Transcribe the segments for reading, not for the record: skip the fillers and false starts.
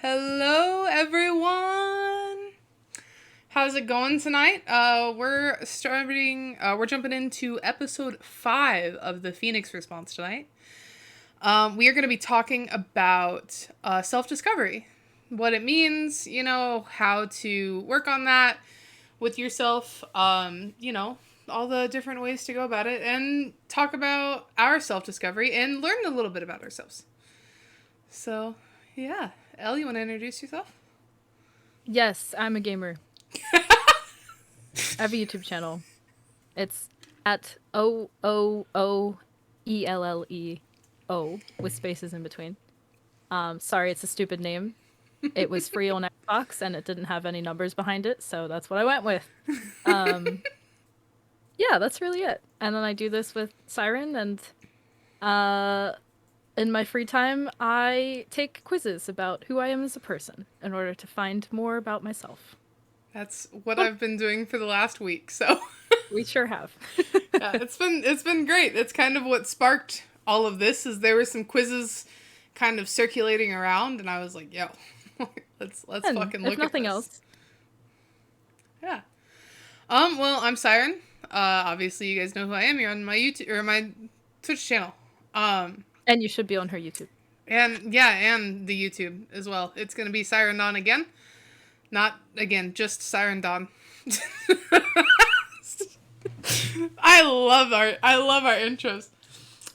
Hello, everyone. How's it going tonight? We're jumping into episode 5 of the Phoenix Response tonight. We are going to be talking about self-discovery, what it means, how to work on that with yourself, all the different ways to go about it, and talk about our self-discovery and learn a little bit about ourselves. So, yeah. Elle, you want to introduce yourself? Yes, I'm a gamer. I have a YouTube channel. It's at OOOELLEO with spaces in between. Sorry, it's a stupid name. It was free on Xbox and it didn't have any numbers behind it, so that's what I went with. Yeah, that's really it. And then I do this with Siren, and in my free time, I take quizzes about who I am as a person in order to find more about myself. That's what I've been doing for the last week, so We sure have. yeah, it's been great. It's kind of what sparked all of this is there were some quizzes kind of circulating around and I was like, yo, let's And fucking if look at nothing this. else, Yeah. Well, I'm Siren. Obviously you guys know who I am. You're on my YouTube or my Twitch channel. and you should be on her YouTube. And yeah, and the YouTube as well. It's gonna be Siren Dawn again. Not again, just Siren Dawn. I love our intros.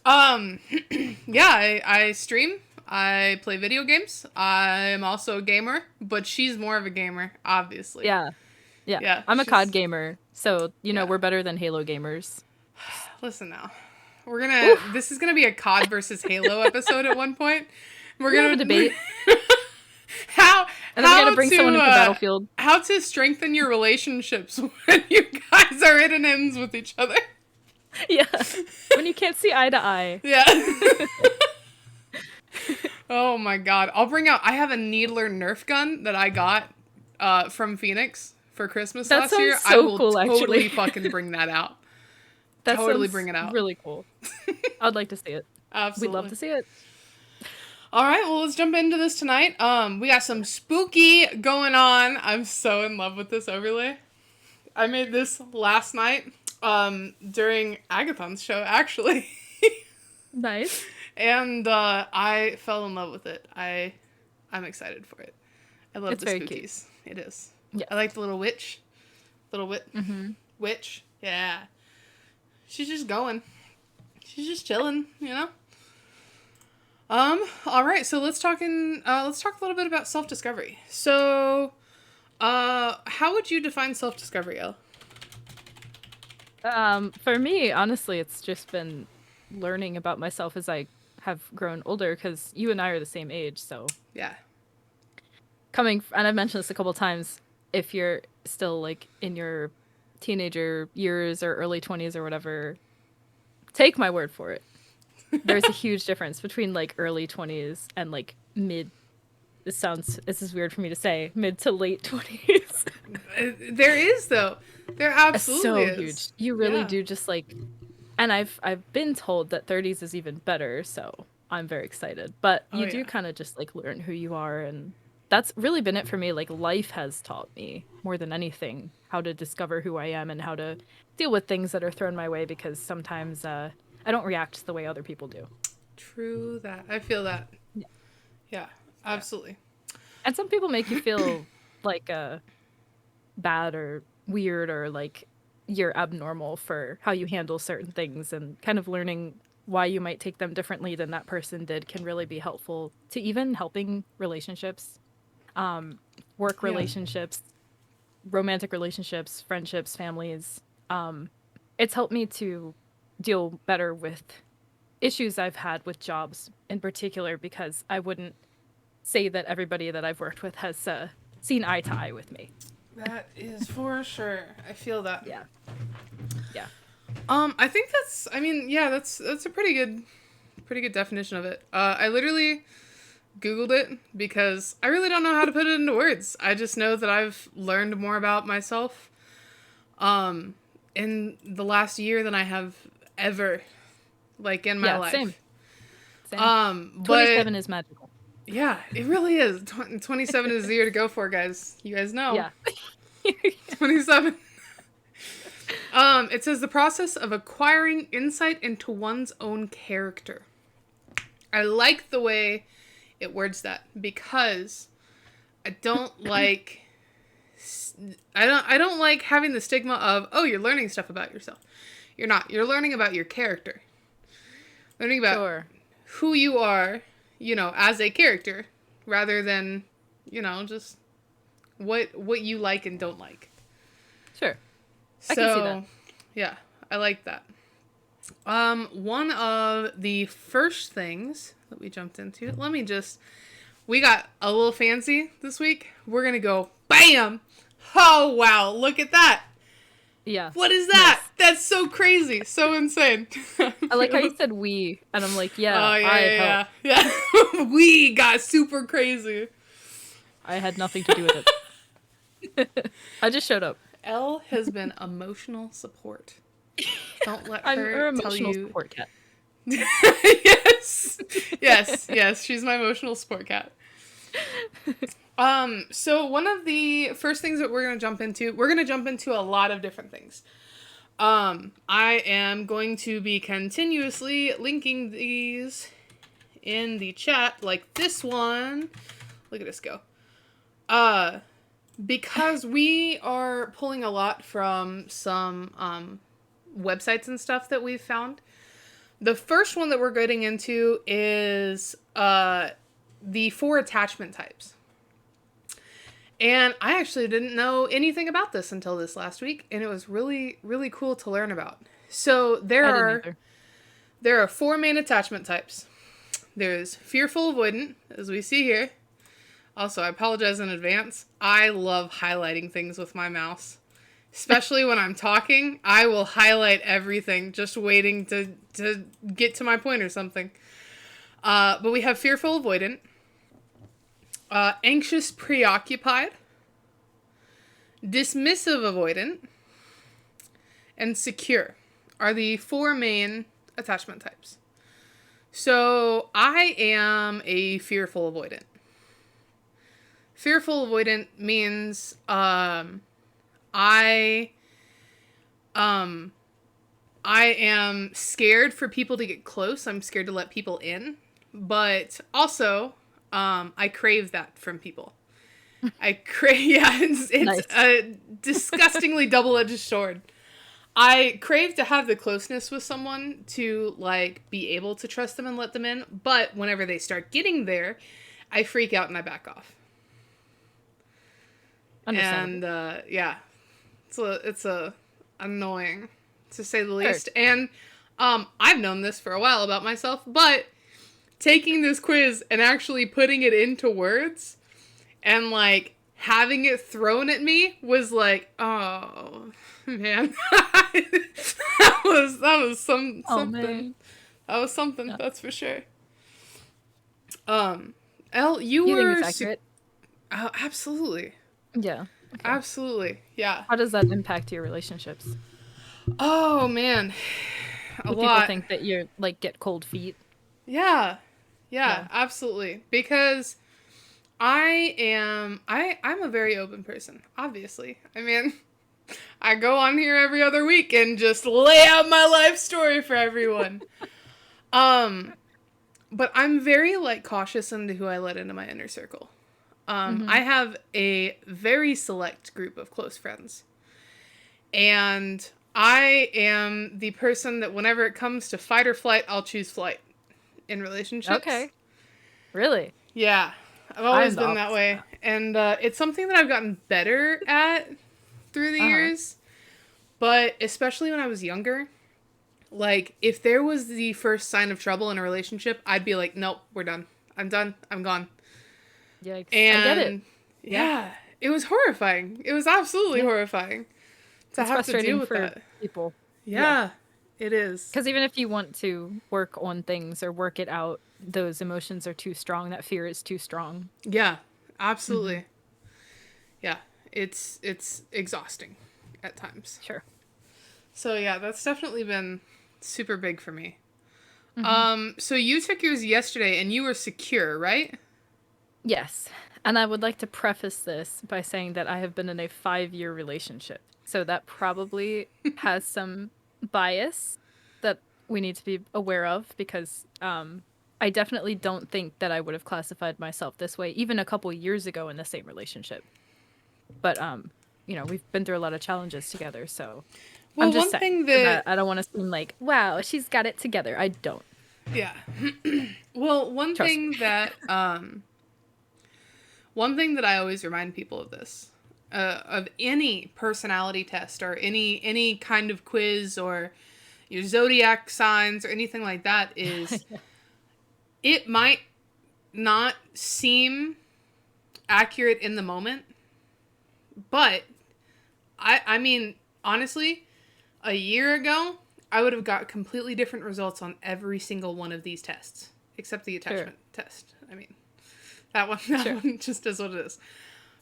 Yeah, I stream. I play video games. I'm also a gamer, but she's more of a gamer, obviously. Yeah. Yeah, I'm a she's COD gamer, so yeah. we're better than Halo gamers. Listen now. This is gonna be a COD versus Halo episode at one point. We're We gonna have a debate. how And then we how gotta bring to someone into Battlefield. how to strengthen your relationships when you guys are in and ends with each other. Yeah. When you can't see eye to eye. Yeah. Oh my god. I have a Needler Nerf gun that I got from Phoenix for Christmas That last year. sounds I so will cool, totally actually. fucking bring that out. That Totally sounds bring it out. really cool. I'd like to see it. Absolutely. We'd love to see it. All right, well, let's jump into this tonight. We got some spooky going on. I'm so in love with this overlay. I made this last night during Agathon's show, actually. Nice. And I fell in love with it. I'm excited for it. I love It's the very spookies. It is. Yeah. I like the little witch. Mm-hmm. Witch. Yeah. She's just going. She's just chilling, you know? All right, so let's talk a little bit about self-discovery. So, how would you define self-discovery, Elle? For me, honestly, it's just been learning about myself as I have grown older, because you and I are the same age, so Yeah. and I've mentioned this a couple times, if you're still like in your teenager years or early 20s or whatever, take my word for it. There's a huge difference between like early 20s and like this is weird for me to say, mid to late 20s. There is though. There absolutely So is. huge. You really Yeah. do just like, and I've been told that 30s is even better, so I'm very excited. But Oh, you do yeah. kind of just like learn who you are, and that's really been it for me. Like life has taught me more than anything how to discover who I am and how to deal with things that are thrown my way, because sometimes I don't react the way other people do. True that. I feel that. Yeah. Yeah, absolutely. And some people make you feel like bad or weird, or like you're abnormal for how you handle certain things, and kind of learning why you might take them differently than that person did can really be helpful to even helping relationships, work Yeah. relationships, romantic relationships, friendships, families. It's helped me to deal better with issues I've had with jobs in particular, because I wouldn't say that everybody that I've worked with has seen eye to eye with me. That is for sure. I feel that. Yeah. Yeah. I think that's a pretty good definition of it. I literally Googled it because I really don't know how to put it into words. I just know that I've learned more about myself in the last year than I have ever, like, in my life. Same. Same. But 27 is magical. Yeah, it really is. 27 is the year to go for, guys. You guys know. Yeah. 27. It says the process of acquiring insight into one's own character. I like the way it words that because I don't like I don't like having the stigma of, oh, you're learning stuff about yourself. You're not. You're learning about your character. Learning about Sure. who you are, as a character rather than, just what you like and don't like. Sure. So, I can see that. yeah, I like that. One of the first things that we jumped into, we got a little fancy this week. We're going to go, bam! Oh, wow, look at that. Yeah. What is that? Nice. That's so crazy. So insane. I like how you said we, and I'm like, yeah, yeah. We got super crazy. I had nothing to do with it. I just showed up. Elle has been emotional support. Don't let I'm her her tell emotional you. support cat. Yes. She's my emotional support cat. So one of the first things that we're gonna jump into a lot of different things. I am going to be continuously linking these in the chat, like this one. Look at this go. Because we are pulling a lot from some websites and stuff that we've found. The first one that we're getting into is the 4 attachment types. And I actually didn't know anything about this until this last week, and it was really, really cool to learn about. So there are 4 main attachment types. There's fearful avoidant, as we see here. Also, I apologize in advance. I love highlighting things with my mouse. Especially when I'm talking, I will highlight everything, just waiting to get to my point or something. But we have fearful avoidant, anxious preoccupied, dismissive avoidant, and secure are the 4 main attachment types. So I am a fearful avoidant. Fearful avoidant means I am scared for people to get close. I'm scared to let people in, but also I crave that from people. It's nice. A disgustingly double-edged sword. I crave to have the closeness with someone to be able to trust them and let them in, but whenever they start getting there, I freak out and I back off. And it's annoying to say the least. And I've known this for a while about myself, but taking this quiz and actually putting it into words and having it thrown at me was oh man. that was something. Man. That was something, that's for sure. Elle, you think were it's accurate? Absolutely. Yeah. Okay. Absolutely. Yeah. How does that impact your relationships? Oh man. Do people think that you're get cold feet? Yeah, absolutely. Because I'm a very open person, obviously. I mean, I go on here every other week and just lay out my life story for everyone. But I'm very cautious into who I let into my inner circle. I have a very select group of close friends. And I am the person that whenever it comes to fight or flight, I'll choose flight in relationships. Okay. Really? Yeah. I've always been that way. And it's something that I've gotten better at through the years. But especially when I was younger, if there was the first sign of trouble in a relationship, I'd be like, nope, we're done. I'm done. I'm gone. Yikes. And I get it. Yeah. It was horrifying. It was absolutely horrifying to have to deal with that. People. Yeah, it is. Because even if you want to work on things or work it out, those emotions are too strong. That fear is too strong. Yeah, absolutely. Yeah, it's exhausting at times. Sure. So yeah, that's definitely been super big for me. So you took yours yesterday and you were secure, right? Yes. And I would like to preface this by saying that I have been in a 5-year relationship. So that probably has some bias that we need to be aware of because I definitely don't think that I would have classified myself this way even a couple years ago in the same relationship. But we've been through a lot of challenges together, so I'm Well, just one saying thing that that I don't want to seem like, wow, she's got it together. I don't. yeah. Well, Trust me. one thing that I always remind people of this, of any personality test or any kind of quiz or your zodiac signs or anything like that is it might not seem accurate in the moment, but I mean honestly, a year ago I would have got completely different results on every single one of these tests except the attachment test. I mean, that one just is what it is.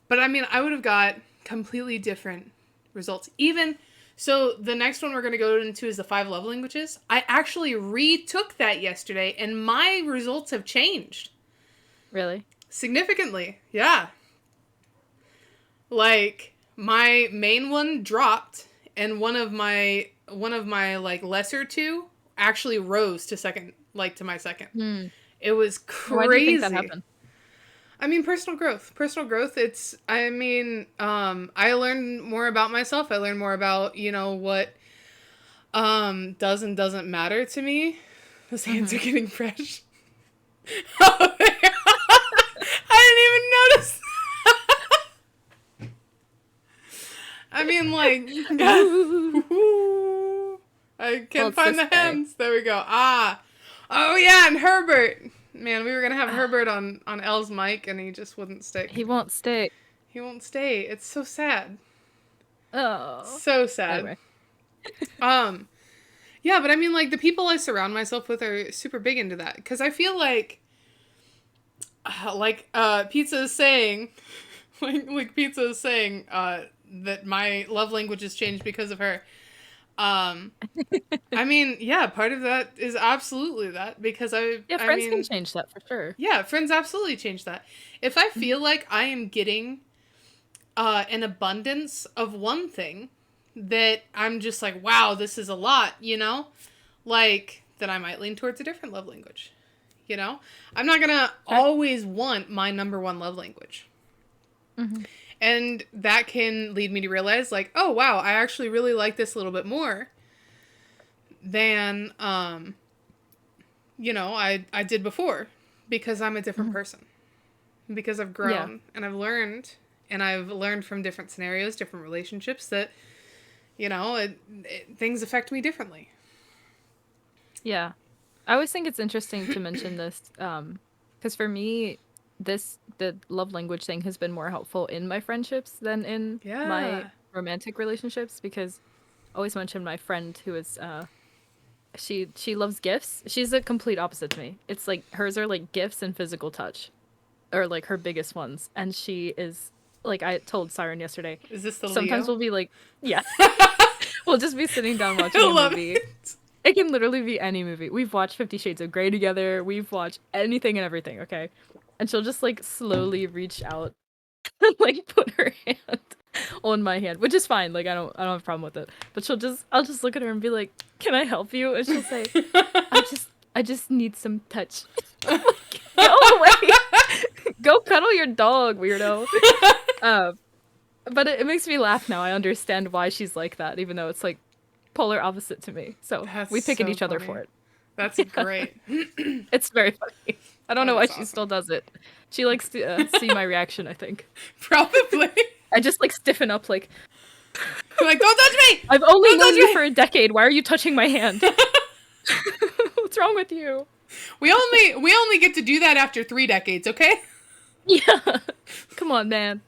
But I mean, I would have got completely different results. Even so, the next one we're going to go into is the 5 love languages. I actually retook that yesterday, and my results have changed Really? significantly. Yeah, like my main one dropped, and one of my like lesser two actually rose to second, like to my second. Hmm. It was Why do you think that crazy. happened? I mean, personal growth. Personal growth, I learned more about myself. I learned more about, what does and doesn't matter to me. Those hands are getting fresh. Oh, I didn't even notice. I mean, like, I can't find the hands. There we go. Ah. Oh, yeah, and Herbert. Man, we were going to have Herbert on Elle's mic, and he just wouldn't stick. He won't stick. He won't stay. It's so sad. Oh. So sad. Anyway. Yeah, but I mean, like, the people I surround myself with are super big into that. Because I feel like Pizza is saying, Pizza is saying, that my love language has changed because of her. I mean, yeah, part of that is absolutely that because Friends can change that for sure. Yeah, friends absolutely change that. If I feel like I am getting an abundance of one thing that I'm just like, wow, this is a lot, like then I might lean towards a different love language. I'm not gonna always want my number one love language. Mm-hmm. And that can lead me to realize, like, oh, wow, I actually really like this a little bit more than, I did before because I'm a different person. Because I've grown and I've learned from different scenarios, different relationships that, things affect me differently. Yeah. I always think it's interesting to mention this because for me, the love language thing has been more helpful in my friendships than in my romantic relationships because I always mention my friend who is she loves gifts. She's a complete opposite to me. It's like hers are like gifts and physical touch are like her biggest ones, and she is like I told Siren yesterday. Is this the sometimes Leo? we'll be like we'll just be sitting down watching a movie. It can literally be any movie. We've watched 50 Shades of Grey together. We've watched anything and everything, okay? And she'll just like slowly reach out and like put her hand on my hand, which is fine. Like I don't have a problem with it. But I'll just look at her and be like, "Can I help you?" And she'll say, I just need some touch." I'm like, go away. Go cuddle your dog, weirdo. But it makes me laugh now. I understand why she's like that, even though it's like polar opposite to me. So we pick at each other for it. That's great. It's very funny. I don't know why she still does it. She likes to see my reaction, I think. Probably. I just like stiffen up like don't touch me! I've only known you for a decade. Why are you touching my hand? What's wrong with you? We only get to do that after 3 decades, okay? Yeah. Come on, man.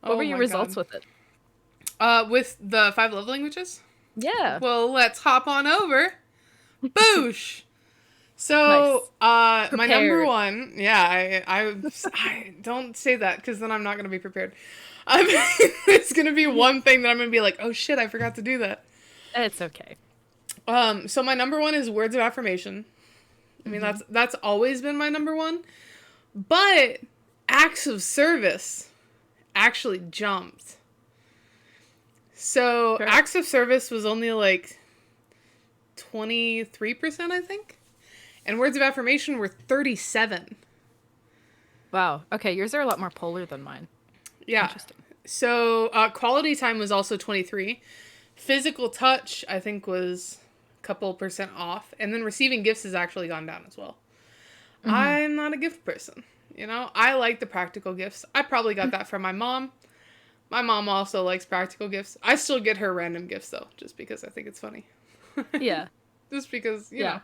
What were your results with it? With the 5 love languages? Yeah. Well, let's hop on over. Boosh! So, nice. My number one, I don't say that because then I'm not going to be prepared. It's going to be one thing that I'm going to be like, oh shit, I forgot to do that. It's okay. So my number one is words of affirmation. I mean, that's always been my number one. But acts of service actually jumped. So Sure. acts of service was only like 23%, I think. And words of affirmation were 37. Wow. Okay, yours are a lot more polar than mine. Yeah. Interesting. So quality time was also 23. Physical touch, I think, was a couple percent off. And then receiving gifts has actually gone down as well. I'm not a gift person. You know, I like the practical gifts. I probably got that from my mom. My mom also likes practical gifts. I still get her random gifts, though, just because I think it's funny. Yeah. Just because, you know,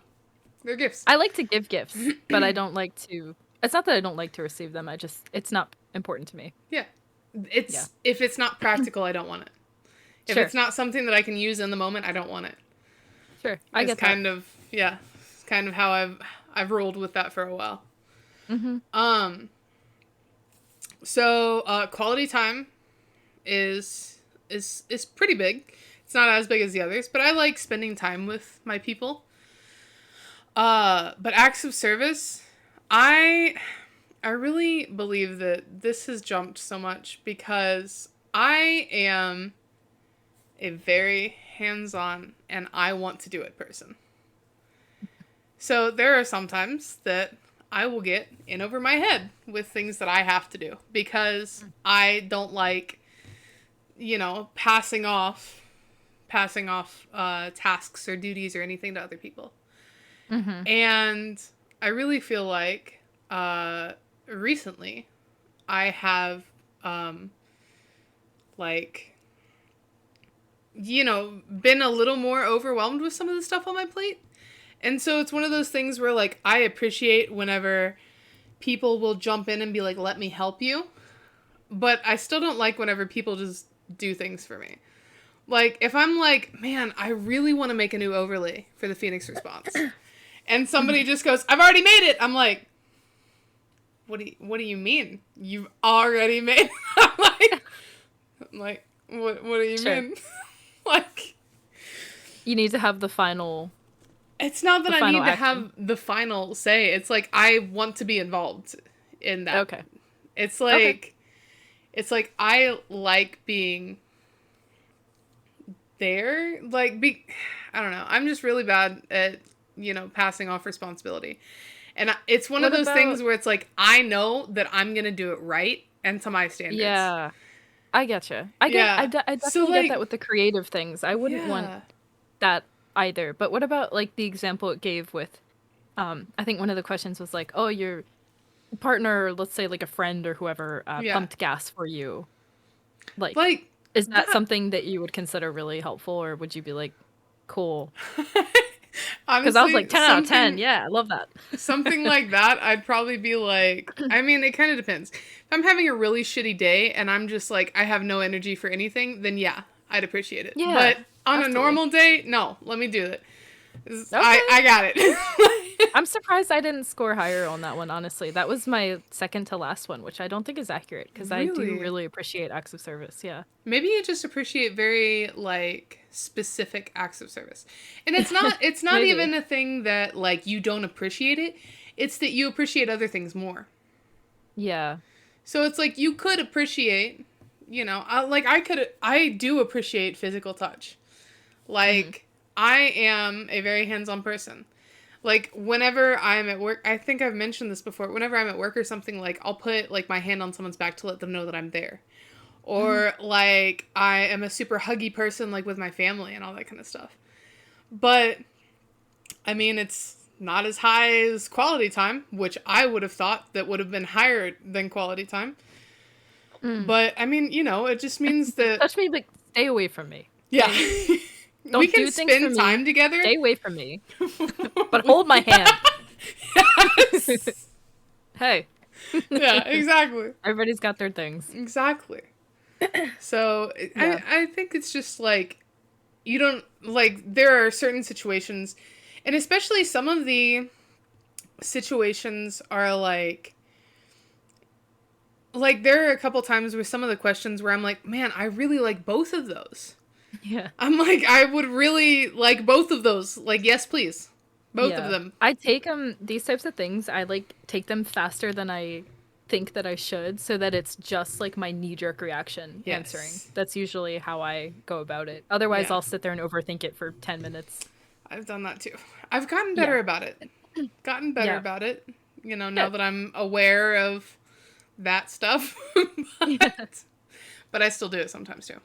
they're gifts. I like to give gifts, but I don't like to. It's not that I don't like to receive them. It's not important to me. Yeah. If it's not practical, I don't want it. If Sure. it's not something that I can use in the moment, I don't want it. Sure. I get kind that. of, yeah. It's kind of how I've rolled with that for a while. So quality time is pretty big. It's not as big as the others, but I like spending time with my people. But acts of service, I really believe that this has jumped so much because I am a very hands-on and I want to do it person. So there are some times that I will get in over my head with things that I have to do because I don't like, you know, passing off tasks or duties or anything to other people. And I really feel like recently I have like, you know, been a little more overwhelmed with some of the stuff on my plate. And so it's one of those things where, like, I appreciate whenever people will jump in and be like, let me help you. But I still don't like whenever people just do things for me. Like, if I'm like, man, I really want to make a new overlay for the Phoenix response. And somebody just goes, I've already made it. I'm like, what do you mean? You've already made it? I'm like, what do you mean? Like, You need to have the final. it's not that I final need to action. have the final say. It's like I want to be involved in that. Okay. It's like it's like I like being there. Like I don't know. I'm just really bad at, you know, passing off responsibility. And it's one of What those about- things where it's like I know that I'm going to do it right and to my standards. Yeah. I getcha. I Yeah. definitely So, like- get that with the creative things. I wouldn't want Yeah. that either. But what about like the example it gave with I think one of the questions was like, oh, your partner, let's say like a friend or whoever, Yeah. pumped gas for you. Like, Like is that that- something that you would consider really helpful, or would you be like, cool? honestly, Because I was like 10 out of 10. something- Yeah, I love that. Something like that, I'd probably be like, I mean, it kind of depends. If I'm having a really shitty day and I'm just like, I have no energy for anything, then yeah, I'd appreciate it. Yeah, but on absolutely. a normal day, no, let me do it. Okay. I got it. I'm surprised I didn't score higher on that one, honestly. That was my second to last one, which I don't think is accurate because I do Really? really appreciate acts of service. Yeah. Maybe you just appreciate very, like, specific acts of service. And it's not Maybe. even a thing that, like, you don't appreciate it. It's that you appreciate other things more. Yeah. So it's like you could appreciate, you know, I do appreciate physical touch. Like, I am a very hands-on person. Like, whenever I'm at work, I think I've mentioned this before, whenever I'm at work or something, like, I'll put, like, my hand on someone's back to let them know that I'm there. Or, like, I am a super huggy person, like, with my family and all that kind of stuff. But, I mean, it's not as high as quality time, which I would have thought that would have been higher than quality time. But, I mean, you know, it just means that, Touch me, like, stay away from me. yeah. Don't we can do things for spend me. time together. Stay away from me. But hold my hand. Yes. Hey, Yeah, exactly. everybody's got their things. Exactly. So, Yeah. I think it's just like, you don't, like, there are certain situations, and especially some of the situations are like, there are a couple times with some of the questions where I'm like, man, I really like both of those. Yeah. I'm like, I would really like both of those. Like, yes, please. Both of them. I take these types of things. I like take them faster than I think that I should, so that it's just like my knee jerk reaction answering. Yes. That's usually how I go about it. Otherwise, Yeah. I'll sit there and overthink it for 10 minutes. I've done that too. I've gotten better Yeah. about it. Gotten better Yeah. about it. You know, now Good. that I'm aware of that stuff. But I still do it sometimes too.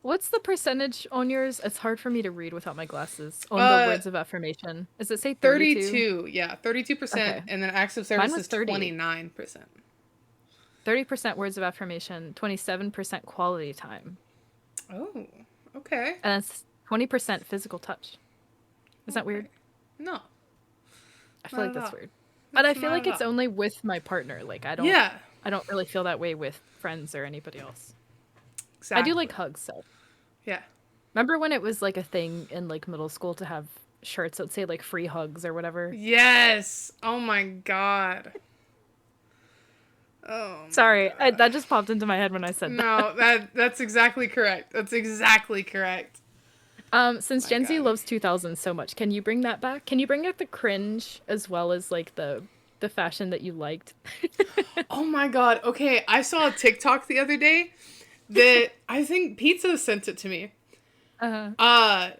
What's the percentage on yours? It's hard for me to read without my glasses. On the Uh, words of affirmation. Does it say 32? 32. Yeah, 32%. Okay. And then acts of Mine service was is 30. 29%. 30% words of affirmation, 27% quality time, Oh, okay. and that's 20% physical touch. Is that weird? Okay. No, I feel not like at that's all. weird. But I That's feel not like at it's all. only with my partner. Like Yeah, I don't really feel that way with friends or anybody else. I exactly. do like hugs, so. Yeah. Remember when it was like a thing in like middle school to have shirts that say like free hugs or whatever? Yes. Oh my god. Oh my Sorry, god. that just popped into my head when I said that. No, that's exactly correct. That's exactly correct. Since My Gen Z god. loves 2000 so much, can you bring that back? Can you bring back the cringe as well as like the fashion that you liked? Oh my god. Okay, I saw a TikTok the other day that I think Pizza sent it to me. Uh, Uh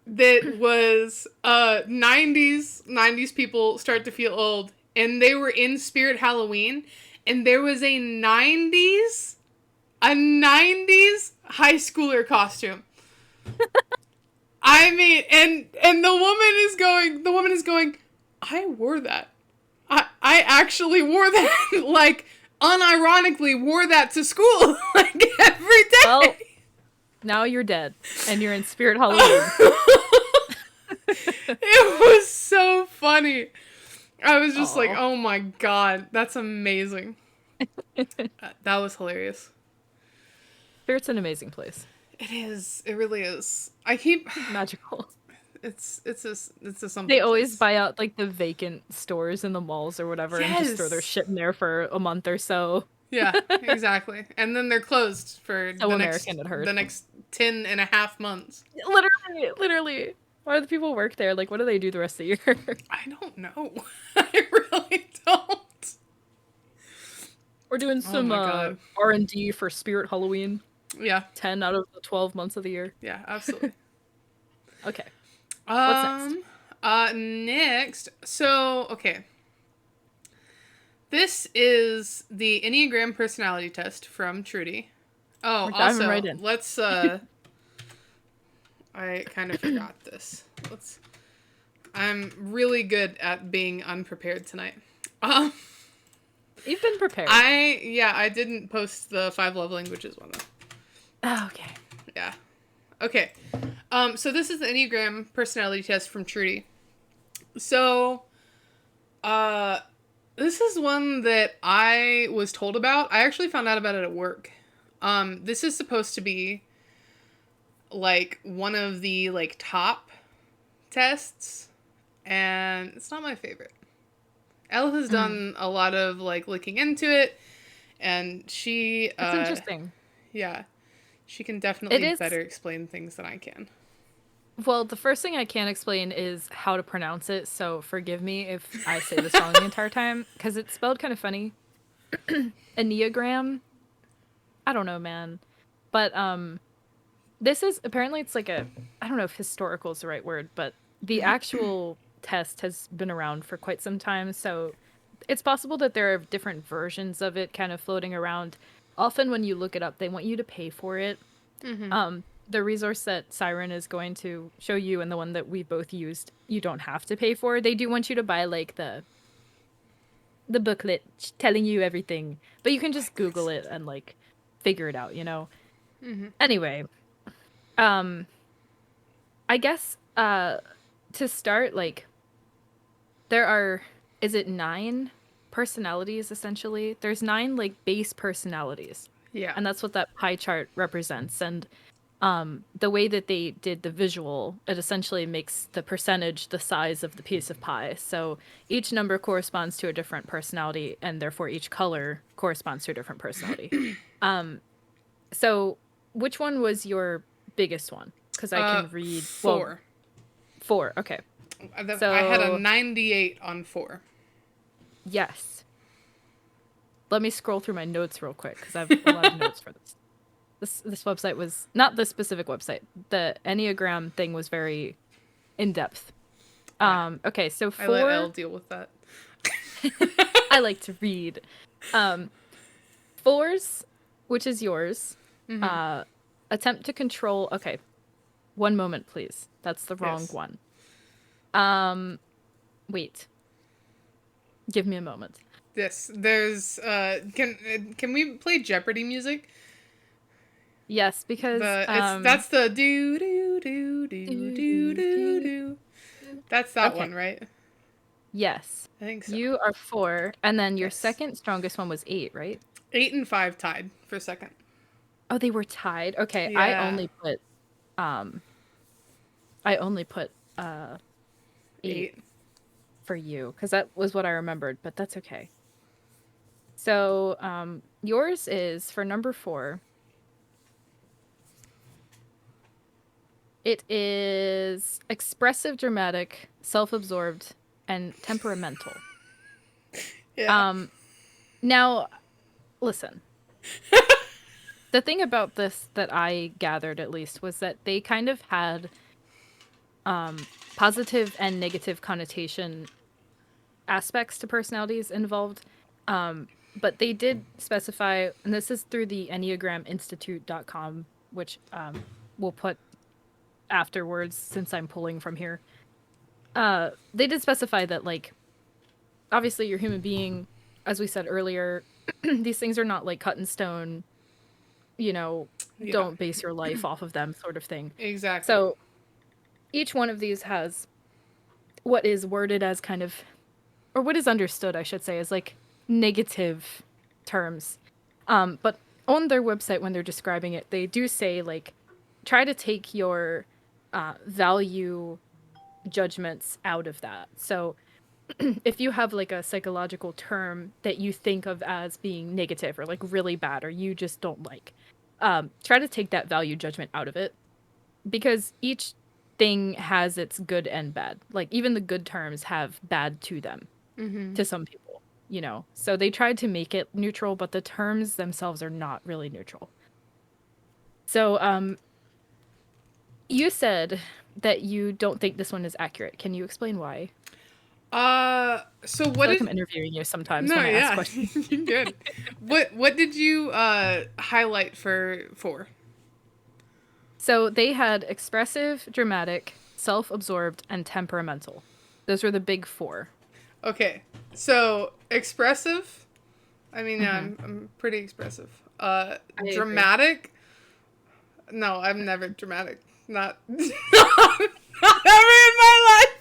that was 90s people start to feel old, and they were in Spirit Halloween, and there was a 90s high schooler costume. I mean, and the woman is going, I wore that. I actually wore that, like, unironically wore that to school, like, every day. well, now you're dead and you're in Spirit Halloween. It was so funny. I was just like, Aw. oh my god, that's amazing. That was hilarious. Spirit's an amazing place. It is. It really is. I keep. Magical. It's a something. They always place. buy out like the vacant stores in the malls or whatever and just throw their Yes. shit in there for a month or so. Yeah, exactly. And then they're closed for So the American, it hurts. next 10 and a half months. Literally. Why do the people work there? Like, what do they do the rest of the year? I don't know. I really don't. We're doing Oh some my god. R&D for Spirit Halloween. Yeah. 10 out of the 12 months of the year. Yeah, absolutely. Okay. What's next? Next. So, okay. This is the Enneagram personality test from Trudy. Oh, We're diving also, right in. let's I kind of forgot this. I'm really good at being unprepared tonight. Um You've been prepared. I didn't post the 5 love languages one though. Oh, okay. Yeah. Okay. So this is the Enneagram personality test from Trudy. So, this is one that I was told about. I actually found out about it at work. This is supposed to be like one of the like top tests, and it's not my favorite. Elle has done a lot of like looking into it, and she That's interesting. yeah, she can It definitely is. better explain things than I can. Well, the first thing I can't explain is how to pronounce it, so forgive me if I say this wrong the entire time, because it's spelled kind of funny. Enneagram? I don't know, man. But this is apparently it's like a I don't know if historical is the right word, but the actual test has been around for quite some time, so it's possible that there are different versions of it kind of floating around. Often when you look it up, they want you to pay for it. The resource that Siren is going to show you and the one that we both used, you don't have to pay for. They do want you to buy like the booklet telling you everything, but you can just Google it and like figure it out, you know. Anyway, I guess to start, like there are is it 9 personalities essentially? There's 9 like base personalities. Yeah. And that's what that pie chart represents. And the way that they did the visual, it essentially makes the percentage the size of the piece of pie. So each number corresponds to a different personality, and therefore each color corresponds to a different personality. So which one was your biggest one? Because I can read 4. 4. Okay. I had a So 98 on 4. yes. Let me scroll through my notes real quick because I have a lot of notes for this. This website was not this specific website. The Enneagram thing was very in depth. Yeah. Okay, so I let Elle 4 deal with that. I like to read. 4s, which is yours. Attempt to control. Okay, one moment, please. That's the wrong Yes. one. Wait. Give me a moment. Yes. There's can we play Jeopardy music? Yes, because That's the do do do do do, do do, do do, do. That's that okay. one, right? Yes. I think so. You are 4, and then your Yes. second strongest one was 8, right? 8 and 5 tied for second. Oh, they were tied. Okay, Yeah. um I only put 8 8. for you because that was what I remembered, but that's okay. So, yours is for number 4. It is expressive, dramatic, self-absorbed, and temperamental. Yeah. Now, listen. The thing about this that I gathered at least was that they kind of had positive and negative connotation aspects to personalities involved. But they did specify, and this is through the EnneagramInstitute.com, which we'll put afterwards since I'm pulling from here. They did specify that, like, obviously you're a human being, as we said earlier, these things are not like cut in stone, you know, Yeah. don't base your life off of them sort of thing. Exactly. So each one of these has what is worded as kind of, or what is understood, I should say, as like negative terms. But on their website, when they're describing it, they do say, like, try to take your value judgments out of that. So if you have like a psychological term that you think of as being negative or like really bad or you just don't like, try to take that value judgment out of it because each thing has its good and bad. Like even the good terms have bad to them to some people, you know. So they tried to make it neutral, but the terms themselves are not really neutral. So you said that you don't think this one is accurate. Can you explain why? So I what feel like I'm did interviewing you sometimes No, when I ask yeah. questions. You're good. What did you highlight for 4? So they had expressive, dramatic, self-absorbed, and temperamental. Those were the big 4. Okay. So, expressive. I mean, yeah, Mm-hmm. I'm pretty expressive. I agree. Dramatic. No, I'm never dramatic. Not, not ever in my life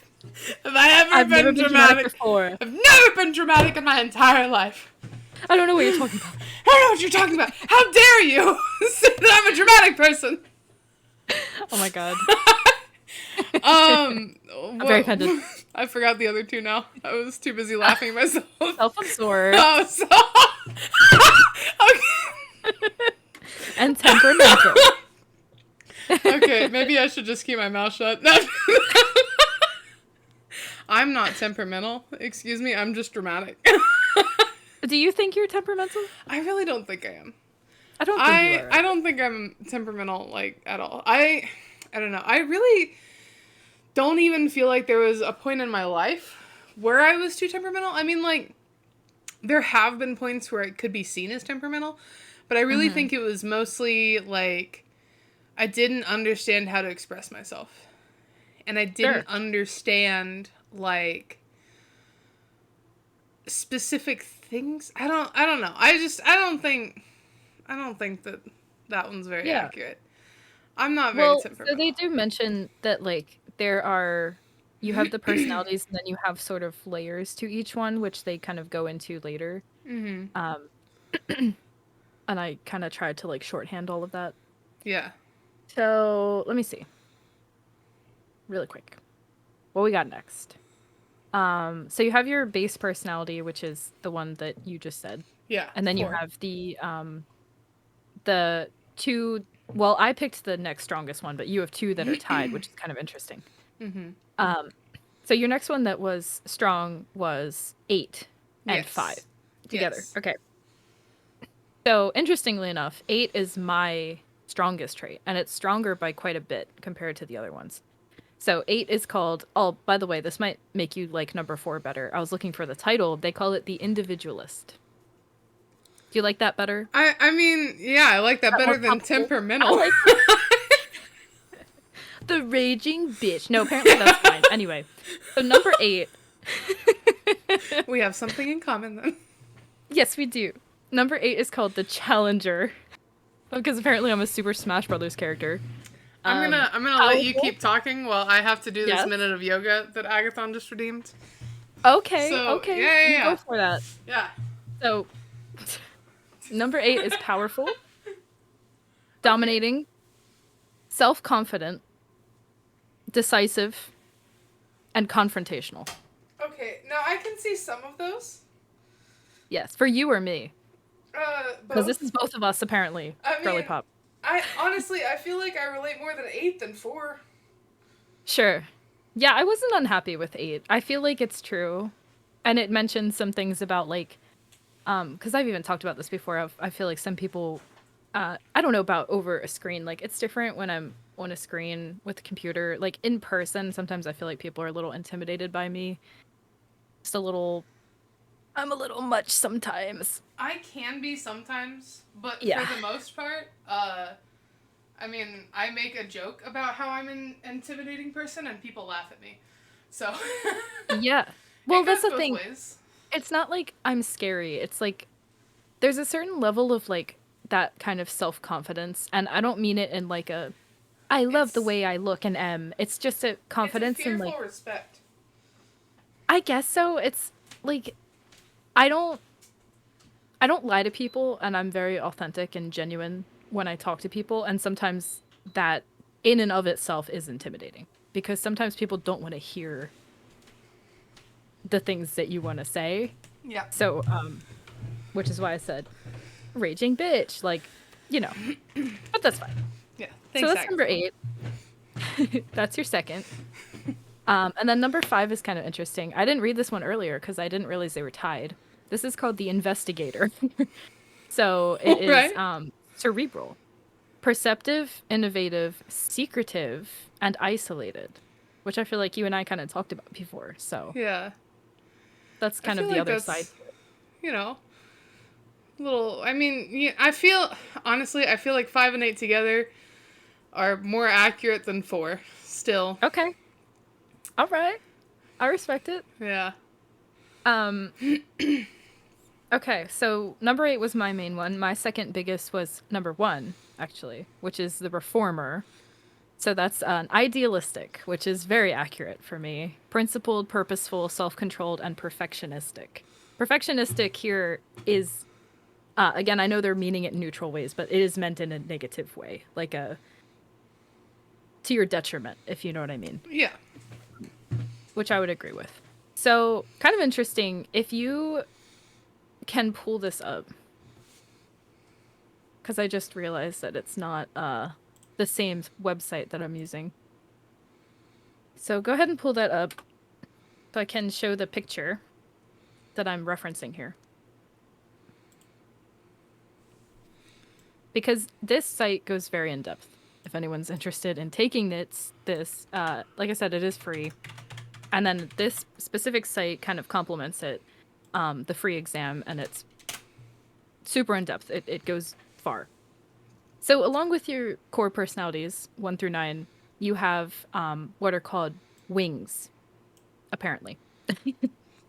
have I ever I've never been been dramatic dramatic. before. I've never been dramatic in my entire life. I don't know what you're talking about. I don't know what you're talking about. How dare you say that I'm a dramatic person? Oh my god. I'm very What? offended. I forgot the other two now. I was too busy laughing at myself. Self-absorbed Oh, so okay. and temperamental. Okay, maybe I should just keep my mouth shut. I'm not temperamental. Excuse me. I'm just dramatic. Do you think you're temperamental? I really don't think I am. I don't think you are. I don't think I'm temperamental like at all. I don't know. I really don't even feel like there was a point in my life where I was too temperamental. I mean, like, there have been points where it could be seen as temperamental, but I really Mm-hmm. think it was mostly like I didn't understand how to express myself. And I Sure. didn't understand like specific things. I don't know. I don't think that that one's very Yeah. accurate. I'm not very Well, so they temperamental. do mention that, like, you have the personalities and then you have sort of layers to each one, which they kind of go into later. Mhm. Um, and I kind of tried to like shorthand all of that. Yeah. So let me see really quick what we got next. So you have your base personality, which is the one that you just said, Yeah. and then you 4. have the two. Well, I picked the next strongest one, but you have two that are tied, which is kind of interesting. Mhm. So your next one that was strong was 8 and 5 Yes. together. Yes. Okay. So interestingly enough, 8 is my strongest trait, and it's stronger by quite a bit compared to the other ones. So 8 is called, oh, by the way, this might make you like number 4 better. I was looking for the title. They call it the individualist. Do you like that better? I mean, yeah, I like that That more better than topical? I temperamental. like the raging bitch. No, apparently that's fine. Anyway, so number 8. We have something in common then. Yes, we do. Number 8 is called the Challenger. Because apparently I'm a Super Smash Brothers character. I'm gonna let you Powerful? keep talking while I have to do this Yes. minute of yoga that Agathon just redeemed. Okay, So okay. yeah, You yeah, go for that. yeah. So, number 8 is powerful, dominating, self-confident, decisive, and confrontational. Okay, now I can see some of those. Yes, for you or me. Because Both. this is both of us, apparently, I girly mean, pop. I honestly I feel like I relate more than 8 than 4. Sure. Yeah, I wasn't unhappy with 8. I feel like it's true. And it mentions some things about, like, because I've even talked about this before. I feel like some people, I don't know about over a screen. Like, it's different when I'm on a screen with a computer. Like, in person, sometimes I feel like people are a little intimidated by me. Just a little, I'm a little much sometimes. I can be sometimes, but Yeah. for the most part, I mean, I make a joke about how I'm an intimidating person and people laugh at me. So Yeah. Well, it that's goes the both thing. ways. It's not like I'm scary. It's like there's a certain level of like that kind of self-confidence, and I don't mean it in like a I love the It's way I look and am. It's just a it's a confidence and like fearful respect. I guess so. It's like I don't I don't lie to people, and I'm very authentic and genuine when I talk to people, and sometimes that in and of itself is intimidating because sometimes people don't want to hear the things that you want to say. Yeah. So which is why I said raging bitch, like, you know. But that's fine. Yeah. So Thanks, that's number Agatha. 8. That's your second. And then number 5 is kind of interesting. I didn't read this one earlier because I didn't realize they were tied. This is called the Investigator. So it All is right. cerebral, perceptive, innovative, secretive, and isolated, which I feel like you and I kind of talked about before. So Yeah. that's I kind feel of the like other side. that's, you know, little. I mean, yeah, I feel honestly, I feel like 5 and 8 together are more accurate than 4. Still. Okay. All right. I respect it. Yeah. Um, okay, so number 8 was my main one. My second biggest was number 1, actually, which is the reformer. So that's an idealistic, which is very accurate for me. Principled, purposeful, self-controlled, and perfectionistic. Perfectionistic here is, again, I know they're meaning it in neutral ways, but it is meant in a negative way, like a to your detriment, if you know what I mean, Yeah. which I would agree with. So, kind of interesting. If you can pull this up, because I just realized that it's not the same website that I'm using. So go ahead and pull that up so I can show the picture that I'm referencing here. Because this site goes very in depth. If anyone's interested in taking this, like I said, it is free. And then this specific site kind of complements it, the free exam, and it's super in depth. It goes far. So along with your core personalities, 1 through 9, you have what are called wings, apparently.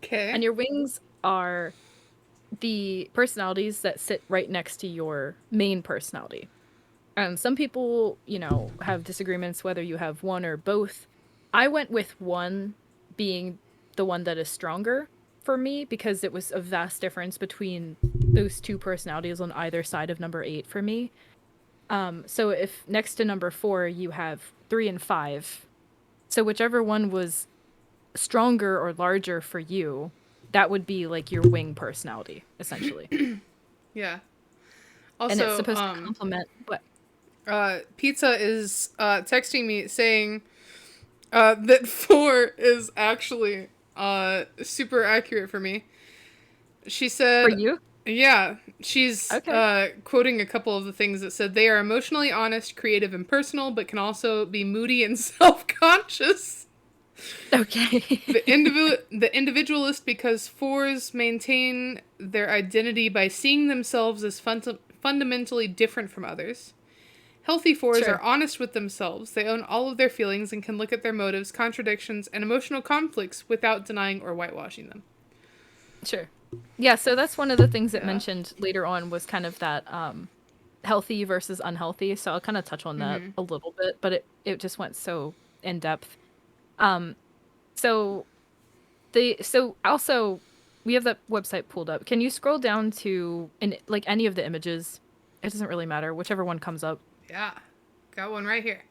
Okay. And your wings are the personalities that sit right next to your main personality. And some people, you know, have disagreements whether you have one or both. I went with one being the one that is stronger for me because it was a vast difference between those two personalities on either side of number 8 for me. So if next to number 4 you have 3 and 5, so whichever one was stronger or larger for you, that would be like your wing personality, essentially. Yeah. And it's Also, supposed to complement what? Pizza is texting me saying that 4 is actually super accurate for me. She For said, you? yeah, she's Okay. quoting a couple of the things that said they are emotionally honest, creative, and personal, but can also be moody and self-conscious. Okay. The individualist because 4s maintain their identity by seeing themselves as fundamentally different from others. Healthy 4s are Sure. honest with themselves. They own all of their feelings and can look at their motives, contradictions, and emotional conflicts without denying or whitewashing them. Sure. Yeah, so that's one of the things it Yeah. mentioned later on was kind of that healthy versus unhealthy. So I'll kind of touch on that Mm-hmm. a little bit, but it just went so in depth. Um so so also we have that website pulled up. Can you scroll down to like any of the images? It doesn't really matter, whichever one comes up. Yeah. Got one right here.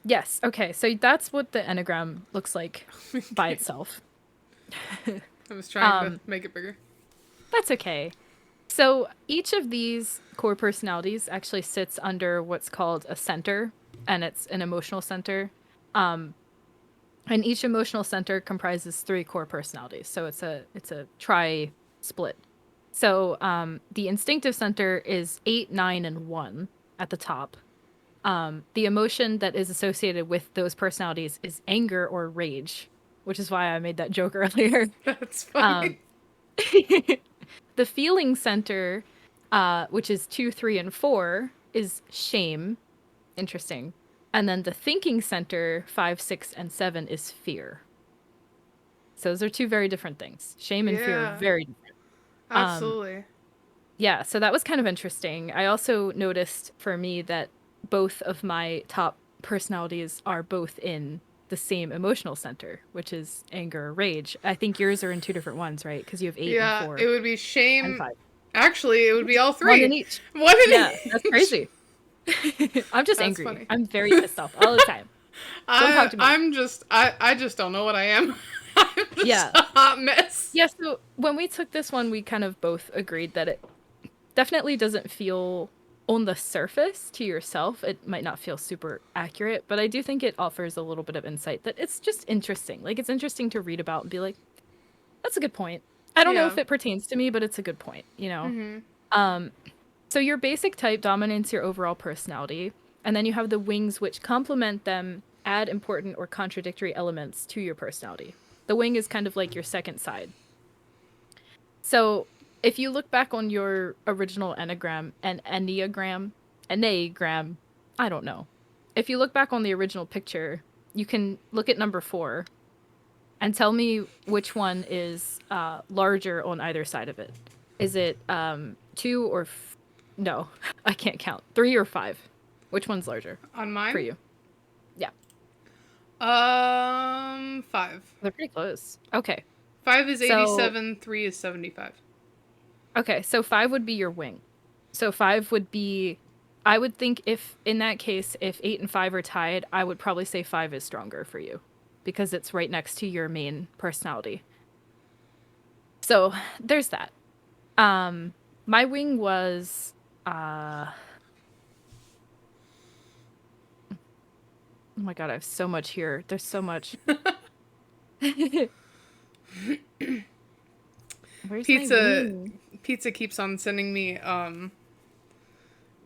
Yes. Okay. So that's what the Enneagram looks like by Okay. itself. I was trying to Um make it bigger. that's okay. So each of these core personalities actually sits under what's called a center, and it's an emotional center. Um, and each emotional center comprises three core personalities. So it's a tri split. So the instinctive center is 8, 9, and 1 at the top. The emotion that is associated with those personalities is anger or rage, which is why I made that joke earlier. That's Um, funny. the feeling center, which is 2, 3, and 4, is shame. Interesting. And then the thinking center, 5, 6, and 7, is fear. So those are two very different things. Shame and fear are Yeah. very different. Um, Absolutely. yeah, so that was kind of interesting. I also noticed for me that both of my top personalities are both in the same emotional center, which is anger or rage. I think yours are in two different ones, right? Because you have 8 and Yeah. It 4 would be and shame. 5. Actually, it would be all One in three. each. One in Yeah, that's each. crazy. I'm just That's angry. funny. I'm very pissed off all the time. Don't talk to me. I just don't know what I am. I'm just Yeah. a hot mess. Yeah, so when we took this one, we kind of both agreed that it definitely doesn't feel on the surface to yourself. It might not feel super accurate, but I do think it offers a little bit of insight that it's just interesting. Like it's interesting to read about and be like, that's a good point. I don't know Yeah. if it pertains to me, but it's a good point, you know? Mm-hmm. Um, so your basic type dominates your overall personality, and then you have the wings which complement them, add important or contradictory elements to your personality. The wing is kind of like your second side. So if you look back on your original enneagram, I don't know. If you look back on the original picture, you can look at number 4 and tell me which one is larger on either side of it. Is it 2 or no? I can't count. 3 or 5? Which one's larger On for mine, you? Yeah, 5. they're pretty close. Okay, 5 is so 87. 3 is 75. so 5 would be your wing. So 5 would be, I would think if in that case, if 8 and 5 are tied, I would probably say 5 is stronger for you because it's right next to your main personality. So there's that. My wing was oh my god, I have so much here. There's so much. Where's my Pizza wing? Pizza keeps on sending me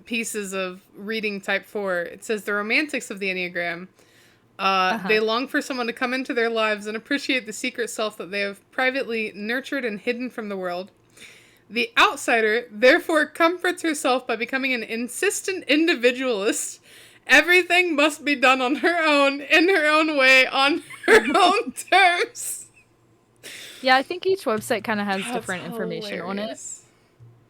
pieces of reading type 4. It says the romantics of the Enneagram. They Uh-huh. long for someone to come into their lives and appreciate the secret self that they have privately nurtured and hidden from the world. The outsider therefore comforts herself by becoming an insistent individualist. Everything must be done on her own, in her own way, on her own terms. Yeah, I think each website kind of has That's different information on it. hilarious.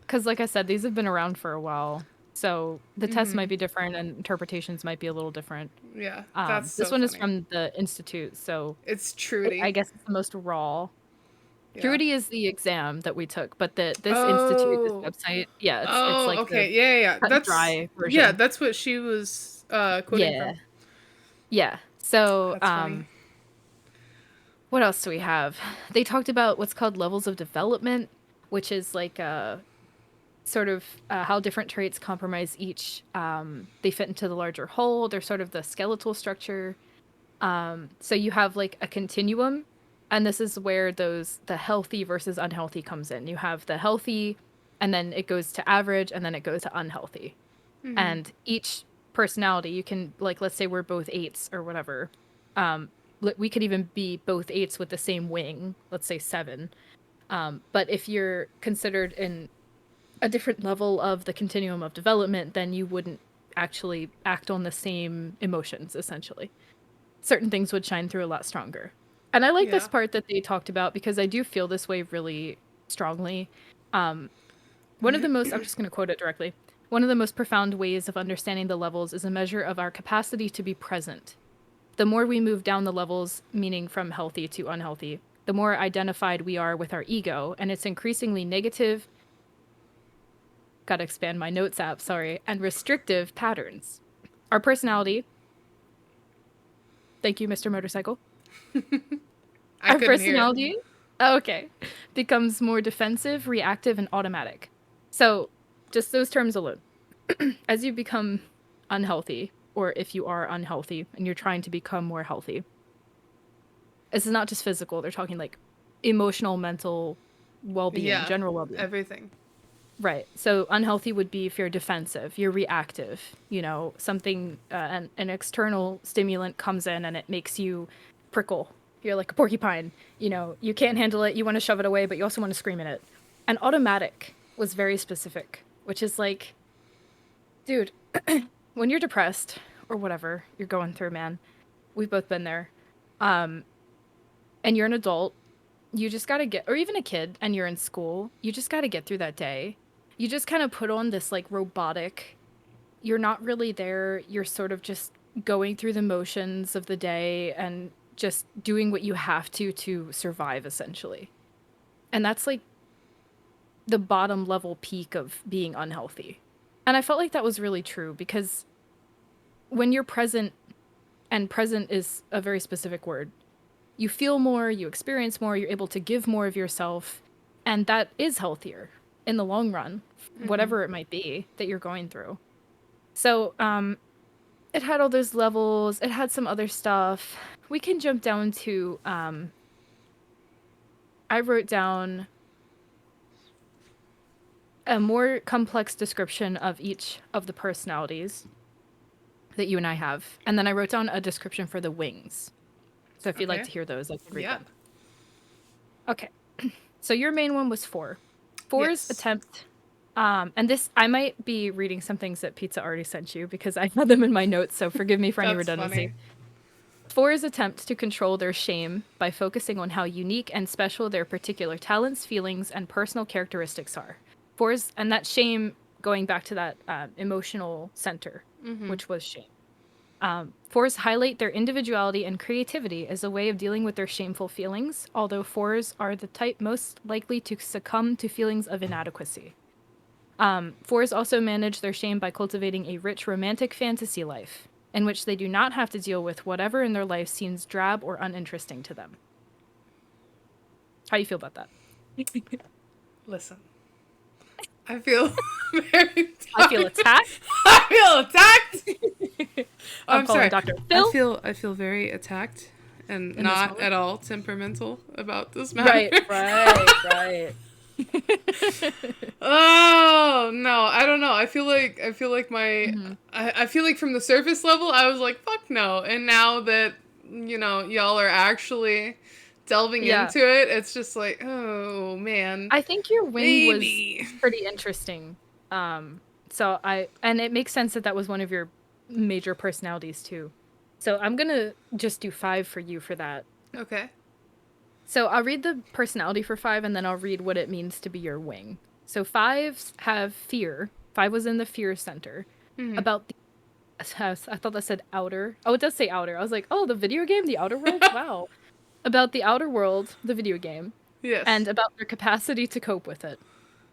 Because, like I said, these have been around for a while. So the tests Mm-hmm. might be different and interpretations might be a little different. Yeah, that's This so one is funny. from the Institute, so It's I Trudy. guess it's the most raw. Yeah. Trudy is the exam that we took, but this institute, this Oh. website, yeah, it's Oh, like the okay. Yeah, yeah, yeah. cut and dry Yeah, version. that's what she was quoting Yeah, from. yeah. So, That's funny. what else do we have? They talked about what's called levels of development, which is like sort of how different traits compromise each. They fit into the larger whole. They're sort of the skeletal structure. So you have like a continuum, and this is where the healthy versus unhealthy comes in. You have the healthy, and then it goes to average, and then it goes to unhealthy. And each personality, you can, like, let's say we're both eights or whatever. We could even be both eights with the same wing, let's say 7. But if you're considered in a different level of the continuum of development, then you wouldn't actually act on the same emotions, essentially. Certain things would shine through a lot stronger. And I like this Yeah. part that they talked about because I do feel this way really strongly. One of the most, I'm just going to quote it directly. One of the most profound ways of understanding the levels is a measure of our capacity to be present. The more we move down the levels, meaning from healthy to unhealthy, the more identified we are with our ego and its increasingly negative, gotta expand my notes app, sorry, and restrictive patterns. Our personality, thank you, Mr. Motorcycle. I Our couldn't hear it. personality, okay, becomes more defensive, reactive, and automatic. So, just those terms alone. As you become unhealthy, or if you are unhealthy and you're trying to become more healthy, this is not just physical, they're talking like emotional, mental well-being, Yeah. general well-being. Everything. Right. So unhealthy would be if you're defensive, you're reactive, something, an external stimulant comes in and it makes you prickle. You're like a porcupine, you can't handle it, you want to shove it away, but you also want to scream at it. And automatic was very specific, which is like, dude, when you're depressed or whatever you're going through, man, we've both been there. And you're an adult, you just got to get, or even a kid and you're in school, you just got to get through that day. You just kind of put on this like robotic, you're not really there. You're sort of just going through the motions of the day and just doing what you have to survive, essentially. And that's like the bottom level peak of being unhealthy. And I felt like that was really true because when you're present, and present is a very specific word, you feel more, you experience more, you're able to give more of yourself, and that is healthier in the long run, whatever it might be that you're going through. So, it had all those levels, it had some other stuff. We can jump down to, I wrote down a more complex description of each of the personalities that you and I have. And then I wrote down a description for the wings. So if you'd like Okay. to hear those, I can read Yeah. them. Okay. So your main one was 4. 4's Yes. attempt, and this, I might be reading some things that Pizza already sent you because I had them in my notes, so forgive me for any That's redundancy. funny. 4's attempt to control their shame by focusing on how unique and special their particular talents, feelings, and personal characteristics are. 4's, and that shame, going back to that emotional center, which was shame. 4's highlight their individuality and creativity as a way of dealing with their shameful feelings, although 4's are the type most likely to succumb to feelings of inadequacy. 4's also manage their shame by cultivating a rich romantic fantasy life, in which they do not have to deal with whatever in their life seems drab or uninteresting to them. How do you feel about that? Listen. I feel very I feel attacked. I feel attacked. I'm I'm calling sorry. Dr. Phil. I feel very attacked and In this not moment? at all temperamental about this matter. Right. Oh no, I don't know. I feel like my Mm-hmm. I feel like from the surface level I was like fuck no, and now that y'all are actually delving Yeah. into it, it's just like oh man, I think your wing maybe. was pretty interesting. And it makes sense that that was one of your major personalities too. So I'm gonna just do 5 for you for that. Okay. So I'll read the personality for 5 and then I'll read what it means to be your wing. So 5s have fear. 5 was in the fear center. About the, I thought that said outer. Oh, it does say outer. I was like, oh, the video game, The Outer World? Wow. About the outer world, the video game, Yes. and about their capacity to cope with it.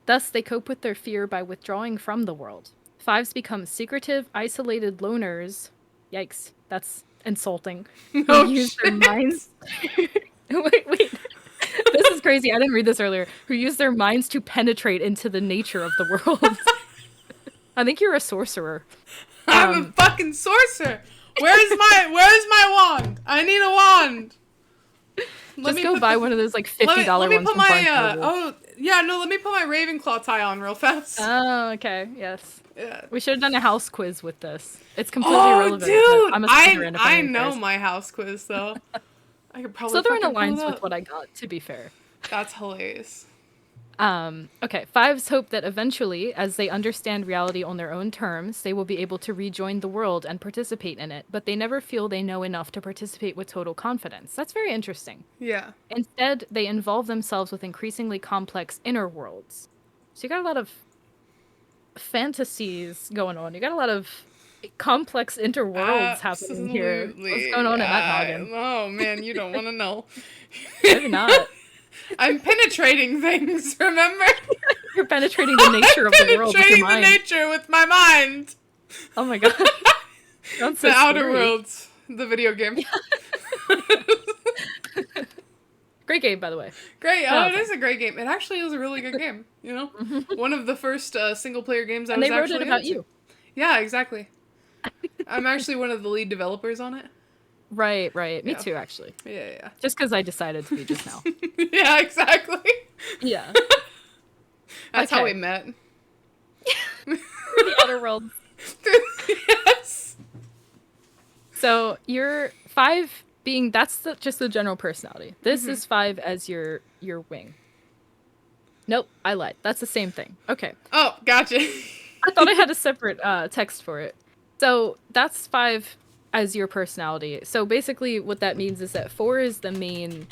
Thus, they cope with their fear by withdrawing from the world. 5s become secretive, isolated loners. Yikes, that's insulting. Who Oh, use their shit. minds. Wait. This is crazy. I didn't read this earlier. Who use their minds to penetrate into the nature of the world. I think you're a sorcerer. I'm a fucking sorcerer. Where's my wand? I need a wand. Just go buy one of those like $50 ones from Barnes & Noble. Let me put my Ravenclaw tie on real fast. Oh, okay, yes. Yeah. We should have done a house quiz with this. It's completely irrelevant. Dude, I'm a Slytherin. I know my house quiz though. I could probably Slytherin fucking aligns pull it with up. what I got, to be fair. That's hilarious. Okay, fives hope that eventually, as they understand reality on their own terms, they will be able to rejoin the world and participate in it, but they never feel they know enough to participate with total confidence. That's very interesting. Yeah. Instead, they involve themselves with increasingly complex inner worlds. So you got a lot of fantasies going on. You got a lot of complex interworlds happening here. What's going on in that noggin? Oh man, you don't want to know. Maybe not. I'm penetrating things, remember? You're penetrating the nature of the world with your Penetrating the mind. nature with my mind. Oh my god. Sounds so The Outer scary. Worlds, the video game. Great game, by the way. Great. Oh, Oh, it is a great game. It actually is a really good game, you know? One of the first single-player games I And was they wrote actually it about into. you. Yeah, exactly. I'm actually one of the lead developers on it. Right. Me Yeah. too, actually. Yeah. Just because I decided to be just now. Yeah, exactly. Yeah. That's how Okay. we met. The Outer Worlds. Yes. So you're 5 being just the general personality. This is 5 as your wing. Nope, I lied. That's the same thing. Okay. Oh, gotcha. I thought I had a separate text for it. So that's 5 as your personality. So basically what that means is that 4 is the main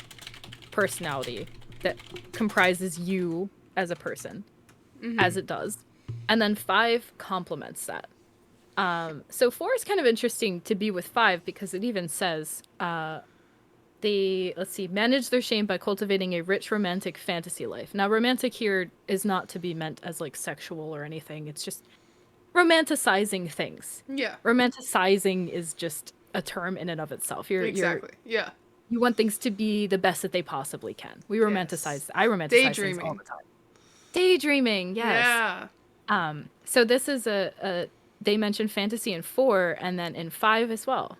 personality that comprises you as a person, as it does. And then 5 complements that. So 4 is kind of interesting to be with 5 because it even says they, manage their shame by cultivating a rich romantic fantasy life. Now, romantic here is not to be meant as like sexual or anything. It's just romanticizing things. Yeah. Romanticizing is just a term in and of itself. Exactly. Yeah. You want things to be the best that they possibly can. I romanticize things all the time. Daydreaming, yes. Yeah. So this is they mentioned fantasy in 4 and then in 5 as well.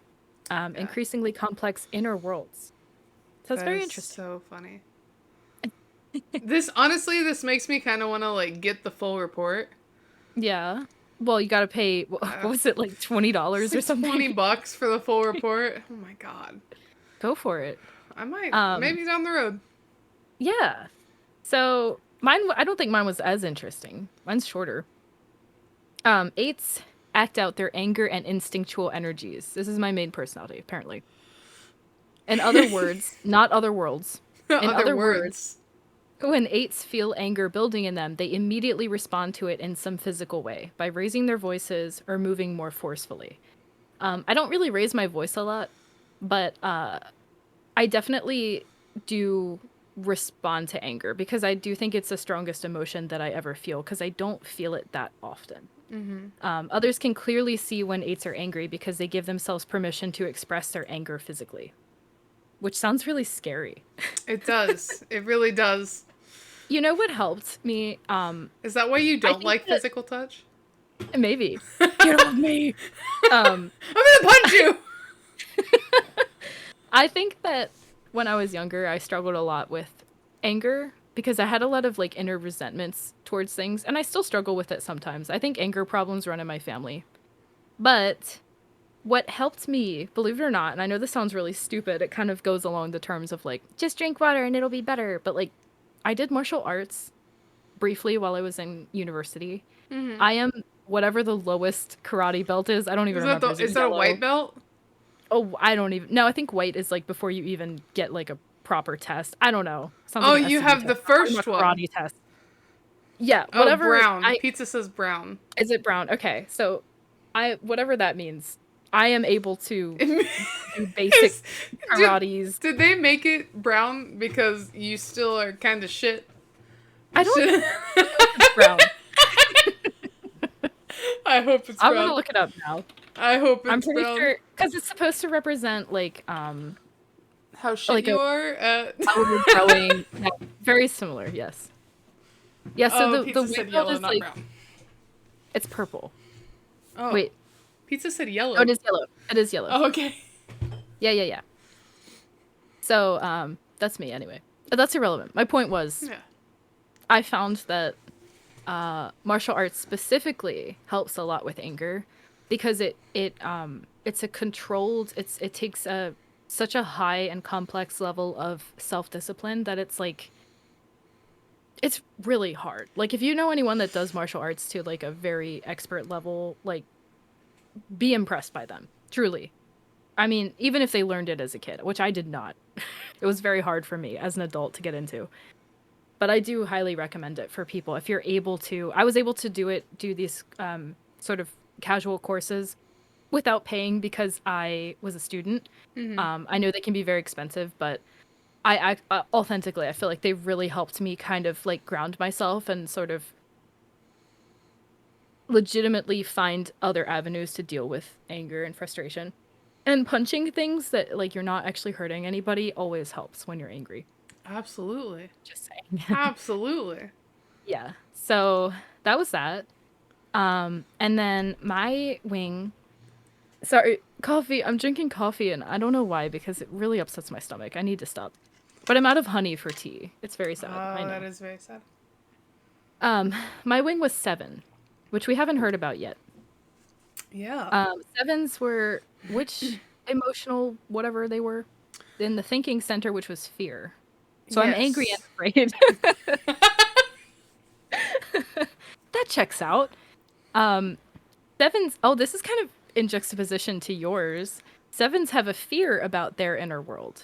Increasingly complex inner worlds. So it's That very is interesting. So funny. This makes me kind of want to like get the full report. Yeah. Well, you gotta pay. What was it, like $20 or Like something? $20 for the full report. Oh my god. Go for it. I might maybe down the road. Yeah. So mine. I don't think mine was as interesting. Mine's shorter. 8s act out their anger and instinctual energies. This is my main personality, apparently. In other words, not other worlds. In other words, when 8s feel anger building in them, they immediately respond to it in some physical way by raising their voices or moving more forcefully. I don't really raise my voice a lot, but I definitely do respond to anger because I do think it's the strongest emotion that I ever feel because I don't feel it that often. Others can clearly see when 8s are angry because they give themselves permission to express their anger physically, which sounds really scary. It does. It really does. You know what helped me? Is that why you don't think like that- physical touch? Maybe. Get off me! I'm gonna punch you! I think that when I was younger, I struggled a lot with anger because I had a lot of like inner resentments towards things, and I still struggle with it sometimes. I think anger problems run in my family. But what helped me, believe it or not, and I know this sounds really stupid, it kind of goes along the terms of like, just drink water and it'll be better. But like, I did martial arts briefly while I was in university. I am whatever the lowest karate belt is. I don't even remember. Is that a yellow. white belt? Oh, I don't even. No, I think white is like before you even get like a proper test. I don't know. Sounds Oh, like an you STD have the test. first Not a one. karate test. Yeah, Oh, whatever. brown. Pizza says brown. Is it brown? Okay, so whatever that means, I am able to do basic karates. Did they make it brown because you still are kind of shit? I don't think it's brown. I hope it's I'm brown. gonna look it up now. I hope it's I'm pretty brown. sure because it's supposed to represent like How shit like you a- are at... overgrowing. Yeah, very similar. Yes. Yeah. So oh, the pizza white said belt yellow, is not like brown. it's purple. Oh. Wait. Pizza said Oh, it yellow. is yellow. It is yellow. Oh, okay. Yeah. So, that's me anyway. But that's irrelevant. My point was, Yeah. I found that martial arts specifically helps a lot with anger because it's a controlled it takes a such a high and complex level of self-discipline that it's like it's really hard. Like if you know anyone that does martial arts to like a very expert level, like be impressed by them. Truly. I mean, even if they learned it as a kid, which I did not. It was very hard for me as an adult to get into. But I do highly recommend it for people if you're able to. I was able to do these sort of casual courses without paying because I was a student. I know they can be very expensive, but authentically, I feel like they've really helped me kind of like ground myself and sort of legitimately find other avenues to deal with anger and frustration. And punching things that like you're not actually hurting anybody always helps when you're angry. Absolutely. Just saying. Absolutely. Yeah. So that was that. And then my wing. Sorry, coffee. I'm drinking coffee and I don't know why because it really upsets my stomach. I need to stop. But I'm out of honey for tea. It's very sad. I Oh, that know. is very sad. My wing was 7, which we haven't heard about yet. Yeah. Sevens were which emotional whatever they were in the thinking center, which was fear. So I'm angry and Yes. afraid. That checks out. Um, Sevens. Oh, this is kind of in juxtaposition to yours. Sevens have a fear about their inner world.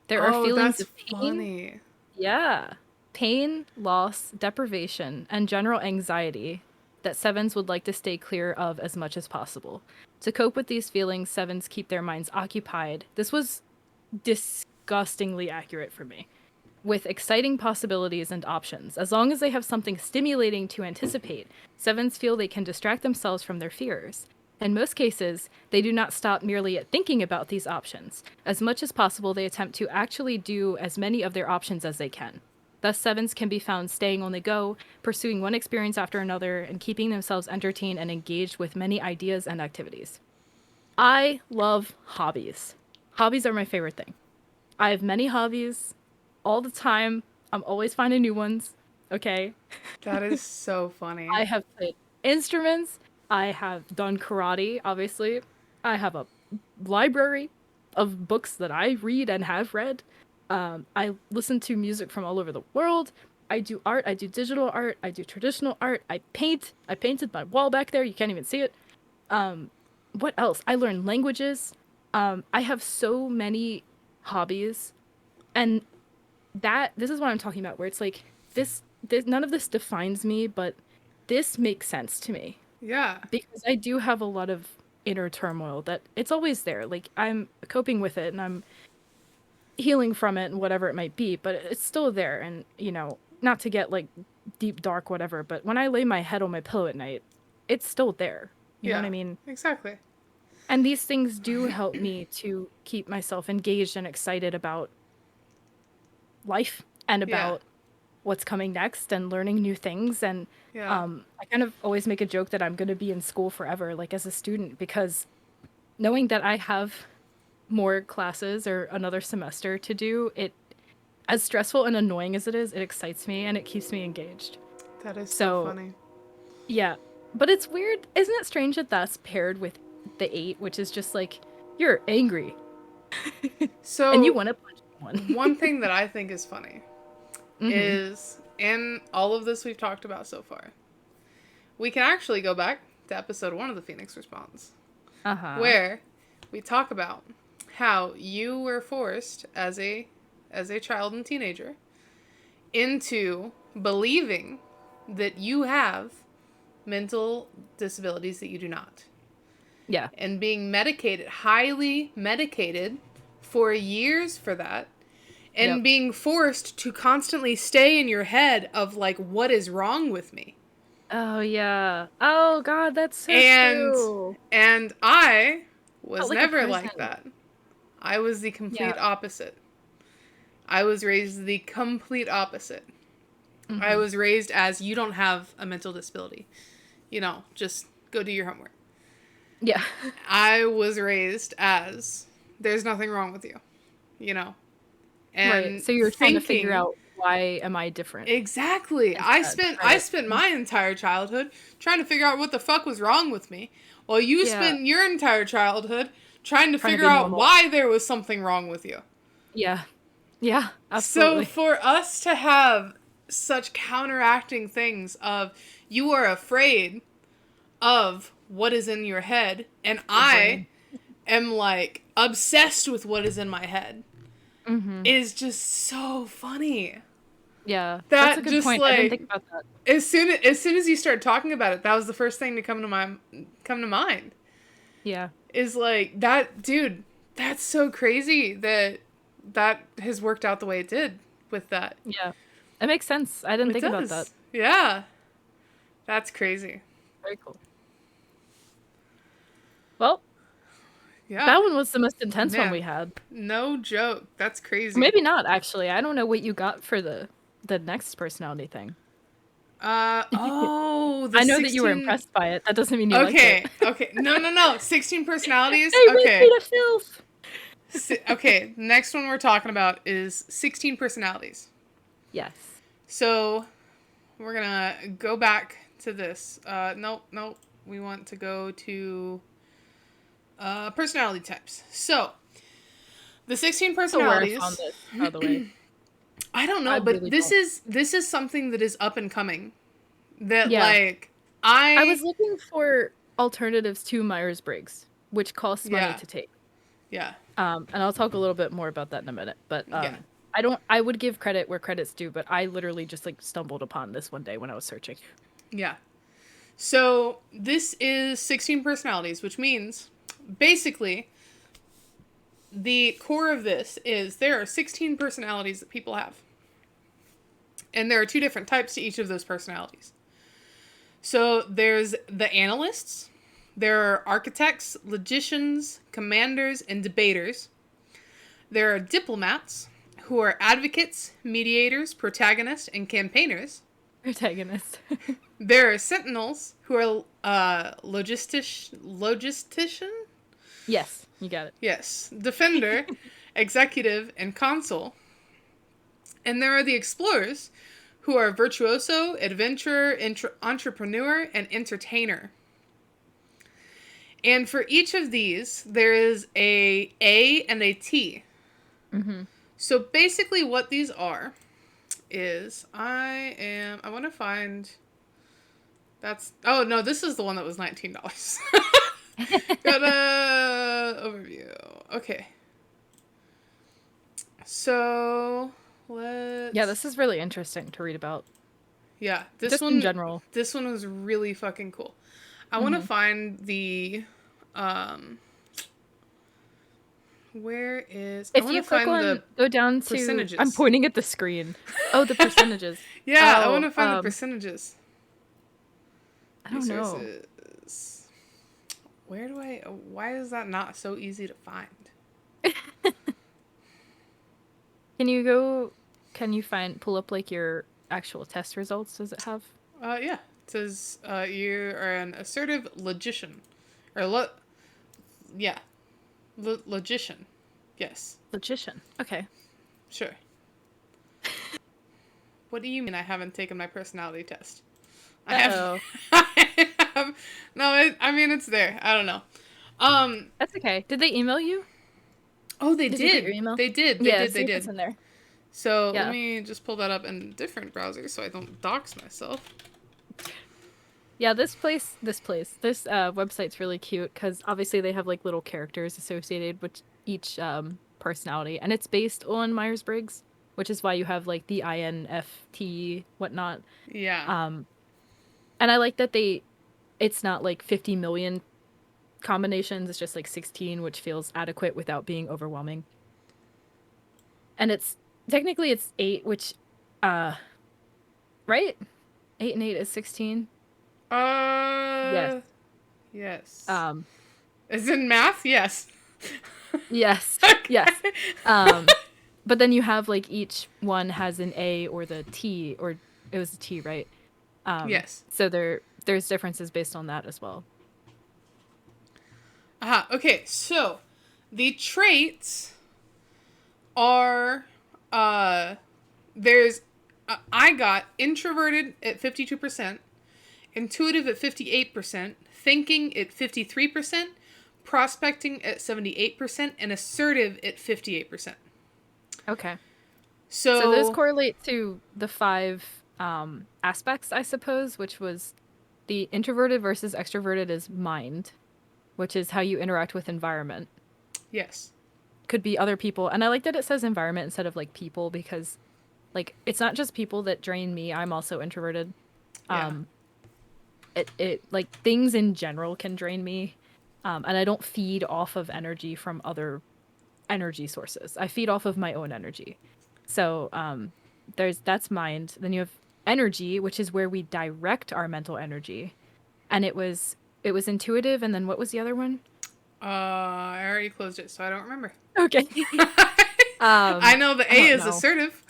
There are Oh, feelings that's of pain. funny. Yeah. Pain, loss, deprivation, and general anxiety that sevens would like to stay clear of as much as possible. To cope with these feelings, sevens keep their minds occupied. This was disgustingly accurate for me. With exciting possibilities and options. As long as they have something stimulating to anticipate, sevens feel they can distract themselves from their fears. In most cases, they do not stop merely at thinking about these options. As much as possible, they attempt to actually do as many of their options as they can. Thus, sevens can be found staying on the go, pursuing one experience after another, and keeping themselves entertained and engaged with many ideas and activities. I love hobbies. Hobbies are my favorite thing. I have many hobbies all the time. I'm always finding new ones. Okay. That is so funny. I have played instruments. I have done karate, obviously. I have a library of books that I read and have read. I listen to music from all over the world. I do art. I do digital art. I do traditional art. I paint. I painted my wall back there. You can't even see it. What else? I learn languages. I have so many hobbies, and that this is what I'm talking about. Where it's like this none of this defines me, but this makes sense to me Yeah. because I do have a lot of inner turmoil that it's always there. Like I'm coping with it and I'm healing from it and whatever it might be, but it's still there. And not to get like deep dark whatever, but when I lay my head on my pillow at night, it's still there. You know what Yeah. I mean? Exactly. And these things do help me to keep myself engaged and excited about life and Yeah. about what's coming next and learning new things. And Yeah. I kind of always make a joke that I'm going to be in school forever, like as a student, because knowing that I have more classes or another semester to do, it, as stressful and annoying as it is, it excites me and it keeps me engaged. That is so So, funny. yeah. But it's weird. Isn't it strange that that's paired with the 8, which is just like, you're angry and you So, want to punch someone. one thing that I think is funny Hmm. is in all of this we've talked about so far, we can actually go back to episode 1 of the Phoenix Response, Uh-huh. where we talk about how you were forced as a child and teenager into believing that you have mental disabilities that you do not, Yeah. and being medicated, highly medicated for years for that, and Yep. being forced to constantly stay in your head of like, what is wrong with me? Oh yeah. Oh god, that's so And true. I Felt was like a never like prison. that. I was the Yeah. complete opposite. I was raised the complete opposite. I Hmm. was raised as, you don't have a mental disability. Just go do your homework. Yeah. I was raised as there's nothing wrong with you, you know, Right. and So you're trying to figure thinking out why am I different exactly. instead, I right? spent my entire childhood trying to figure out what the fuck was wrong with me, while you Yeah. spent your entire childhood trying to Trying to figure be out normal. why there was something wrong with you. Yeah. Yeah, So absolutely. for us to have such counteracting things of you are afraid of what is in your head and Your I brain. am like obsessed with what is in my head Mhm. is just so funny. Yeah. That's a That good just point. I didn't think like about that. as soon as you start talking about it, that was the first thing to come to mind. Yeah. Is like that dude, that's so crazy that that has worked out the way it did with that. Yeah. It makes sense. I didn't It think about that. does. Yeah. That's crazy. Very cool. Well, Yeah. that one was the most intense one we Man, had. no joke. That's crazy. Maybe not actually. I don't know what you got for the next personality thing. Oh, the I know that you were 16. impressed by it. That doesn't mean you liked it. Okay, okay. No, no, no. 16 personalities? They raped me Okay. to filth. Okay, next one we're talking about is 16 personalities. Yes. So, we're gonna go back to this. Nope, nope. We want to go to personality types. So, the 16 So where I found personalities. this, by the way. I don't I know, but really don't. this is something that is up and coming. That Yeah. like I was I looking for alternatives to Myers-Briggs, which costs money yeah, to take. yeah, And I'll talk a little bit more about that in a minute. But yeah, I would give credit where credit's due, but I literally just like stumbled upon this one day when I was searching. yeah. So this is 16 personalities, which means basically the core of this is there are 16 personalities that people have. And there are two different types to each of those personalities. So there's the analysts, there are architects, logicians, commanders, and debaters. There are diplomats, who are advocates, mediators, protagonists, and campaigners. Protagonist. There are sentinels, who are logistician? Yes, you got it. Yes. Defender, executive, and consul. And there are the explorers, who are virtuoso, adventurer, entrepreneur, and entertainer. And for each of these, there is a and a T. Mm-hmm. So basically, what these are is I want to find. That's oh no, this is the one that was $19. Got a overview. Okay. So let's. Yeah, this is really interesting to read about. Yeah, Just in general. This one was really fucking cool. I want to Mm-hmm. find the um. Where is I If want you to click find on, the go down to, percentages. I'm pointing at the screen. Oh, the percentages. Yeah, I want Oh, to find the percentages. I don't know. Resources. Where do I? Why is that not so easy to find? Can you pull up like your actual test results? Does it have? Yeah. It says you are an assertive logician, yeah, logician. Yes, Logician. Okay. sure. What do you mean I haven't taken my personality test? I have. Uh-oh. I have. No, I mean it's there. I don't know. That's okay. Did they email you? Oh, they Did you get your did. email? They did. They Yeah, did. see They if it's did. in there. So let Yeah. me just pull that up in a different browser so I don't dox myself. Yeah, this website's really cute because obviously they have like little characters associated with each personality, and it's based on Myers-Briggs, which is why you have like the INFT whatnot. Yeah. And I like that it's not like 50 million combinations, it's just like 16, which feels adequate without being overwhelming. And it's technically it's 8, which right? 8 and 8 is 16. Yes. Yes. Is in math? Yes. Yes. Okay. Yes. But then you have like each one has an A or the T, or it was the T, right? Yes. So there's differences based on that as well. Okay, so the traits are there's I got introverted at 52%, intuitive at 58%, thinking at 53%, prospecting at 78%, and assertive at 58%. Okay. So those So, correlate to the five aspects, I suppose, which was the introverted versus extroverted is mind, which is how you interact with environment. yes. Could be other people. And I like that it says environment instead of like people because like it's not just people that drain me. I'm also introverted. Yeah. Um it like things in general can drain me. And I don't feed off of energy from other energy sources. I feed off of my own energy. So there's that's mind. Then you have energy, which is where we direct our mental energy. And it was intuitive, and then what was the other one? I already closed it, so I don't remember. Okay. I know the I A don't is know. assertive.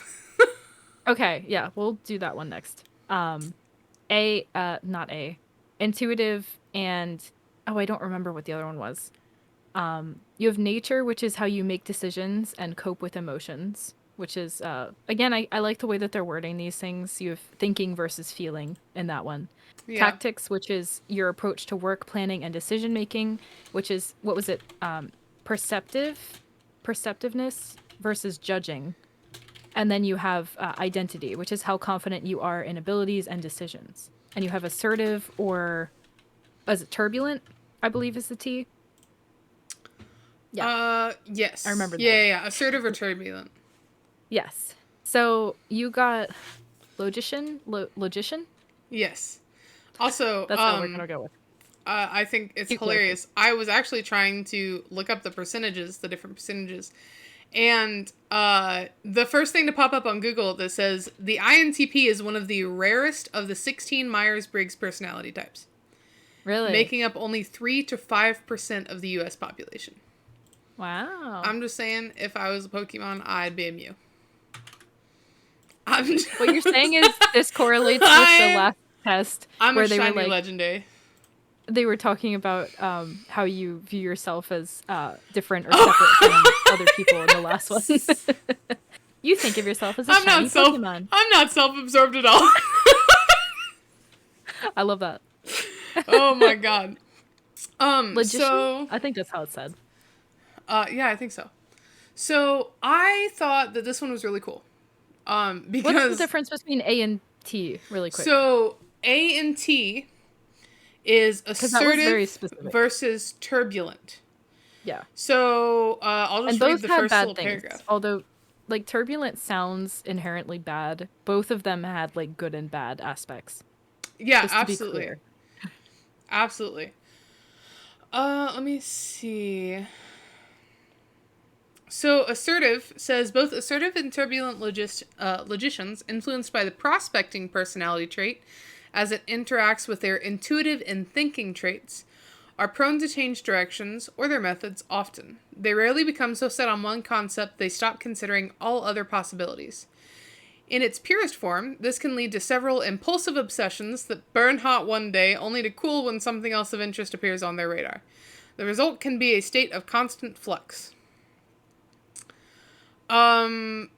Okay, yeah, we'll do that one next. Not A. Intuitive and oh, I don't remember what the other one was. You have nature, which is how you make decisions and cope with emotions, which is again, I like the way that they're wording these things. You have thinking versus feeling in that one. Yeah. Tactics, which is your approach to work planning and decision making, which is what was it? Perceptiveness versus judging. And then you have identity, which is how confident you are in abilities and decisions. And you have assertive or is it turbulent? I believe is the T. Yeah, I Yes. remember Yeah, that yeah, one. yeah. Assertive or turbulent. Yes. So you got logician. Yes. Also, That's how we're gonna go with. I think it's Cute character. hilarious. I was actually trying to look up the percentages, the different percentages, and the first thing to pop up on Google that says the INTP is one of the rarest of the 16 Myers-Briggs personality types, Really? making up only 3 to 5% of the U.S. population. Wow. I'm just saying, if I was a Pokemon, I'd be a Mew. I'm, What you're saying is this correlates with the I, last test I'm a where they were shiny like legendary. they were talking about how you view yourself as different or separate from Oh. other people in the last one. You think of yourself as a I'm not shiny self. Pokemon. I'm not self-absorbed at all. I love that. Oh my god. Logician? So, I think that's how it's said. yeah, I think so. So I thought that this one was really cool. What's the Because difference between A and T, really quick? so A and T is Because that was very assertive specific. versus turbulent. Yeah. So I'll And just read both the have first bad little things. paragraph. Although, like, turbulent sounds inherently bad. Both of them had, like, good and bad aspects. Yeah, Just to be absolutely, clear. absolutely. Let me see. So assertive says both assertive and turbulent logicians, influenced by the prospecting personality trait, as it interacts with their intuitive and thinking traits, are prone to change directions or their methods often. They rarely become so set on one concept they stop considering all other possibilities. In its purest form, this can lead to several impulsive obsessions that burn hot one day only to cool when something else of interest appears on their radar. The result can be a state of constant flux. Um,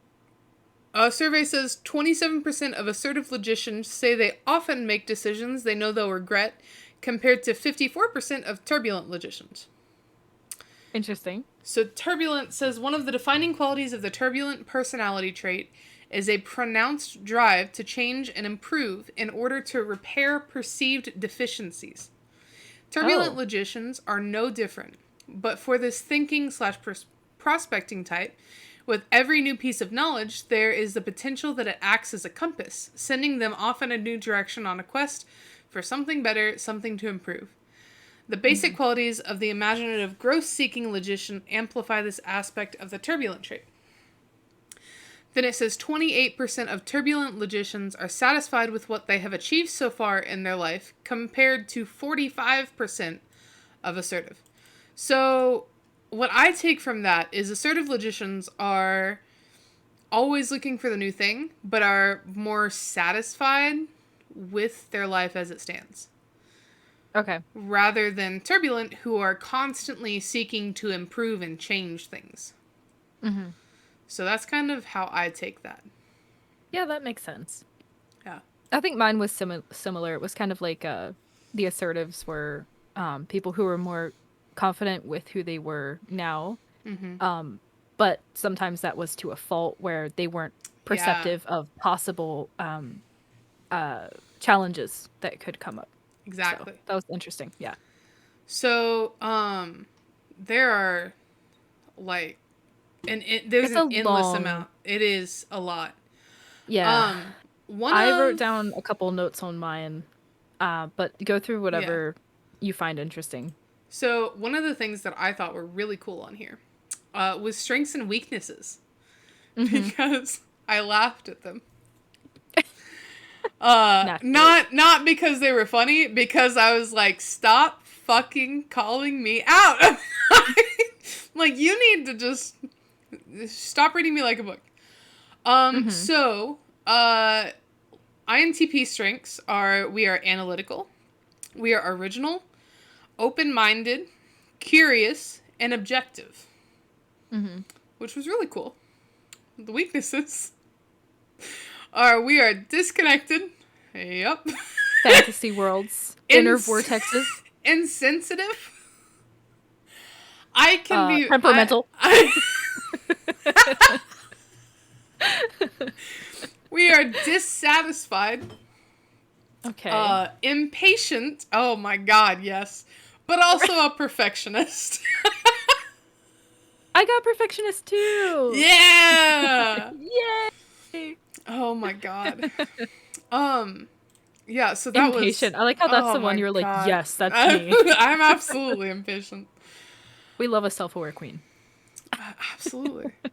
a survey says 27% of assertive logicians say they often make decisions they know they'll regret, compared to 54% of turbulent logicians. Interesting. So, turbulent says one of the defining qualities of the turbulent personality trait is a pronounced drive to change and improve in order to repair perceived deficiencies. Turbulent Oh. logicians are no different, but for this thinking slash prospecting type, with every new piece of knowledge, there is the potential that it acts as a compass, sending them off in a new direction on a quest for something better, something to improve. The basic Mhm. qualities of the imaginative, growth seeking logician amplify this aspect of the turbulent trait. Then it says 28% of turbulent logicians are satisfied with what they have achieved so far in their life, compared to 45% of assertive. So, what I take from that is assertive logicians are always looking for the new thing, but are more satisfied with their life as it stands. Okay. rather than turbulent, who are constantly seeking to improve and change things. Mm-hmm. So that's kind of how I take that. Yeah, that makes sense. Yeah. I think mine was similar. It was kind of like the assertives were people who were more confident with who they were now. Mm-hmm. But sometimes that was to a fault where they weren't Yeah. perceptive of possible challenges that could come up. So Exactly. that was interesting. Yeah. So there are like there's It's an a endless long. amount. It is a lot. Yeah. Um, one I wrote of down a couple notes on mine, but go through yeah. whatever you find interesting. So one of the things that I thought were really cool on here was strengths and weaknesses Mm-hmm. because I laughed at them. Naturally. Not because they were funny, because I was like, stop fucking calling me out. Like, you need to just stop reading me like a book. Mm-hmm. So, INTP strengths are: we are analytical, we are original, open-minded, curious, and objective, Mm-hmm. which was really cool. The weaknesses are: we are disconnected. Yep. Fantasy worlds, inner vortexes, Insensitive. I can be temperamental. we are dissatisfied, Okay. impatient. Oh my god, yes. But also a perfectionist. I got perfectionist too. Yeah. Yay! Oh my god. Um yeah, so that was Impatient. I like how that's oh the one my you're like, god. yes, that's me. I'm absolutely impatient. We love a self-aware queen. Absolutely. I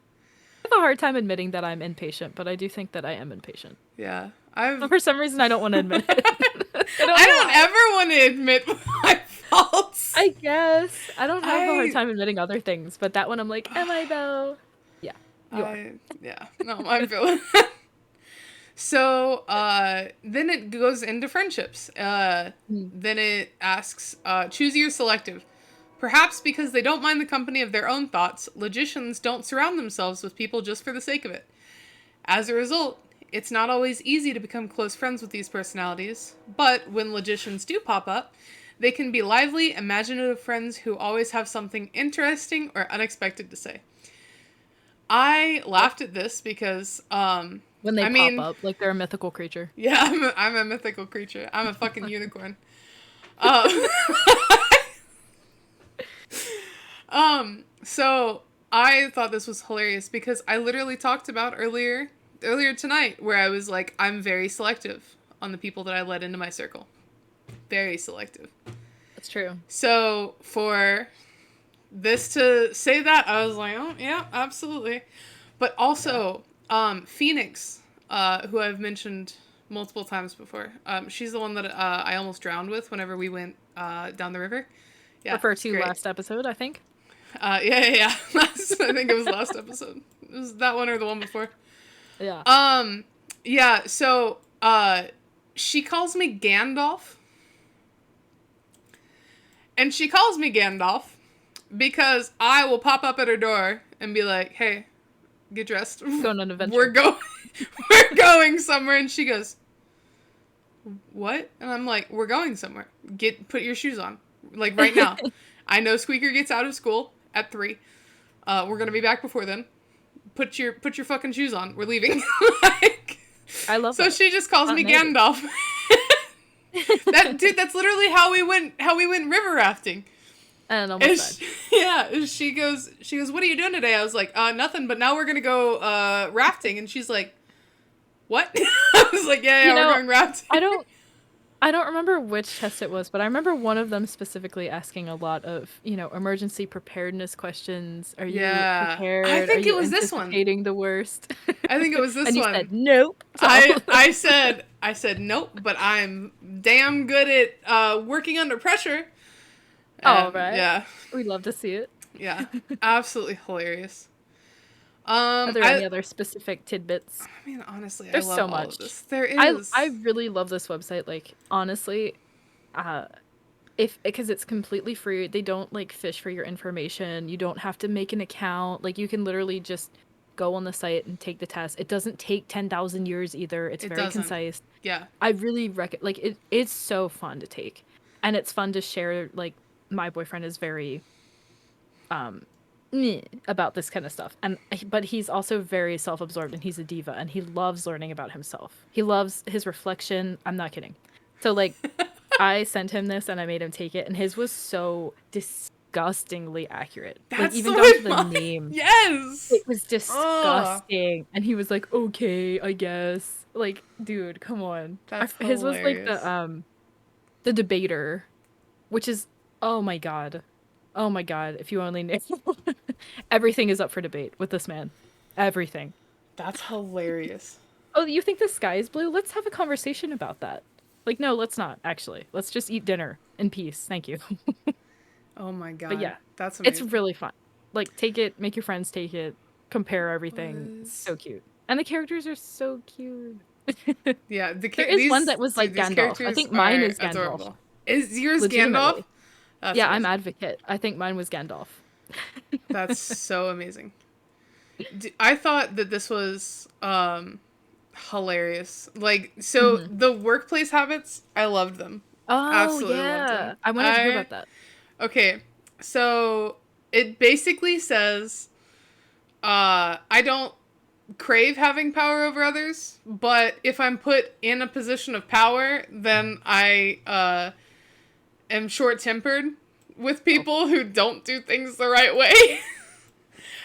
have a hard time admitting that I'm impatient, but I do think that I am impatient. Yeah. But for some reason, I don't want to admit it. I don't I know don't why. ever want to admit my faults. I guess I don't have a hard I time admitting other things, but that one I'm like, am I though? Yeah, you are. yeah, no, I'm feeling. So then it goes into friendships. Mm. Then it asks, choosy or selective. Perhaps because they don't mind the company of their own thoughts, logicians don't surround themselves with people just for the sake of it. As a result, it's not always easy to become close friends with these personalities, but when logicians do pop up, they can be lively, imaginative friends who always have something interesting or unexpected to say. I laughed at this because, When they I pop mean, up, like they're a mythical creature. yeah, I'm a mythical creature. I'm a fucking unicorn. Uh, so I thought this was hilarious because I literally talked about earlier tonight where I was like, I'm very selective on the people that I let into my circle. Very selective. That's true. So for this to say that, I was like, oh yeah, absolutely. But Yeah. also, Phoenix, who I've mentioned multiple times before, she's the one that I almost drowned with whenever we went down the river. Yeah, Refer it's to great. last episode, I think. Yeah. I think it was last episode. It was that one or the one before. Yeah. Um, yeah. So, she calls me Gandalf, and she calls me Gandalf because I will pop up at her door and be like, "Hey, get dressed. Going on an We're adventure. going, we're going somewhere." And she goes, "What?" And I'm like, "We're going somewhere. Put your shoes on, like right now. I know Squeaker gets out of school at 3. We're gonna be back before then. Put your fucking shoes on. We're leaving." Like, I love so that. she just calls me Spontaneity. Gandalf. That's literally how we went river rafting. And almost And died. yeah, she goes, "What are you doing today?" I was like, nothing, but now we're gonna go rafting." And she's like, "What?" I was like, "Yeah, You we're know, going rafting." I don't remember which test it was, but I remember one of them specifically asking a lot of, emergency preparedness questions. Are you Yeah, I prepared? Are think it you was this one. anticipating the worst? I think it was And this you one. said nope. So, I said nope, but I'm damn good at working under pressure. all And right. yeah, We love to see it. yeah, absolutely hilarious. Are there I any other specific tidbits? I mean, honestly, I There's love so all of much. this. There I is. really love this website. Like honestly, uh, if because it's completely free, they don't like fish for your information. You don't have to make an account. Like you can literally just go on the site and take the test. It doesn't take 10,000 years either. It's It very doesn't. concise. Yeah. I really like it's so fun to take. And it's fun to share. Like my boyfriend is very meh about this kind of stuff. But he's also very self-absorbed and he's a diva and he loves learning about himself. He loves his reflection. I'm not kidding. So like I sent him this and I made him take it and his was so disgustingly accurate. Like That's even so down to the fun. name. Yes. It was Oh, disgusting. And he was like, "Okay, I guess." Like, dude, come on. that's His was like hilarious. the debater, which is oh my god. Oh my god, if you only knew. Everything is up for debate with this man. Everything. That's hilarious. Oh, you think the sky is blue? Let's have a conversation about that. Like, no, let's not, actually. Let's just eat dinner in peace. Thank you. Oh my But god. yeah, That's it's amazing. really fun. Like, take it, make your friends take it, compare everything. It's Was so cute. And the characters are so cute. Yeah, There is one these that was dude, like these Gandalf. I characters think mine are is Gandalf. adorable. Is yours Gandalf? Legitimately. That's Yeah, I'm amazing. advocate. I think mine was Gandalf. That's so amazing. I thought that this was hilarious. Like, so Hmm. the workplace habits, I loved them. Oh, Absolutely loved them. yeah. I wanted to hear about that. Okay, so it basically says, I don't crave having power over others, but if I'm put in a position of power, then I am short tempered with Oh, people who don't do things the right way.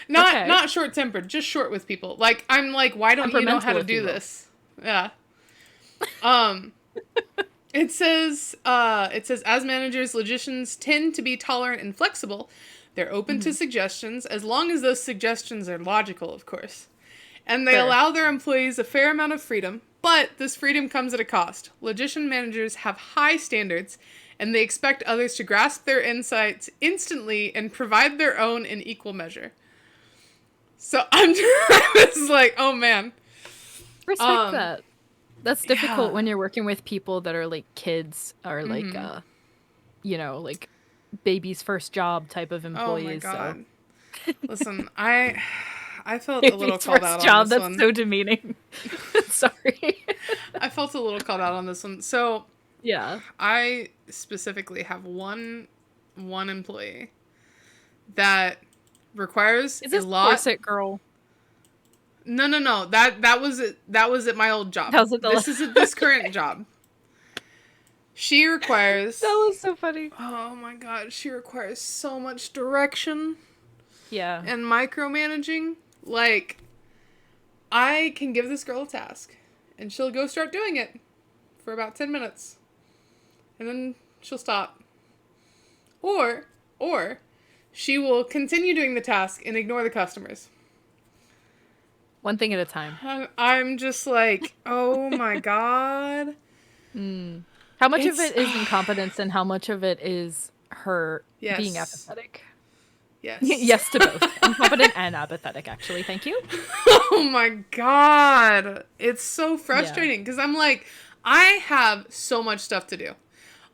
not okay. not short tempered, just short with people. Like I'm like, why don't you know how Temperamental, to if you do will. this? Yeah. Um it says as managers, logicians tend to be tolerant and flexible. They're open to Hmm. suggestions as long as those suggestions are logical, of course. And they Fair. allow their employees a fair amount of freedom, but this freedom comes at a cost. Logician managers have high standards, and they expect others to grasp their insights instantly and provide their own in equal measure. So I'm just like, oh man. Respect Um, that. That's difficult yeah. when you're working with people that are like kids or like Mm-hmm. like baby's first job type of Oh my employees, so god. Listen, I felt a little baby's called first out on job, this that's one. so demeaning. Sorry. I felt a little called out on this one. So Yeah. I specifically have one employee that requires Is a this lot. corset girl? No, no, no. That was it. That was at my old job. That was at the This is at this current job. She That requires. was so funny. Oh my god, she requires so much direction Yeah. and micromanaging. Like, I can give this girl a task, and she'll go start doing it for about 10 minutes, and then she'll stop. Or she will continue doing the task and ignore the customers. One thing at a time. I'm just like, oh my god. Mm. How much of It's it is incompetence and how much of it is her being yes. apathetic? Yes. Yes to both. Incompetent and apathetic, actually. Thank you. Oh my god. It's so Yeah. frustrating because I'm like, I have so much stuff to do.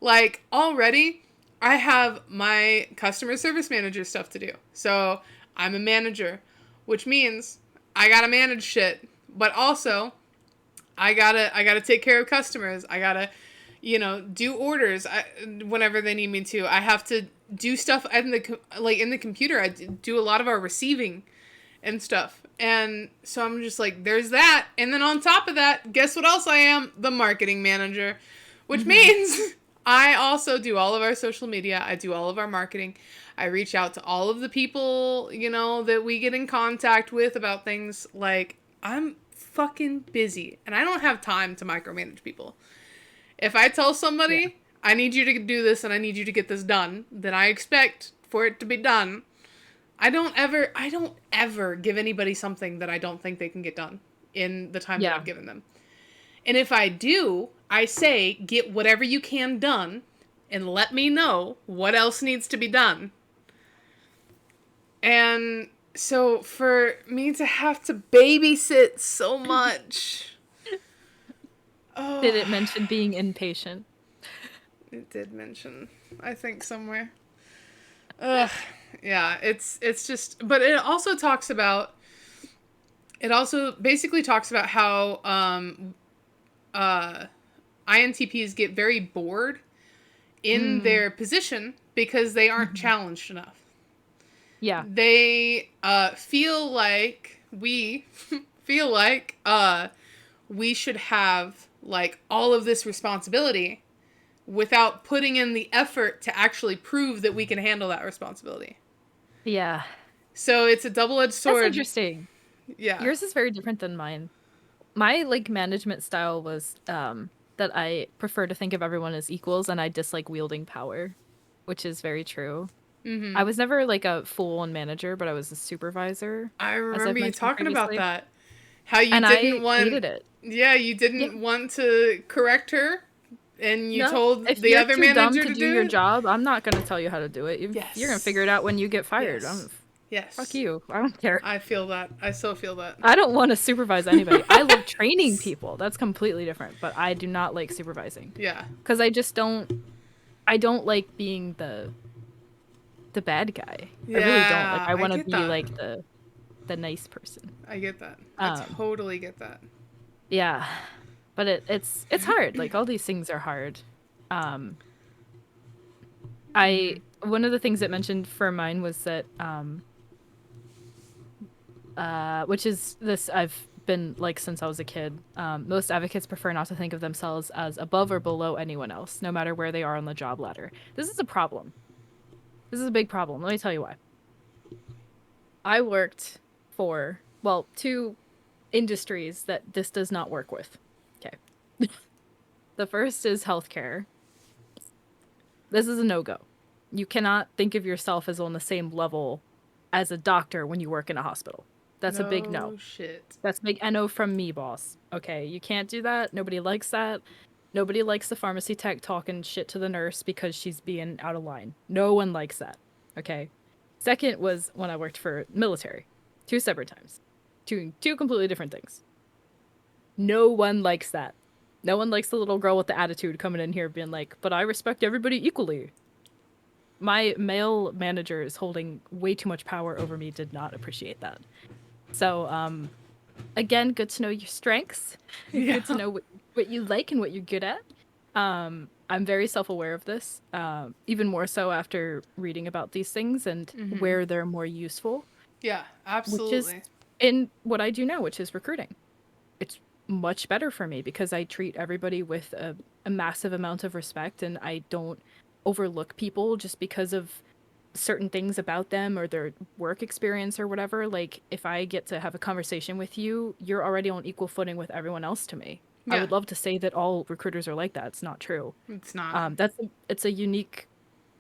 Like, already, I have my customer service manager stuff to do. So, I'm a manager, which means I gotta manage shit. But also, I gotta take care of customers. I gotta, do orders whenever they need me to. I have to do stuff in the computer. do a lot of our receiving and stuff. And so I'm just like, there's that. And then on top of that, guess what else I am? The marketing manager, which Hmm. means I also do all of our social media. I do all of our marketing. I reach out to all of the people, that we get in contact with about things. Like, I'm fucking busy and I don't have time to micromanage people. If I tell Yeah. somebody, I need you to do this and I need you to get this done, then I expect for it to be done. I don't ever give anybody something that I don't think they can get done in the time that Yeah. I've given them. And if I do, I say, get whatever you can done and let me know what else needs to be done. And so for me to have to babysit so much. Did Oh, it mention being impatient? It did mention, I think, somewhere. Ugh. Yeah, it's just, but it also talks about, it also basically talks about how uh INTPs get very bored in Mm, their position because they aren't mhm. challenged enough. Yeah. They feel like we feel like we should have like all of this responsibility without putting in the effort to actually prove that we can handle that responsibility. Yeah. So it's a double-edged That's sword. interesting. Yeah. Yours is very different than mine. My like management style was that I prefer to think of everyone as equals and I dislike wielding power, which is very true. I Mm-hmm. was never like a full-on manager, but I was a supervisor, I as I've remember you mentioned talking about previously, that. How you and didn't I want, hated it. yeah, you Yeah. didn't want to correct her, and you No, told if the you're other too dumb manager to to do do your it. job, I'm not gonna tell you how to do it. You're gonna figure it Yes. out when you get fired. Yes. Fuck Yes. you. I don't care. I feel that. I still feel that. I don't want to supervise anybody. I love training people. That's completely different, but I do not like supervising Yeah. because I just don't. I don't like being the bad guy. I really don't. Like Yeah, I I want to get be that. like the nice person. I get that. I Um totally get that. yeah. But it's hard. Like all these things are hard. Um I Mm-hmm. one of the things that mentioned for mine was that which is this I've been like since I was a kid. Most advocates prefer not to think of themselves as above or below anyone else, no matter where they are on the job ladder. This is a problem. This is a big problem. Let me tell you why. I worked for, well, two industries that this does not work with. Okay. The first is healthcare. This is a no-go. You cannot think of yourself as on the same level as a doctor when you work in a hospital. That's a big no. No shit. That's a big NO from me, boss. Okay, you can't do that. Nobody likes that. Nobody likes the pharmacy tech talking shit to the nurse because she's being out of line. No one likes that. Okay. Second was when I worked for military. Two separate times. Two completely different things. No one likes that. No one likes the little girl with the attitude coming in here being like, but I respect everybody equally. My male managers holding way too much power over me did not appreciate that. So, again, good to know your strengths. Yeah. Good to know what you like and what you're good at. I'm very self-aware of this, even more so after reading about these things and Mm-hmm. where they're more useful, Yeah, which is absolutely. in what I do now, which is recruiting. It's much better for me because I treat everybody with a massive amount of respect and I don't overlook people just because of certain things about them or their work experience or whatever. Like if I get to have a conversation with you, you're already on equal footing with everyone else to me. I Yeah, would love to say that all recruiters are like that. It's not true. it's not. It's a unique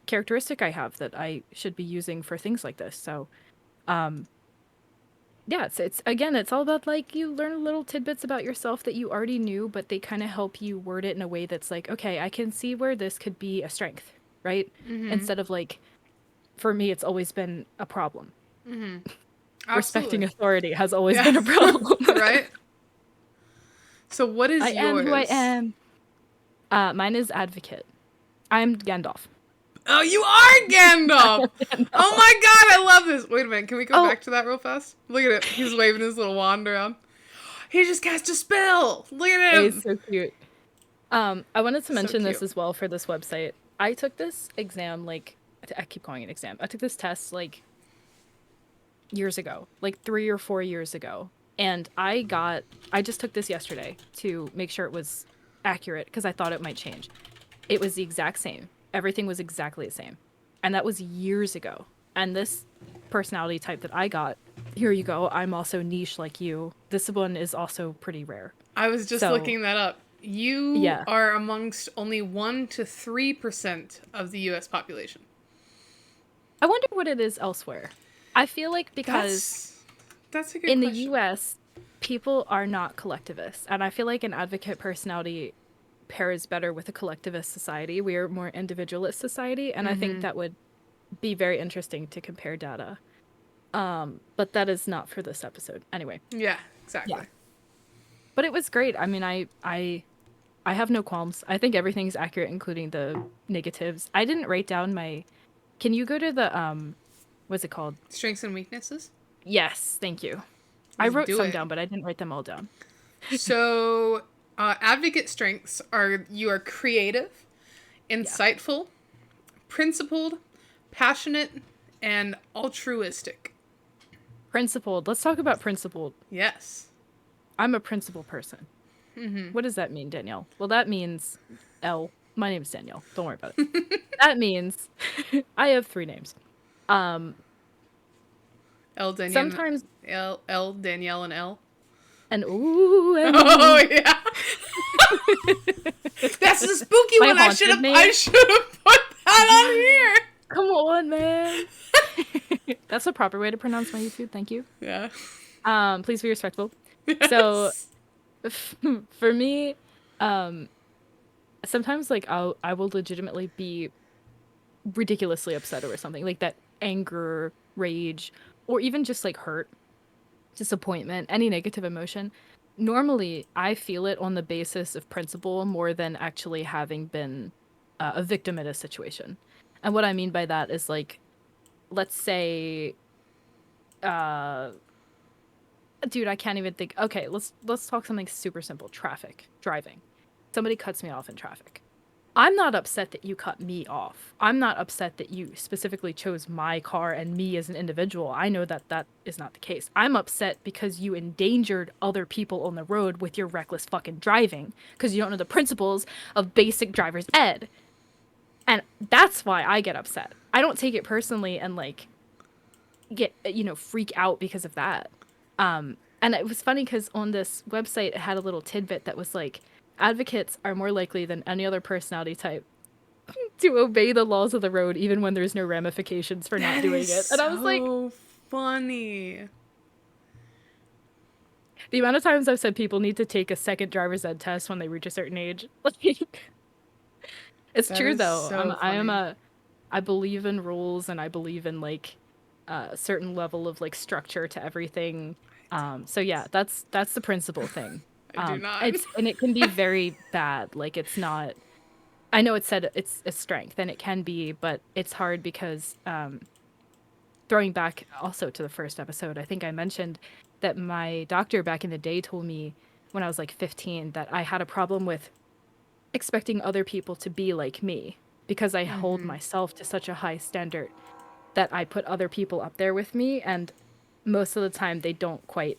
characteristic I have that I should be using for things like this. So, um, yeah, it's again, it's all about like you learn little tidbits about yourself that you already knew, but they kind of help you word it in a way that's like, okay, I can see where this could be a strength, right? Mm-hmm. Instead of like, for me, it's always been a problem. Mm-hmm. Respecting Absolutely. authority has always Yeah. been a problem. Right? So what I is am who I yours? am. Mine is advocate. I'm Gandalf. Oh, you are Gandalf! Oh Gandalf. my god, I love this. Wait a minute, can we go Oh, back to that real fast? Look at it. He's waving his little wand around. He just cast a spell! Look at he's him! so cute. I wanted to So mention this cute. as well for this website. I took this exam like I keep calling it exam. I took this test like years ago, like 3 or 4 years ago, and I just took this yesterday to make sure it was accurate because I thought it might change. It was the exact same. Everything was exactly the same, and that was years ago. And this personality type that I got, here you go. I'm also niche like you. This one is also pretty rare. I was just So looking that up. You yeah, are amongst only 1 to 3% of the US population. I wonder what it is elsewhere. I feel like because That's that's a good in the question. US, people are not collectivists, and I feel like an advocate personality pairs better with a collectivist society. We are more individualist society, and I think Mm-hmm. that would be very interesting to compare data. But that is not for this episode. Anyway, Yeah, yeah. exactly. But it was great. I mean, I I have no qualms. I think everything's accurate, including the negatives. I didn't write down my. Can you go to the what's it called? Strengths and weaknesses. Yes, thank you. I Let's wrote do some it. down, but I didn't write them all down. So, advocate strengths are you are creative, insightful, principled, passionate, and altruistic. Principled. Let's talk about principled. Yes. I'm a principled person. What does that mean, Danielle? Well, that means L. My name's Danielle. Don't worry about it. That means I have 3 names. L Danielle. Sometimes L Danielle and L. and ooh and Oh yeah. That's the spooky My one. haunted name? I should have put that on here. come on, man. That's a proper way to pronounce my YouTube. Thank you. Yeah. Please be respectful. So for me, sometimes like I will legitimately be ridiculously upset over something like that anger, rage, or even just like hurt, disappointment, any negative emotion. Normally, I feel it on the basis of principle more than actually having been a victim in a situation. And what I mean by that is like, let's say, dude, I can't even think. Okay, let's talk something super simple. Traffic, driving. Somebody cuts me off in traffic. I'm not upset that you cut me off. I'm not upset that you specifically chose my car and me as an individual. I know that that is not the case. I'm upset because you endangered other people on the road with your reckless fucking driving because you don't know the principles of basic driver's ed. And that's why I get upset. I don't take it personally and like get, freak out because of that. And it was funny because on this website, it had a little tidbit that was like, advocates are more likely than any other personality type to obey the laws of the road, even when there's no ramifications for not doing it. And I was like, so funny. the amount of times I've said people need to take a second driver's ed test when they reach a certain age. Like, it's That true is though. so funny. I believe in rules and I believe in like a certain level of like structure to everything. So yeah, that's the principle thing. I do not. And it can be very bad. Like it's not. I know it said it's a strength and it can be, but it's hard because throwing back also to the first episode, I think I mentioned that my doctor back in the day told me when I was like 15 that I had a problem with expecting other people to be like me because I hold myself to such a high standard that I put other people up there with me, and most of the time they don't quite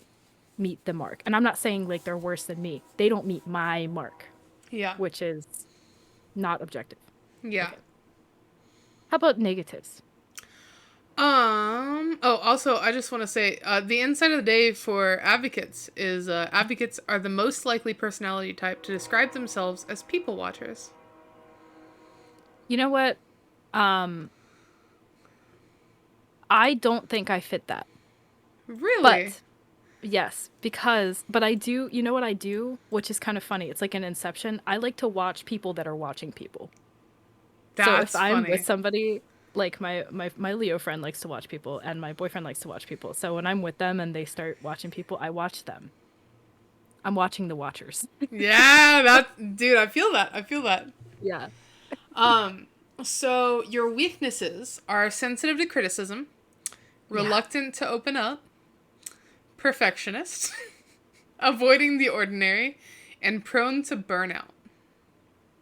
meet the mark. And I'm not saying like they're worse than me. They don't meet my mark, Yeah. which is not objective. Yeah. Okay. How about negatives? Oh, also, I just want to say the insight of the day for advocates is advocates are the most likely personality type to describe themselves as people watchers. You know what? I don't think I fit that. Really? But yes, but I do, you know what I do, which is kind of funny. It's like an Inception. I like to watch people that are watching people. So That's if I'm funny. with somebody, like my Leo friend likes to watch people and my boyfriend likes to watch people. So when I'm with them and they start watching people, I watch them. I'm watching the watchers. Yeah, dude, I feel that. I feel that. Yeah. So your weaknesses are sensitive to criticism, reluctant to open up, perfectionist, avoiding the ordinary, and prone to burnout.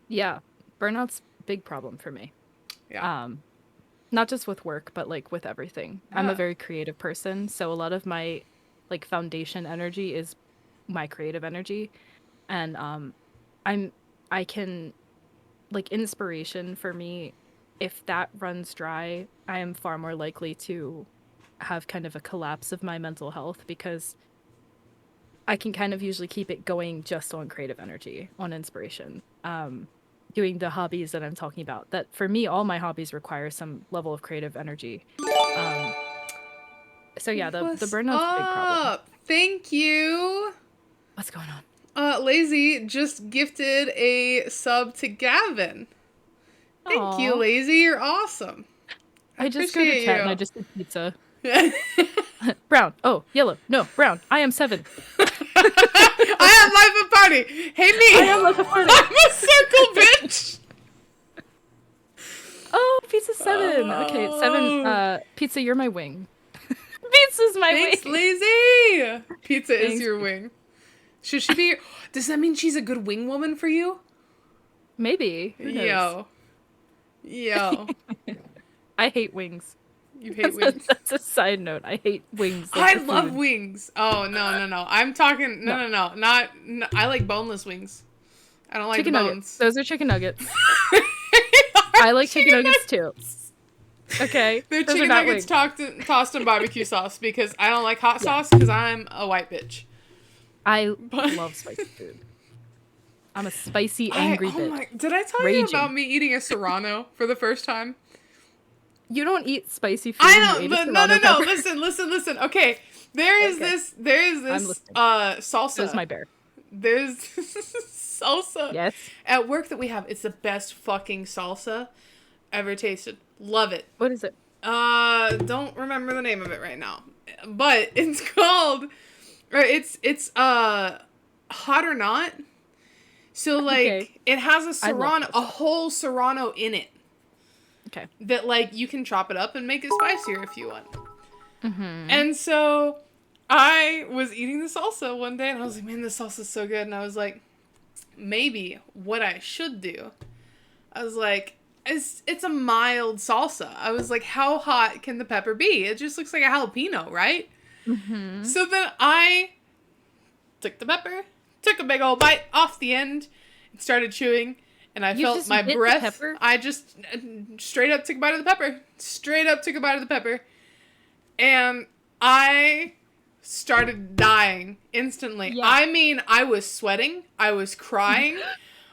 Yeah. Burnout's a big problem for me. Yeah. Not just with work, but like with everything. I'm Yeah. a very creative person, so a lot of my like foundation energy is my creative energy. And I can like inspiration for me, if that runs dry, I am far more likely to have kind of a collapse of my mental health because I can kind of usually keep it going just on creative energy, on inspiration. Doing the hobbies that I'm talking about. That for me, all my hobbies require some level of creative energy. Um, so yeah, the What's burnout's a big problem. up? Thank you. What's going on? Lazy just gifted a sub to Gavin. Thank you, Aw. Lazy. You're awesome. I just go to appreciate chat and I you. just did pizza. Brown. Oh, yellow. No, brown. I am 7. I am life of party. Hey me. I am life of party. I'm a circle bitch. Oh, pizza 7. Okay, 7. Pizza, you're my wing. Pizza's my Thanks, wing. Lazy. Pizza is Thanks, your wing. Should she be? Does that mean she's a good wing woman for you? Maybe. Who knows? Yo. I hate wings. You hate wings. That's a side note. I hate wings. I Like the love food. wings. Oh, no. I'm talking, no. Not, no, I like boneless wings. I don't like Chicken the nuggets. bones. Those are chicken nuggets. I like chicken nuggets too. Okay. They're Those are chicken not nuggets wings. tossed in barbecue sauce because I don't like hot sauce because I'm a white bitch. I love spicy food. I'm a spicy, angry bitch. Did I tell you about me eating a Serrano for the first time? You don't eat spicy food. I know, you but ate a no. Serrano pepper. Listen. Okay, there is this salsa. There's my bear. There's salsa. Yes. At work that we have, it's the best fucking salsa ever tasted. Love it. What is it? Don't remember the name of it right now, but it's called, or it's hot or not. So like Okay. it has a Serrano, this. a whole Serrano in it. Okay. That like you can chop it up and make it spicier if you want. Mm-hmm. And so I was eating the salsa one day and I was like, man, this salsa's so good. And I was like, maybe what I should do, I was like, it's a mild salsa. I was like, how hot can the pepper be? It just looks like a jalapeno, right? Mm-hmm. So then I took the pepper, took a big old bite off the end, and started chewing. And I felt my breath. I just straight up took a bite of the pepper. And I started dying instantly. Yeah. I mean, I was sweating. I was crying.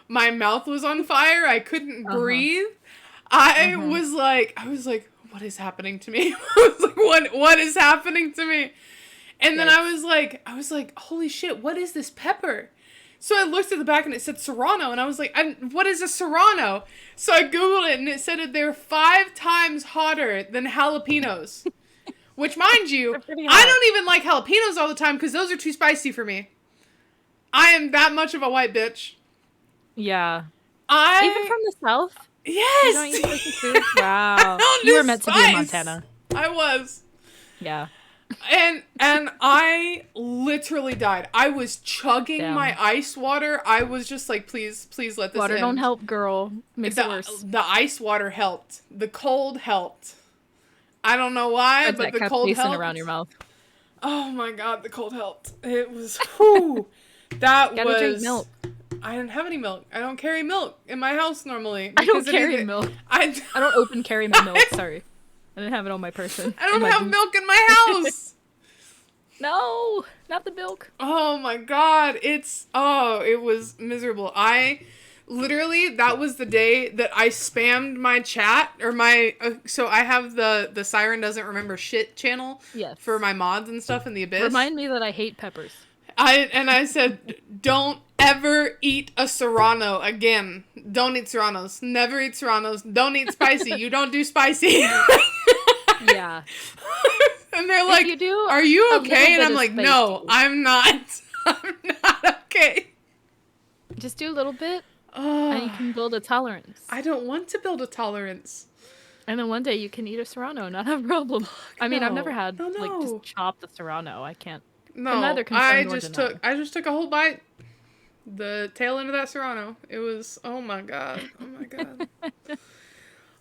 My mouth was on fire. I couldn't breathe. I was like, what is happening to me? I was like, what is happening to me? And then I was like, holy shit, what is this pepper? So I looked at the back and it said Serrano, and I was like, what is a Serrano? So I Googled it and it said that they're 5 times hotter than jalapenos. Which, mind you, I don't even like jalapenos all the time because those are too spicy for me. I am that much of a white bitch. Yeah. Even from the South? Yes! You don't eat spicy food? Wow. You were meant to be in Montana. I was. Yeah. And I literally died. I was chugging my ice water. I was just like, please let this Water end. don't help, girl. Makes it worse. The ice water helped. The cold helped. I don't know why, but the cold helped. Around your mouth. Oh my god, the cold helped. It was, whew. That Gotta was... drink milk. I didn't have any milk. I don't carry milk in my house normally. I don't carry milk. I don't open carry my milk, sorry. I didn't have it on my person. I don't have milk in my house. No, not the milk. Oh my god, it was miserable. Literally, that was the day that I spammed my chat, or so I have the Siren Doesn't Remember Shit channel for my mods and stuff in the Abyss. Remind me that I hate peppers. I said, don't ever eat a Serrano again. Don't eat Serranos. Never eat Serranos. Don't eat spicy. You don't do spicy. Yeah. And they're like, are you okay? And I'm like, no, I'm not. I'm not okay. Just do a little bit, and you can build a tolerance. I don't want to build a tolerance. And then one day you can eat a Serrano, not have a problem. I mean, I've never had, just chop the Serrano. I can't. No, I just took a whole bite. The tail end of that Serrano. It was, oh my god.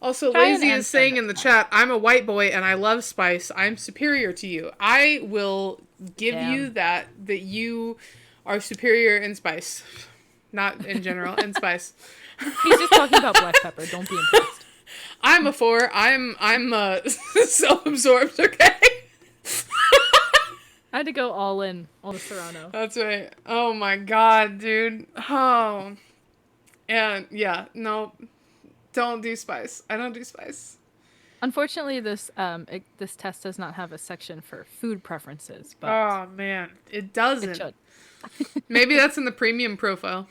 Also, Lazy is saying in the chat, I'm a white boy and I love spice. I'm superior to you. I will give you that you are superior in spice. Not in general, in spice. He's just talking about black pepper. Don't be impressed. I'm a 4. I'm self-absorbed, okay? I had to go all in on the Serrano. That's right. Oh my god, dude. Oh. And yeah, no. Don't do spice. I don't do spice. Unfortunately, this test does not have a section for food preferences. But oh man, it doesn't. It should. Maybe that's in the premium profile.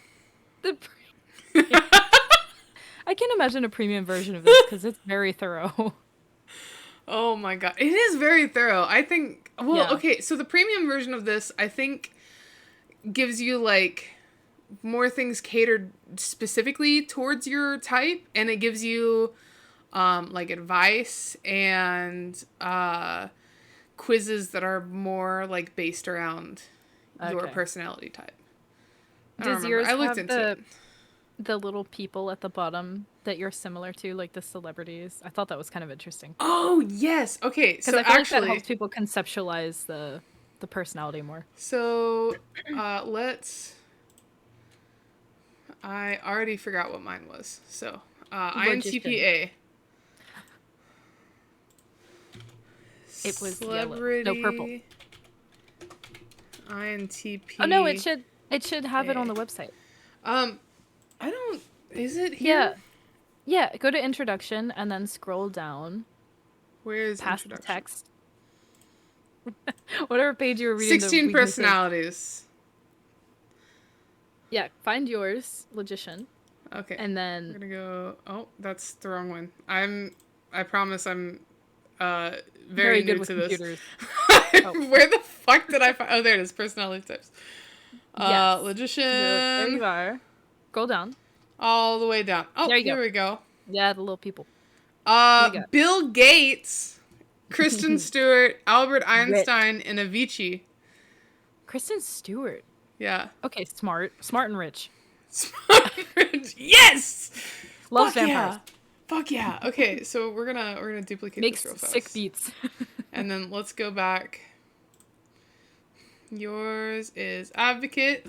I can imagine a premium version of this because it's very thorough. Oh my god, it is very thorough. I think. Well, okay, so the premium version of this, I think, gives you like more things catered specifically towards your type, and it gives you like advice and quizzes that are more like based around your Okay. personality type. I don't Does remember. yours I looked have into it. the little people at the bottom that you're similar to, like the celebrities? I thought that was kind of interesting Oh yes. Okay. because So I feel like that helps actually, people conceptualize the personality more. so let's. I already forgot what mine was. So Logician. INTPA. It was yellow. No, purple. Celebrity. Oh no, INTPA. it should have it on the website. Um, I don't. Is it Yeah. here? Yeah, go to introduction and then scroll down Where is past the introduction? text. Whatever page you were reading the 16 weaknesses. personalities. Yeah, find yours, logician. Okay. And I'm then gonna go. Oh, that's the wrong one. I promise I'm very good new with to this. computers. Where the fuck did I find? Oh, there it is. Personality types. Yes. Logician. There you are. Scroll down. All the way down. Oh, There you here go. we go. Yeah, the little people. What do you got? Bill Gates, Kristen Stewart, Albert Einstein, and Avicii. Kristen Stewart. Yeah. Okay, smart. Smart and rich. Yes. Loves Fuck vampires. yeah. Fuck yeah. Okay, so we're gonna duplicate Makes this real fast. sick beats. And then let's go back. Yours is advocate.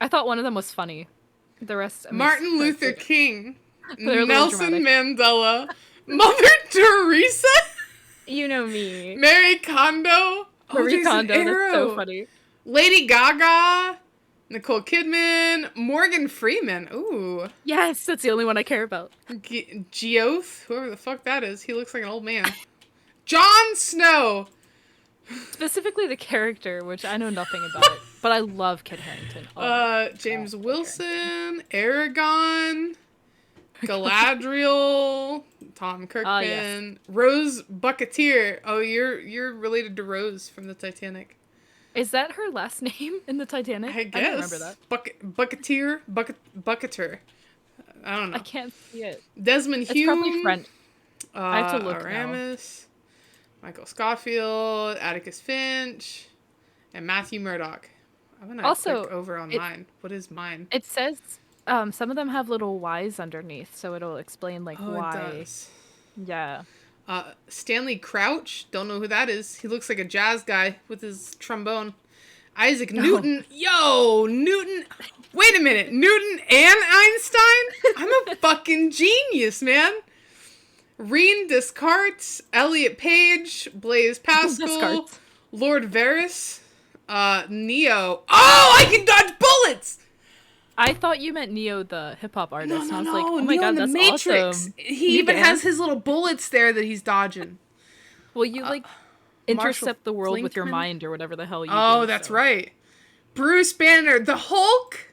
I thought one of them was funny. The rest makes Martin sense. Luther King. They're a little Nelson dramatic. Mandela. Mother Teresa. You know me. Mary Kondo. Marie there's an Kondo, that's so arrow. funny. Lady Gaga. Nicole Kidman. Morgan Freeman. Ooh. Yes, that's the only one I care about. Geoff. Whoever the fuck that is. He looks like an old man. Jon Snow. Specifically the character, which I know nothing about it, but I love Kit Harington. Oh, James Wilson. Aragon. Galadriel. Tom Kirkman. yes. Rose Bucketeer. Oh, you're related to Rose from the Titanic. is that her last name in the Titanic? I guess. I don't remember that. Bucketeer. I don't know. I can't see it. Desmond It's Hume. probably French. I have to look now. Aramis. Michael Scofield. Atticus Finch. And Matthew Murdoch. I'm gonna Also, click over on mine. What is mine? It says some of them have little Y's underneath, so it'll explain like why. It does. Yeah. Stanley Crouch. Don't know who that is. He looks like a jazz guy with his trombone. Isaac Newton. Yo, Newton. Wait a minute. Newton and Einstein? I'm a fucking genius, man. Reen Descartes. Elliot Page. Blaise Pascal. Descartes. Lord Varys. Neo. Oh, I can dodge bullets! I thought you meant Neo, the hip hop artist. No, and no, I was no. like, oh my Neo god, in the that's Matrix. awesome. He You even dance? has his little bullets there that he's dodging. Well, you like Marshall intercept the world with your Flinkman? mind or whatever the hell you do. Oh, that's so. right. Bruce Banner, the Hulk.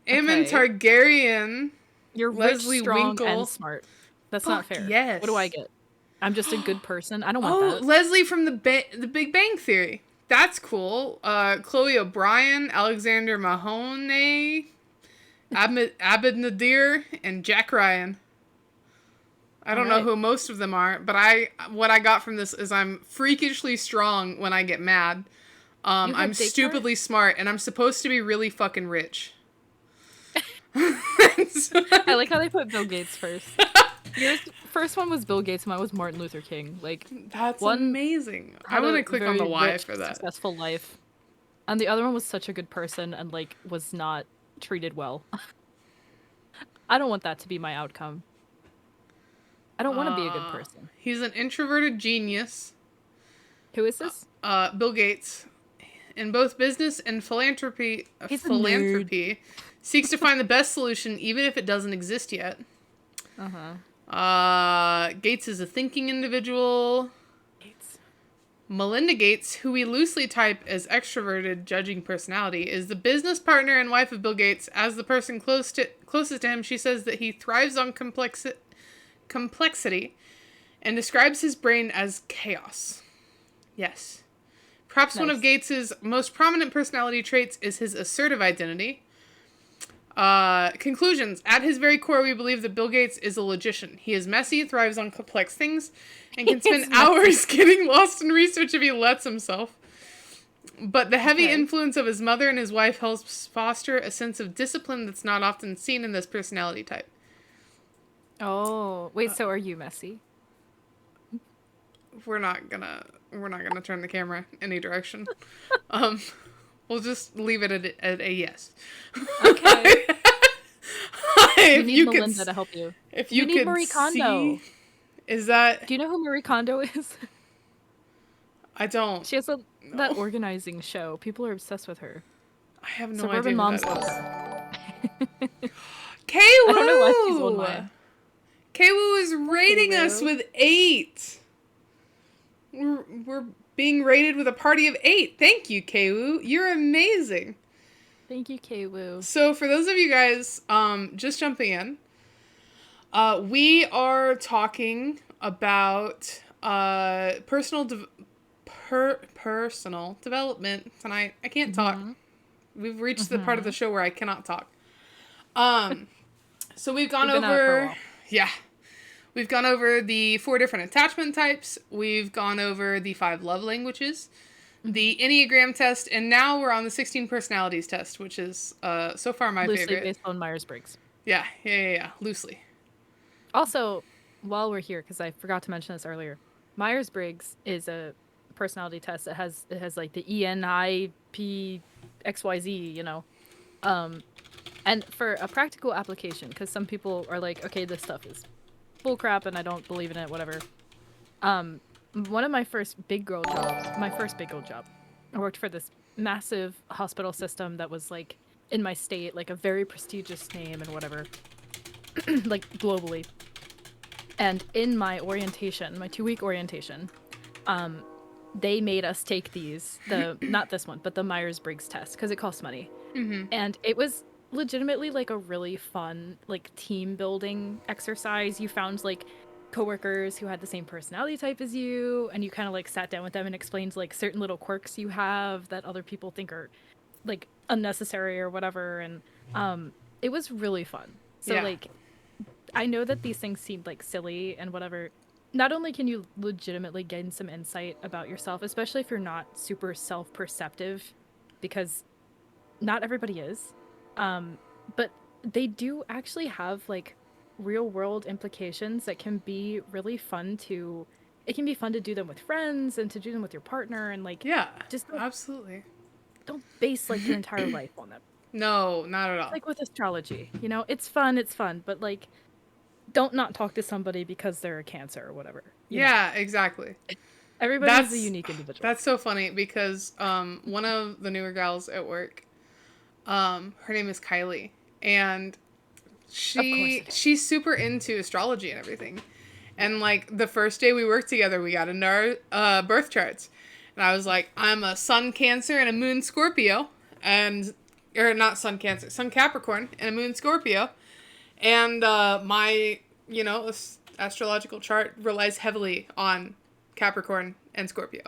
Aemon Okay. Targaryen. You're Leslie rich, strong, Winkle. and smart. That's not Fuck fair. yes. What do I get? I'm just a good person. I don't want Oh, that. Leslie from the Big Bang Theory. That's cool. Chloe O'Brien, Alexander Mahoney, Abed Nadir, and Jack Ryan. I don't know Alright. who most of them are, but what I got from this is I'm freakishly strong when I get mad. have I'm Descartes? stupidly smart, and I'm supposed to be really fucking rich. I like how they put Bill Gates first. Your first one was Bill Gates, mine was Martin Luther King. Like, That's one amazing. had I'm gonna a click on the very Y rich, for that. successful life, and the other one was such a good person and like was not treated well. I don't want that to be my outcome. I don't want to be a good person. He's an introverted genius. Who is this? Bill Gates, in both business and philanthropy, He's a nerd. seeks to find the best solution even if it doesn't exist yet. Gates is a thinking individual. Gates. Melinda Gates, who we loosely type as extroverted, judging personality, is the business partner and wife of Bill Gates. As the person closest to him, she says that he thrives on complexity and describes his brain as chaos. Yes. Perhaps one Nice. of Gates's most prominent personality traits is his assertive identity. Conclusions. At his very core, we believe that Bill Gates is a logician. He is messy, thrives on complex things, and can spend He's messy. hours getting lost in research if he lets himself. But the heavy Okay. influence of his mother and his wife helps foster a sense of discipline that's not often seen in this personality type. Oh, wait, so are you messy? We're not gonna turn the camera any direction. We'll just leave it at a yes. Okay. You If need you could Melinda to help you. If You you need could Marie Kondo. see, is that Do you know who Marie Kondo is? I don't. She has that No. organizing show. People are obsessed with her. I have no Suburban idea. Moms Who love that her. is. Kwoo! I don't know why she's on mine. Kwoo is rating us Kwoo. with 8. We're being rated with a party of 8. Thank you, Kwoo. You're amazing. Thank you, Kwoo. So for those of you guys just jumping in, we are talking about personal development tonight. I can't talk. We've reached the part of the show where I cannot talk. So we've gone We've been out for a over, while. yeah, we've gone over the 4 different attachment types. We've gone over the 5 love languages, the Enneagram test, and now we're on the 16 personalities test, which is so far my Loosely favorite. based on Myers-Briggs. Yeah, loosely. Also, while we're here, because I forgot to mention this earlier, Myers-Briggs is a personality test. It has like the ENIPXYZ, you know. And for a practical application, because some people are like, okay, this stuff is bullcrap and I don't believe in it, whatever. One of my first big girl jobs, I worked for this massive hospital system that was like in my state, like a very prestigious name and whatever, like globally. And in my orientation, my 2-week orientation, they made us take not this one, but the Myers-Briggs test, because it costs money. Mm-hmm. And it was legitimately like a really fun like team building exercise. You found like coworkers who had the same personality type as you, and you kind of like sat down with them and explained like certain little quirks you have that other people think are like unnecessary or whatever. And it was really fun. So Yeah. like I know that these things seem like silly and whatever. Not only can you legitimately gain some insight about yourself, especially if you're not super self-perceptive, because not everybody is, but they do actually have like real world implications that can be really fun to do them with friends and to do them with your partner, and like Yeah, just absolutely. don't base like your entire life on them. No, not at all. Like with astrology, you know, it's fun, but like don't not talk to somebody because they're a Cancer or whatever. you know? Yeah, exactly. Everybody's a unique individual. That's so funny because one of the newer gals at work, her name is Kylie, and she's super into astrology and everything. And like the first day we worked together, we got into our birth charts, and I was like, I'm a Sun Cancer and a Moon Scorpio, or not Sun Cancer, Sun Capricorn and a Moon Scorpio, and my astrological chart relies heavily on Capricorn and Scorpio.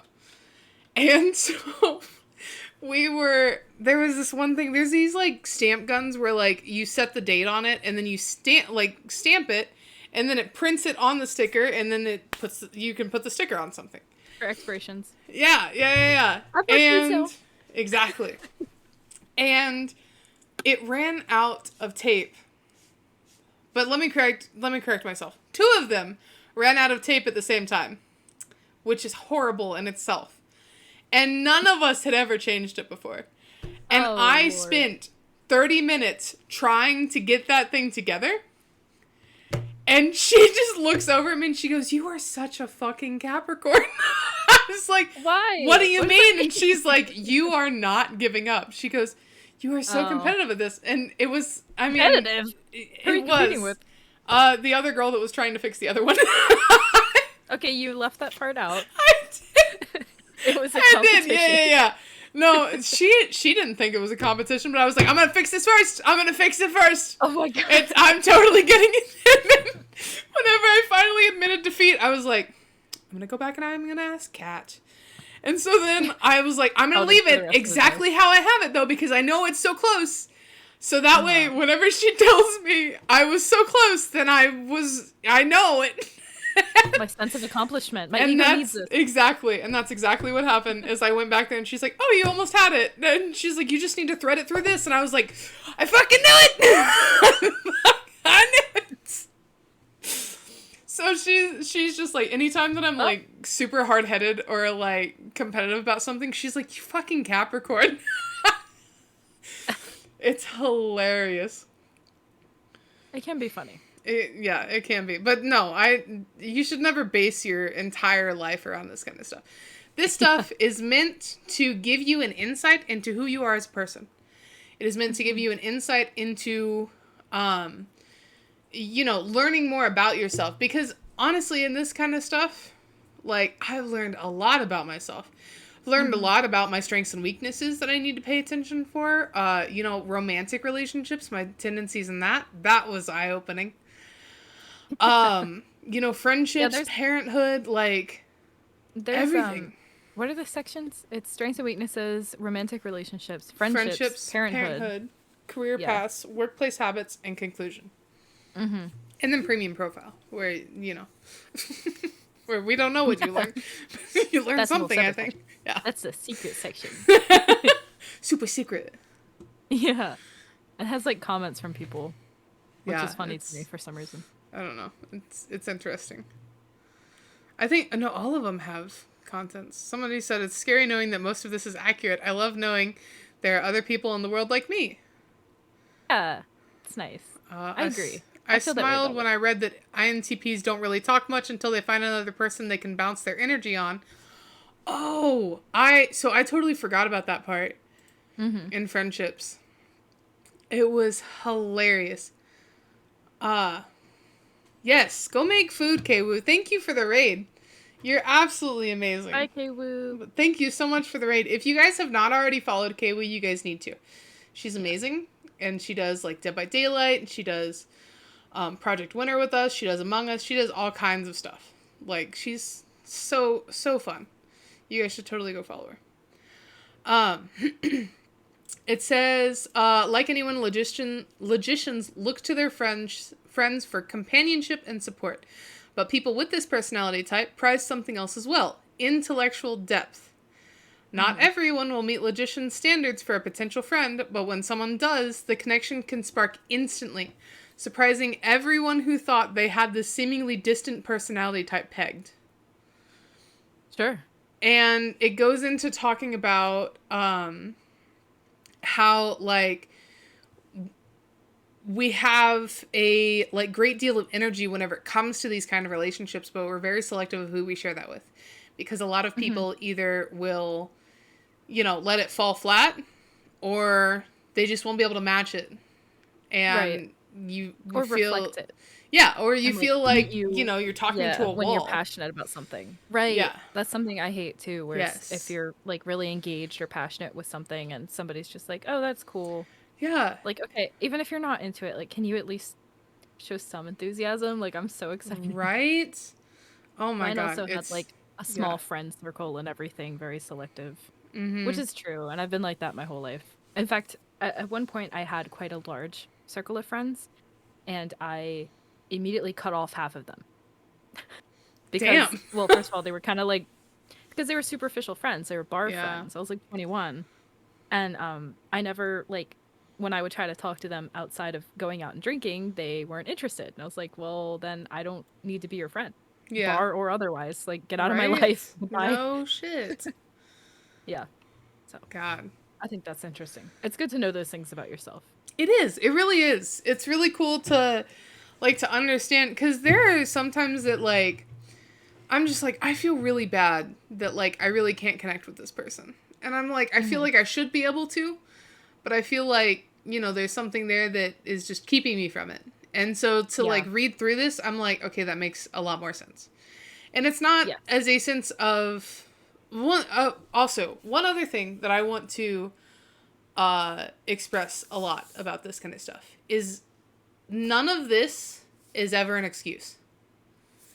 And so there was this one thing, there's these like stamp guns where like you set the date on it and then you stamp it and then it prints it on the sticker and then you can put the sticker on something. For expirations. Yeah. I've worked And retail. exactly. And it ran out of tape. But let me correct myself. 2 of them ran out of tape at the same time, which is horrible in itself. And none of us had ever changed it before. And Oh, I Lord. spent 30 minutes trying to get that thing together. And she just looks over at me and she goes, "You are such a fucking Capricorn." I was like, Why? "What do you What does mean?" that And she's like, "You are not giving up." She goes, "You are so Oh. competitive at this." And it was, I mean, Competitive? Who are you it competing was. with? The other girl that was trying to fix the other one. Okay, you left that part out. I did. It was a I competition. did. Yeah. No, she didn't think it was a competition, but I was like, "I'm gonna fix this first. I'm gonna fix it first." Oh my god. I'm totally getting it. And then whenever I finally admitted defeat, I was like, "I'm gonna go back and I'm gonna ask Kat." And so then I was like, I'm going to Held it leave for the it rest of the day. exactly how I have it, though, because I know it's so close. So that way, Uh-huh. whenever she tells me I was so close, then I know it. My sense of accomplishment. My And ego needs that's this. exactly what happened. Is I went back there and she's like, "Oh, you almost had it." And she's like, "You just need to thread it through this." And I was like, "I fucking knew it! I knew it." So she's just like, anytime that I'm like super hard headed or like competitive about something, she's like, "You fucking Capricorn." It's hilarious. It can be funny. It can be. But no, you should never base your entire life around this kind of stuff. This stuff is meant to give you an insight into who you are as a person. It is meant to give you an insight into, learning more about yourself. Because honestly, in this kind of stuff, like, I've learned a lot about myself. Learned a lot about my strengths and weaknesses that I need to pay attention for. Romantic relationships, my tendencies in that was eye-opening. Friendships, parenthood, like, There's everything. What are the sections? It's strengths and weaknesses, romantic relationships, friendships, parenthood, career paths, workplace habits, and conclusion. Mm-hmm. And then premium profile, where, where we don't know what you learn. You learn That's something, I think. Yeah. That's the secret section. Super secret. Yeah. It has like comments from people, which Yeah, is funny to me for some reason. I don't know. It's interesting. I think, no, all of them have contents. Somebody said, "It's scary knowing that most of this is accurate. I love knowing there are other people in the world like me." Yeah. It's nice. I agree. I feel that way smiled about when it. I read that INTPs don't really talk much until they find another person they can bounce their energy on. Oh, I totally forgot about that part in friendships. It was hilarious. Yes, go make food, Kwoo. Thank you for the raid. You're absolutely amazing. Bye, Kwoo. Thank you so much for the raid. If you guys have not already followed Kwoo, you guys need to. She's amazing, and she does like Dead by Daylight, and she does Project Winter with us. She does Among Us. She does all kinds of stuff. Like, she's so fun. You guys should totally go follow her. It says, like anyone, logicians look to their friends for companionship and support. But people with this personality type prize something else as well: intellectual depth. Not everyone will meet logician standards for a potential friend, but when someone does, the connection can spark instantly, surprising everyone who thought they had this seemingly distant personality type pegged. Sure. And it goes into talking about how, like, we have a like great deal of energy whenever it comes to these kind of relationships, but we're very selective of who we share that with, because a lot of people either will, let it fall flat, or they just won't be able to match it, and you or feel reflect it. Yeah, or you And, feel like you you're talking to a when wall. you're passionate about something. Right. Yeah. That's something I hate too, where Yes. if you're like really engaged or passionate with something and somebody's just like, "Oh, that's cool." Yeah. Like, okay, even if you're not into it, like, can you at least show some enthusiasm? Like, I'm so excited. Right? Oh my Mine god. also had like a small friend circle and everything, very selective, which is true, and I've been like that my whole life. In fact, at one point I had quite a large circle of friends, and I immediately cut off half of them. Because, Damn. well, first of all, they were kind of like, because they were superficial friends. They were bar Yeah. friends. I was like 21. And I never, like, when I would try to talk to them outside of going out and drinking, they weren't interested. And I was like, well, then I don't need to be your friend. Yeah. Bar or otherwise. Like, get out of my Right? life. Bye. No shit. Yeah. So God. I think that's interesting. It's good to know those things about yourself. It is. It really is. It's really cool to understand, because there are sometimes that, like, I'm just like, I feel really bad that, like, I really can't connect with this person. And I'm like, I feel like I should be able to, but I feel like, there's something there that is just keeping me from it. And so to like read through this, I'm like, okay, that makes a lot more sense. And it's not as a sense of also, one other thing that I want to express a lot about this kind of stuff is none of this is ever an excuse.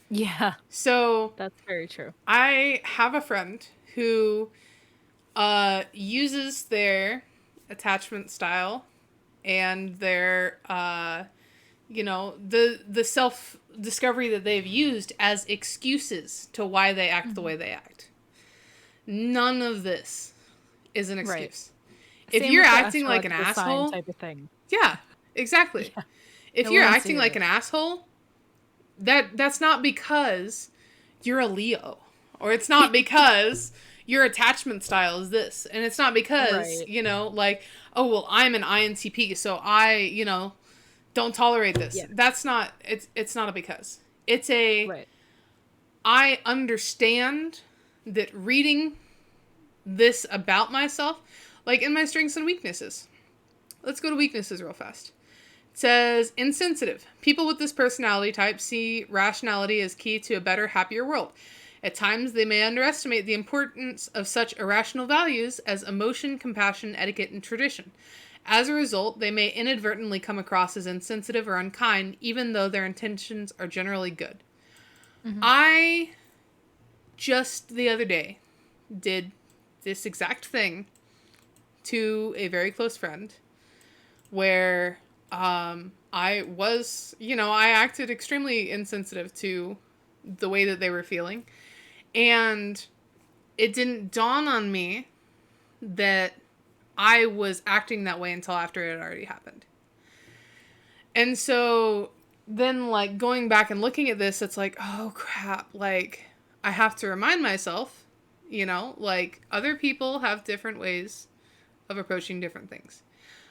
Yeah. So That's very true. I have a friend who uses their attachment style and their the self discovery that they've used as excuses to why they act the way they act. None of this is an excuse. If Same you're with the acting like an astrological sign asshole type of thing. yeah, exactly. Yeah. If No you're one's acting doing like it. an asshole, that's not because you're a Leo, or it's not because your attachment style is this, and it's not because Right. like, oh well, I'm an INTP, so I don't tolerate this. Yeah. That's not it's not a because. It's a Right. I understand that reading this about myself, like in my strengths and weaknesses. Let's go to weaknesses real fast. It says insensitive. People with this personality type see rationality as key to a better, happier world. At times, they may underestimate the importance of such irrational values as emotion, compassion, etiquette, and tradition. As a result, they may inadvertently come across as insensitive or unkind, even though their intentions are generally good. Mm-hmm. I just the other day did this exact thing to a very close friend where I was, I acted extremely insensitive to the way that they were feeling. And it didn't dawn on me that I was acting that way until after it had already happened. And so then, like, going back and looking at this, it's like, oh crap, like, I have to remind myself, like, other people have different ways of approaching different things.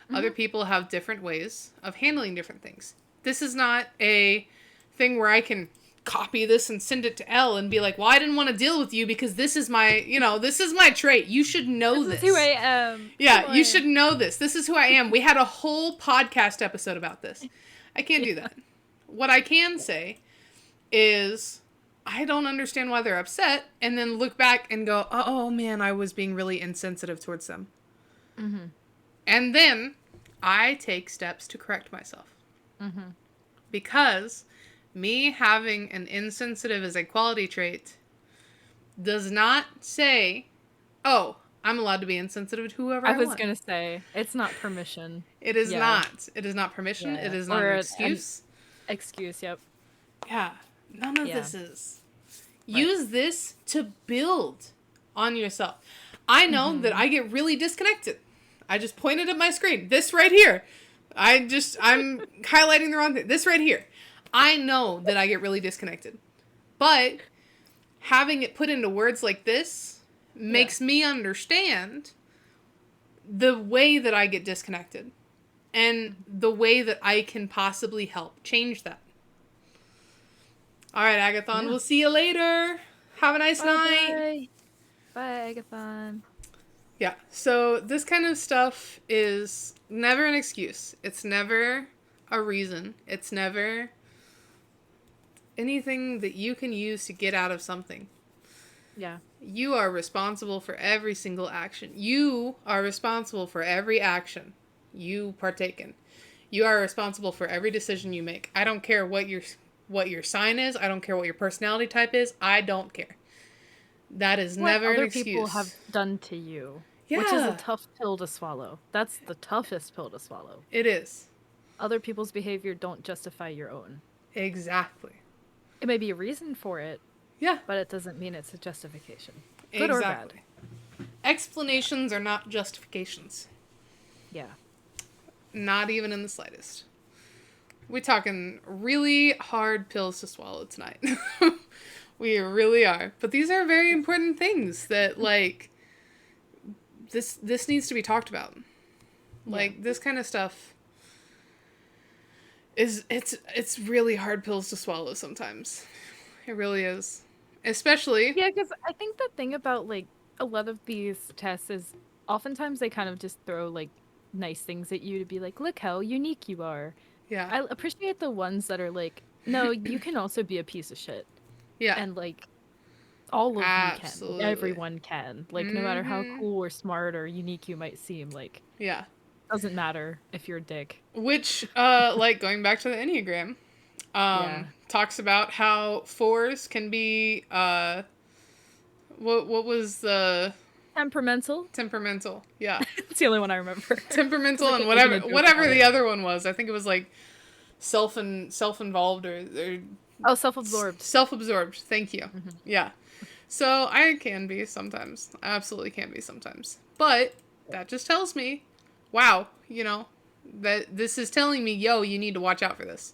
Mm-hmm. Other people have different ways of handling different things. This is not a thing where I can copy this and send it to Elle and be like, well, I didn't want to deal with you because this is my, this is my trait. You should know this. This is who I am. Yeah, you should know this. This is who I am. We had a whole podcast episode about this. I can't do that. What I can say is I don't understand why they're upset, and then look back and go, oh man, I was being really insensitive towards them. Mm-hmm. And then I take steps to correct myself. Mm-hmm. Because me having an insensitive as a quality trait does not say, oh, I'm allowed to be insensitive to whoever I want. I was going to say, it's not permission. It is not. It is not permission. Yeah. It is not an excuse. Excuse, yep. Yeah. None of this is. Right. Use this to build on yourself. I know that I get really disconnected. I just pointed at my screen. This right here. I'm highlighting the wrong thing. This right here. I know that I get really disconnected. But having it put into words like this makes me understand the way that I get disconnected and the way that I can possibly help change that. All right, Agathon, we'll see you later. Have a nice night. Bye, Agathon. Yeah, so this kind of stuff is never an excuse. It's never a reason. It's never anything that you can use to get out of something. Yeah. You are responsible for every single action. You are responsible for every action you partake in. You are responsible for every decision you make. I don't care what your sign is. I don't care what your personality type is. I don't care. That is never an excuse. What other people have done to you. Yeah. Which is a tough pill to swallow. That's the toughest pill to swallow. It is. Other people's behavior don't justify your own. Exactly. It may be a reason for it. Yeah. But it doesn't mean it's a justification. Good or bad. Explanations are not justifications. Yeah. Not even in the slightest. We're talking really hard pills to swallow tonight. We really are. But these are very important things that, like, this needs to be talked about. Like, this kind of stuff it's really hard pills to swallow sometimes. It really is. Especially... Yeah, because I think the thing about, like, a lot of these tests is oftentimes they kind of just throw, like, nice things at you to be like, look how unique you are. Yeah. I appreciate the ones that are like, no, you can also be a piece of shit. Yeah. And, like, all of Absolutely. you can. Everyone can. Like, no matter how cool or smart or unique you might seem, like... Yeah. Doesn't matter if you're a dick. Which, like, going back to the Enneagram, talks about how 4s can be, What was the Temperamental. temperamental? Yeah. It's the only one I remember. Temperamental Like and making a whatever joke whatever about the it. other one was. I think it was like self-involved or Oh, self-absorbed. self-absorbed. Thank you. Hmm. Yeah. So I can be sometimes. I absolutely can be sometimes. But that just tells me, wow, that this is telling me, yo, you need to watch out for this.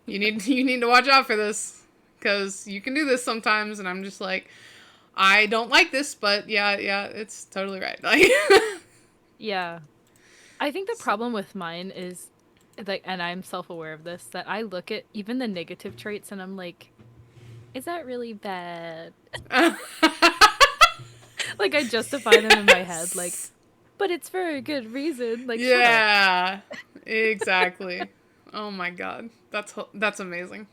You need to watch out for this because you can do this sometimes, and I'm just like, I don't like this, but yeah, it's totally right. Like, Yeah. I think the problem with mine is like, and I'm self-aware of this, that I look at even the negative traits and I'm like, is that really bad? Like I justify them in my head, like, but it's for a good reason. Like, shut up. yeah, exactly. Oh my god, that's amazing.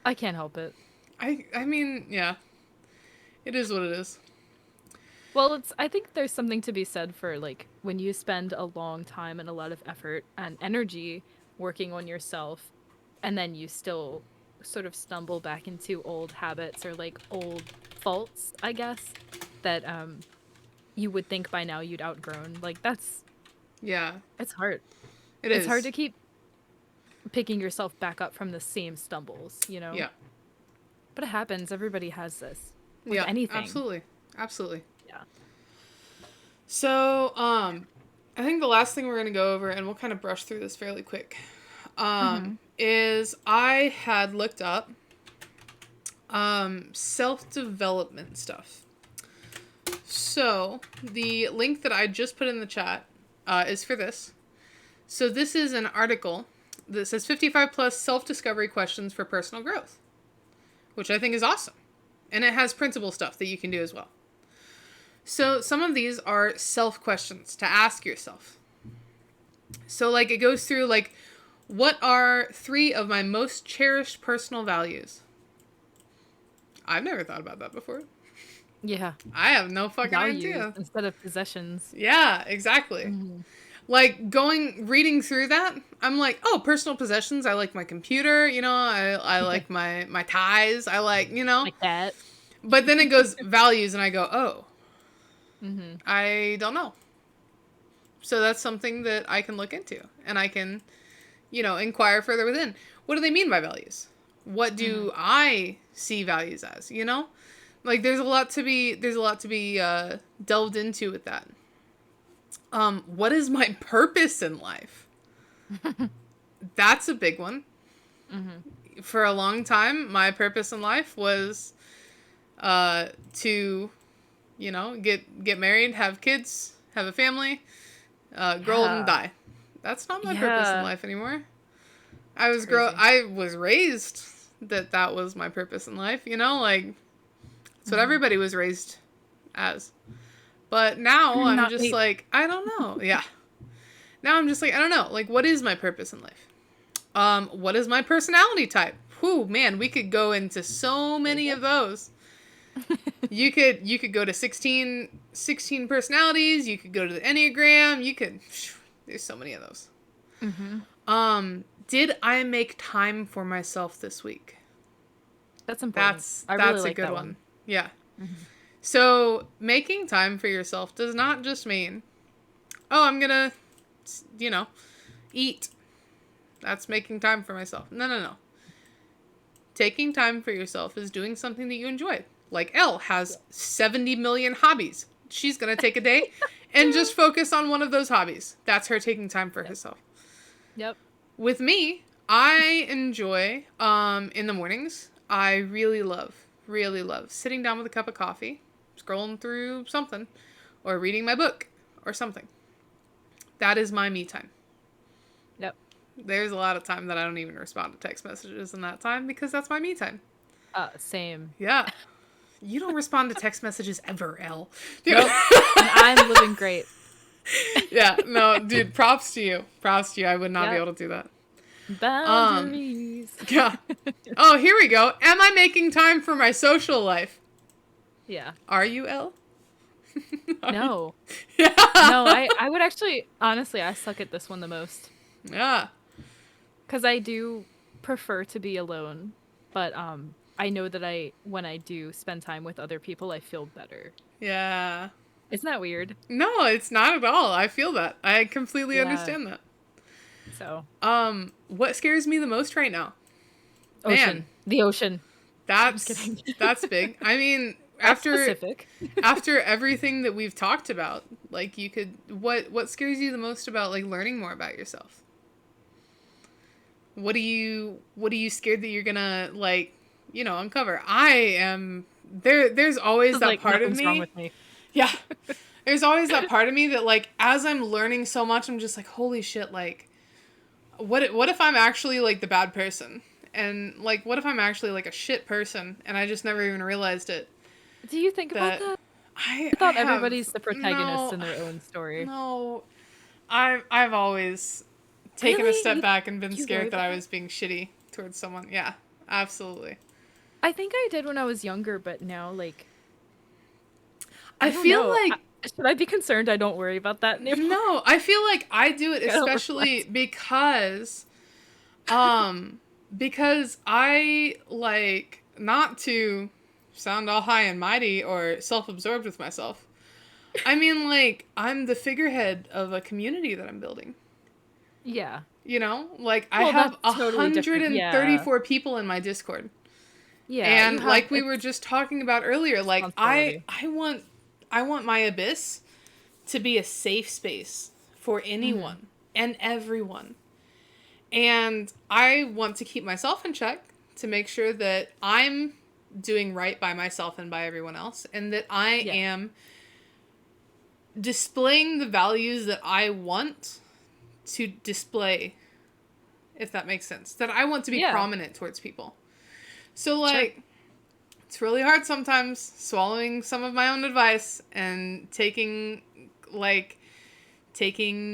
I can't help it. I mean, yeah, it is what it is. Well, I think there's something to be said for like when you spend a long time and a lot of effort and energy working on yourself and then you still sort of stumble back into old habits or like old faults, I guess, that you would think by now you'd outgrown. Like Yeah, it's hard. it It's hard is. to keep picking yourself back up from the same stumbles, you know? Yeah, But it happens. Everybody has this with yeah, anything. absolutely, absolutely. Yeah. So, I think the last thing we're gonna go over, and we'll kind of brush through this fairly quick, Mm-hmm. is I had looked up self-development stuff. So the link that I just put in the chat is for this. So this is an article that says 55 plus self-discovery questions for personal growth, which I think is awesome. And it has printable stuff that you can do as well. So some of these are self-questions to ask yourself. So like it goes through like, what are 3 of my most cherished personal values? I've never thought about that before. Yeah. I have no fucking Values idea. instead of possessions. Yeah, exactly. Mm-hmm. Like reading through that, I'm like, oh, personal possessions. I like my computer, I like my ties. I like. Like that. But then it goes values, and I go, oh, Mm-hmm. I don't know. So that's something that I can look into, and I can, inquire further within. What do they mean by values? What do I see values as? Like there's a lot to be delved into with that. What is my purpose in life? That's a big one. Mm-hmm. For a long time, my purpose in life was to, get married, have kids, have a family, grow old and Yeah. die. That's not my purpose in Yeah. life anymore. It's crazy. I was raised that was my purpose in life, like that's what everybody was raised as. But now I'm Not just me. like, I don't know. Yeah. Now I'm just like, I don't know. Like, what is my purpose in life? What is my personality type? Whew, man, we could go into so many of those. You could go to 16 personalities. You could go to the Enneagram. There's so many of those. Mm-hmm. Did I make time for myself this week? That's important. That's I really a like good that one. Yeah. Mm-hmm. So making time for yourself does not just mean, oh, I'm gonna, eat. That's making time for myself. No. Taking time for yourself is doing something that you enjoy. Like Elle has 70 million hobbies. She's gonna take a day and just focus on one of those hobbies. That's her taking time for herself. Yep. With me, I enjoy in the mornings. I really love sitting down with a cup of coffee, scrolling through something, or reading my book or something. That is my me time. Yep. There's a lot of time that I don't even respond to text messages in that time because that's my me time. Same. Yeah. You don't respond to text messages ever, Elle. Nope. And I'm living great. Yeah, no, dude, props to you. Props to you. I would not be Yep. able to do that. Boundaries. Yeah. Oh, here we go. Am I making time for my social life? Yeah. Are you, Elle? No. Yeah. No, I would actually, honestly, I suck at this one the most. Yeah. Because I do prefer to be alone. But I know that when I do spend time with other people, I feel better. Yeah. Isn't that weird? No, it's not at all. I feel that. I completely Yeah. understand that. So, What scares me the most right now? Man, ocean. The ocean. I'm just that's kidding. that's big. I mean, That's after specific. after everything that we've talked about, like you could what scares you the most about like learning more about yourself? What are you scared that you're gonna like, uncover? I am there's always It's that like part of nothing's wrong me. with me. Yeah. There's always that part of me that like as I'm learning so much, I'm just like, holy shit, like what if I'm actually like the bad person? And like what if I'm actually like a shit person and I just never even realized it? Do you think about That that? I I I thought have everybody's the protagonist no in their own story. no I've always taken a Really? step back and been You worry scared that about I that? was being shitty towards someone. Yeah, absolutely. I think I did when I was younger, but now, like, I I don't feel know. like Should I be concerned I don't worry about that anymore? no, I feel like I do it I don't especially reflect. um because I like not to sound all high and mighty or self-absorbed with myself. I mean like I'm the figurehead of a community that I'm building. Yeah. Like I Well, have that's totally different. Yeah. 134 people in my Discord. Yeah, you And have like we were it's just talking about earlier, like I responsibility. I want I want my abyss to be a safe space for Mhm. anyone and everyone. And I want to keep myself in check to make sure that I'm doing right by myself and by everyone else and that I Yeah. am displaying the values that I want to display, if that makes sense. That I want to be Yeah. prominent towards people. So Sure. like it's really hard sometimes swallowing some of my own advice and taking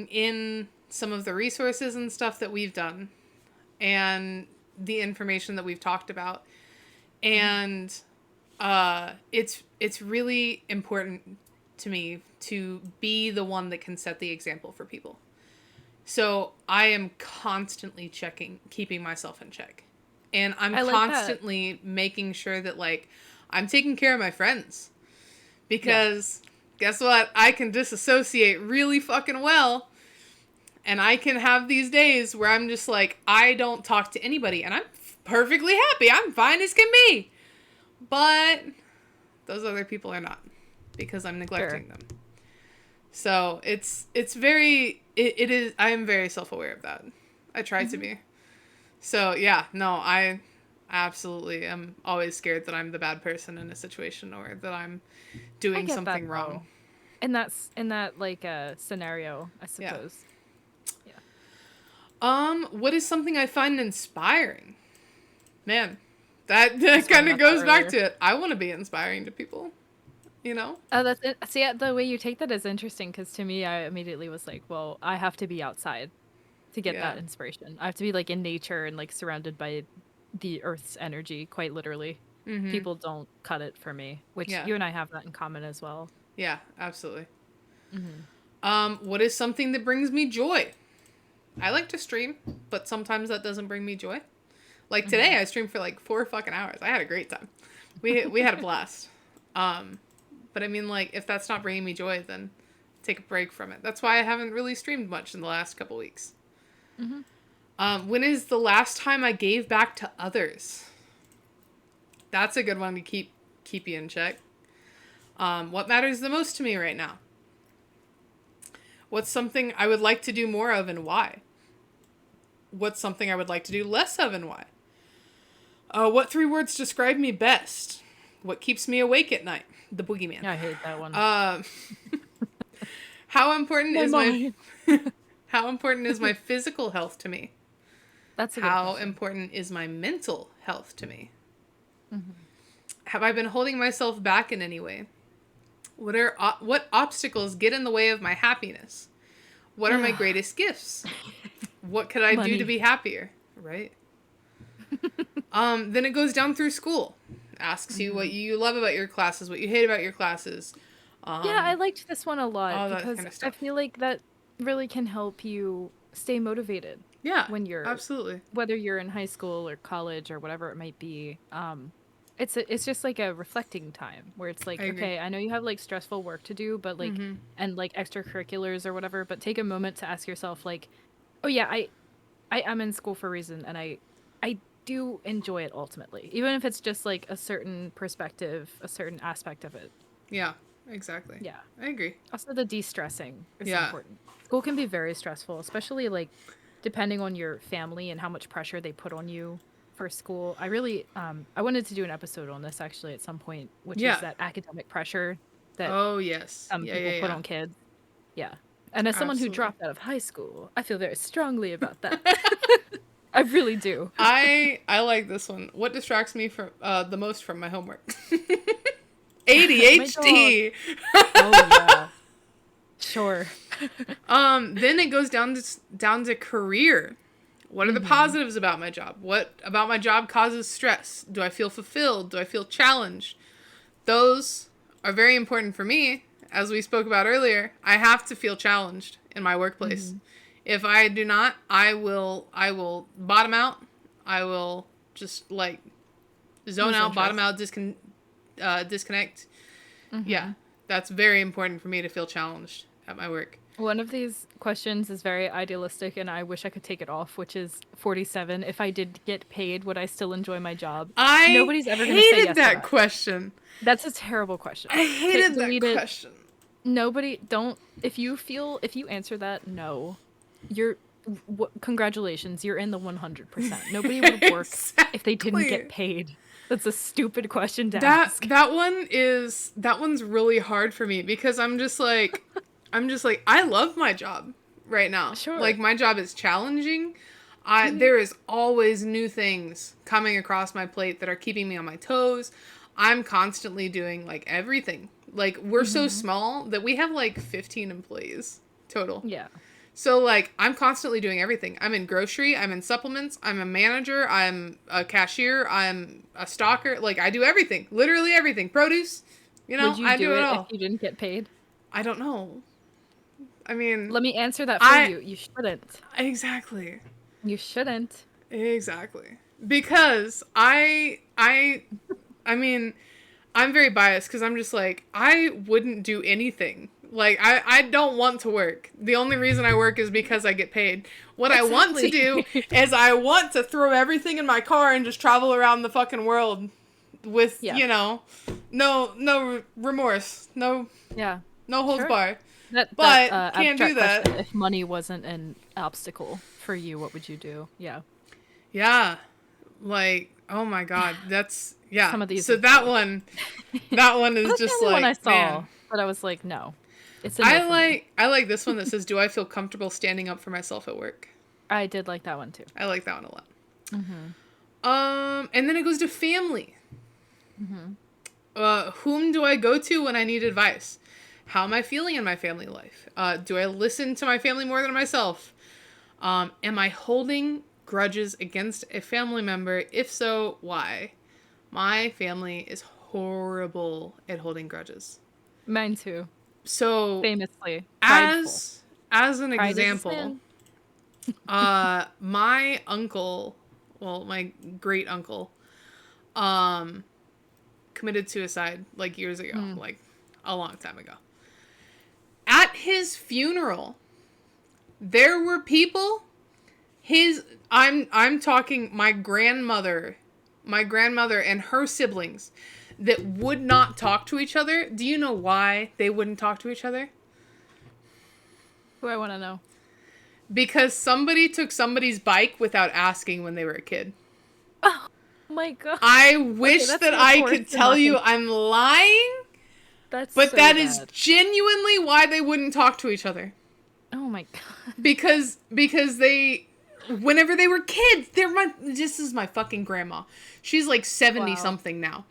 in some of the resources and stuff that we've done and the information that we've talked about. Mhm. And it's really important to me to be the one that can set the example for people. So I am constantly keeping myself in check. And I'm I like that. constantly making sure that like I'm taking care of my friends. Yeah. Because guess what? I can disassociate really fucking well. And I can have these days where I'm just like, I don't talk to anybody. And I'm perfectly happy. I'm fine as can be. But those other people are not. Because I'm Sure. neglecting them. So it's very it is I am very self aware of that. I try to Mhm. be. So yeah, no, I absolutely am always scared that I'm the bad person in a situation or that I'm I doing get that something wrong. though. And that's in that like scenario, I Yeah. suppose. Yeah. What is something I find inspiring? Man, that, I was that wondering kind of about that goes back earlier. to it. I want to be inspiring to people, you know? Oh, that's it. See, the way you take that is interesting because to me, I immediately was like, well, I have to be outside to get Yeah. that inspiration. I have to be like in nature and like surrounded by the earth's energy, quite literally. Mhm. People don't cut it for me, which Yeah. you and I have that in common as well. Yeah, absolutely. Hmm. What is something that brings me joy? I like to stream, but sometimes that doesn't bring me joy. Like Hmm. today, I streamed for like 4 fucking hours. I had a great time. We had a blast. Um, but I mean, like, if that's not bringing me joy, then take a break from it. That's why I haven't really streamed much in the last couple weeks. Hmm. When is the last time I gave back to others? That's a good one to keep you in check. What matters the most to me right now? What's something I would like to do more of and why? What's something I would like to do less of and why? What 3 words describe me best? What keeps me awake at night? The boogeyman. I hate that one. Uh, how important My is my mind. how important is my physical health to me? That's a good How question. important is my mental health to me? Hmm. Have I been holding myself back in any way? What obstacles get in the way of my happiness? What are my greatest gifts? What could I do to Money. be happier? Right? Then it goes down through school. Asks you what Hmm. you love about your classes, what you hate about your classes, Yeah, I um, liked this one a lot all that because kind of I stuff. feel like that really can help you stay motivated Yeah, when you're absolutely. whether you're in high school or college or whatever it might be. it's just like a reflecting time where it's I like, agree. okay, I know you have like stressful work to do, but like, Mm-hmm. and like extracurriculars or whatever, but take a moment to ask yourself like, oh yeah, I am in school for a reason, and I do enjoy it ultimately, even if it's just like a certain perspective, a certain aspect of it. Yeah, exactly. Yeah. I agree. Also, the de-stressing is Yeah. important. School can be very stressful, especially like depending on your family and how much pressure they put on you for school. I really I wanted to do an episode on this actually at some point, which is Yeah. that academic pressure that Oh, yes. some Yeah, people yeah, put yeah. on kids. Yeah. And as someone who Absolutely. dropped out of high school, I feel very strongly about that. I really do. I like this one. What distracts me from the most from my homework? Oh my god. ADHD. Oh yeah. Sure. Then it goes down to career. What are the Mhm. positives about my job? What about my job causes stress? Do I feel fulfilled? Do I feel challenged? Those are very important for me. As we spoke about earlier, I have to feel challenged in my workplace. Mhm. If I do not, I will bottom out. I will just like zone Lose out, bottom interest. out, disconnect. Yeah, Mhm. that's very important for me to feel challenged at my work. One of these questions is very idealistic, and I wish I could take it off, which is 47. If I did get paid, would I still enjoy my job? I Nobody's ever going to say hated yes to that that. question. That's a terrible question. I hated that Delete it. question. Nobody, don't, if you answer that, no, you're, congratulations, you're in the 100%. Nobody would work if they didn't get Exactly. paid. That's a stupid question to That ask. that one's really hard for me because I'm just like I love my job right now. Like Sure. my job is challenging. Mhm. There is always new things coming across my plate that are keeping me on my toes. I'm constantly doing like everything. Like we're so Mhm. small that we have like 15 employees total. Yeah. So like I'm constantly doing everything. I'm in grocery, I'm in supplements, I'm a manager, I'm a cashier, I'm a stocker. Like I do everything. Literally everything. Produce, Would you I do do it it if all. you didn't get paid? I don't know. I mean, Let me answer that for I you. You shouldn't. exactly. You shouldn't. Exactly. Because I mean, I'm very biased because I'm just like, I wouldn't do anything. Like, I don't want to work. The only reason I work is because I get paid. What I want to Exactly. do is I want to throw everything in my car and just travel around the fucking world with, Yeah. no remorse, Yeah. no holds Sure. barred. That But can't do abstract that. question, if money wasn't an obstacle for you, what would you do? Yeah. Yeah. Like, oh my god, that's yeah. Some of these So are true. that one is That's the just only one I like, saw, man. but I was like, no. It's a no for me. I like this one that says, "Do I feel comfortable standing up for myself at work?" I did like that one too. I like that one a lot. Mhm. And then it goes to family. Mhm. Whom do I go to when I need advice? How am I feeling in my family life? Do I listen to my family more than myself? Am I holding grudges against a family member? If so, why? My family is horrible at holding grudges. Mine too. So, Famously prideful. as an Pride is a example, sin. my uncle, well, my great uncle, um, committed suicide like years ago, Mm. like a long time ago. At his funeral, there were people. I'm talking my grandmother and her siblings that would not talk to each other. Do you know why they wouldn't talk to each other? Who I want to know. Because somebody took somebody's bike without asking when they were a kid. Oh my god. I Okay, wish that's that much I worse could than tell you nothing. I'm lying, That's but so that is bad. genuinely why they wouldn't talk to each other. Oh my god. Because they whenever they were kids, this is my fucking grandma. She's like 70 Wow. something now.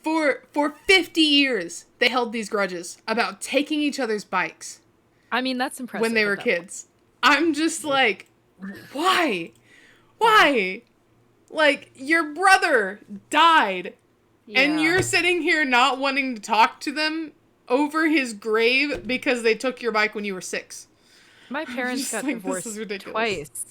For 50 years, they held these grudges about taking each other's bikes I mean, that's when impressive they at were that point. kids. I'm just like, why? Why? Like, your brother died, and Yeah. you're sitting here not wanting to talk to them over his grave because they took your bike when you were 6. My I'm parents just got like, this is divorced ridiculous. twice.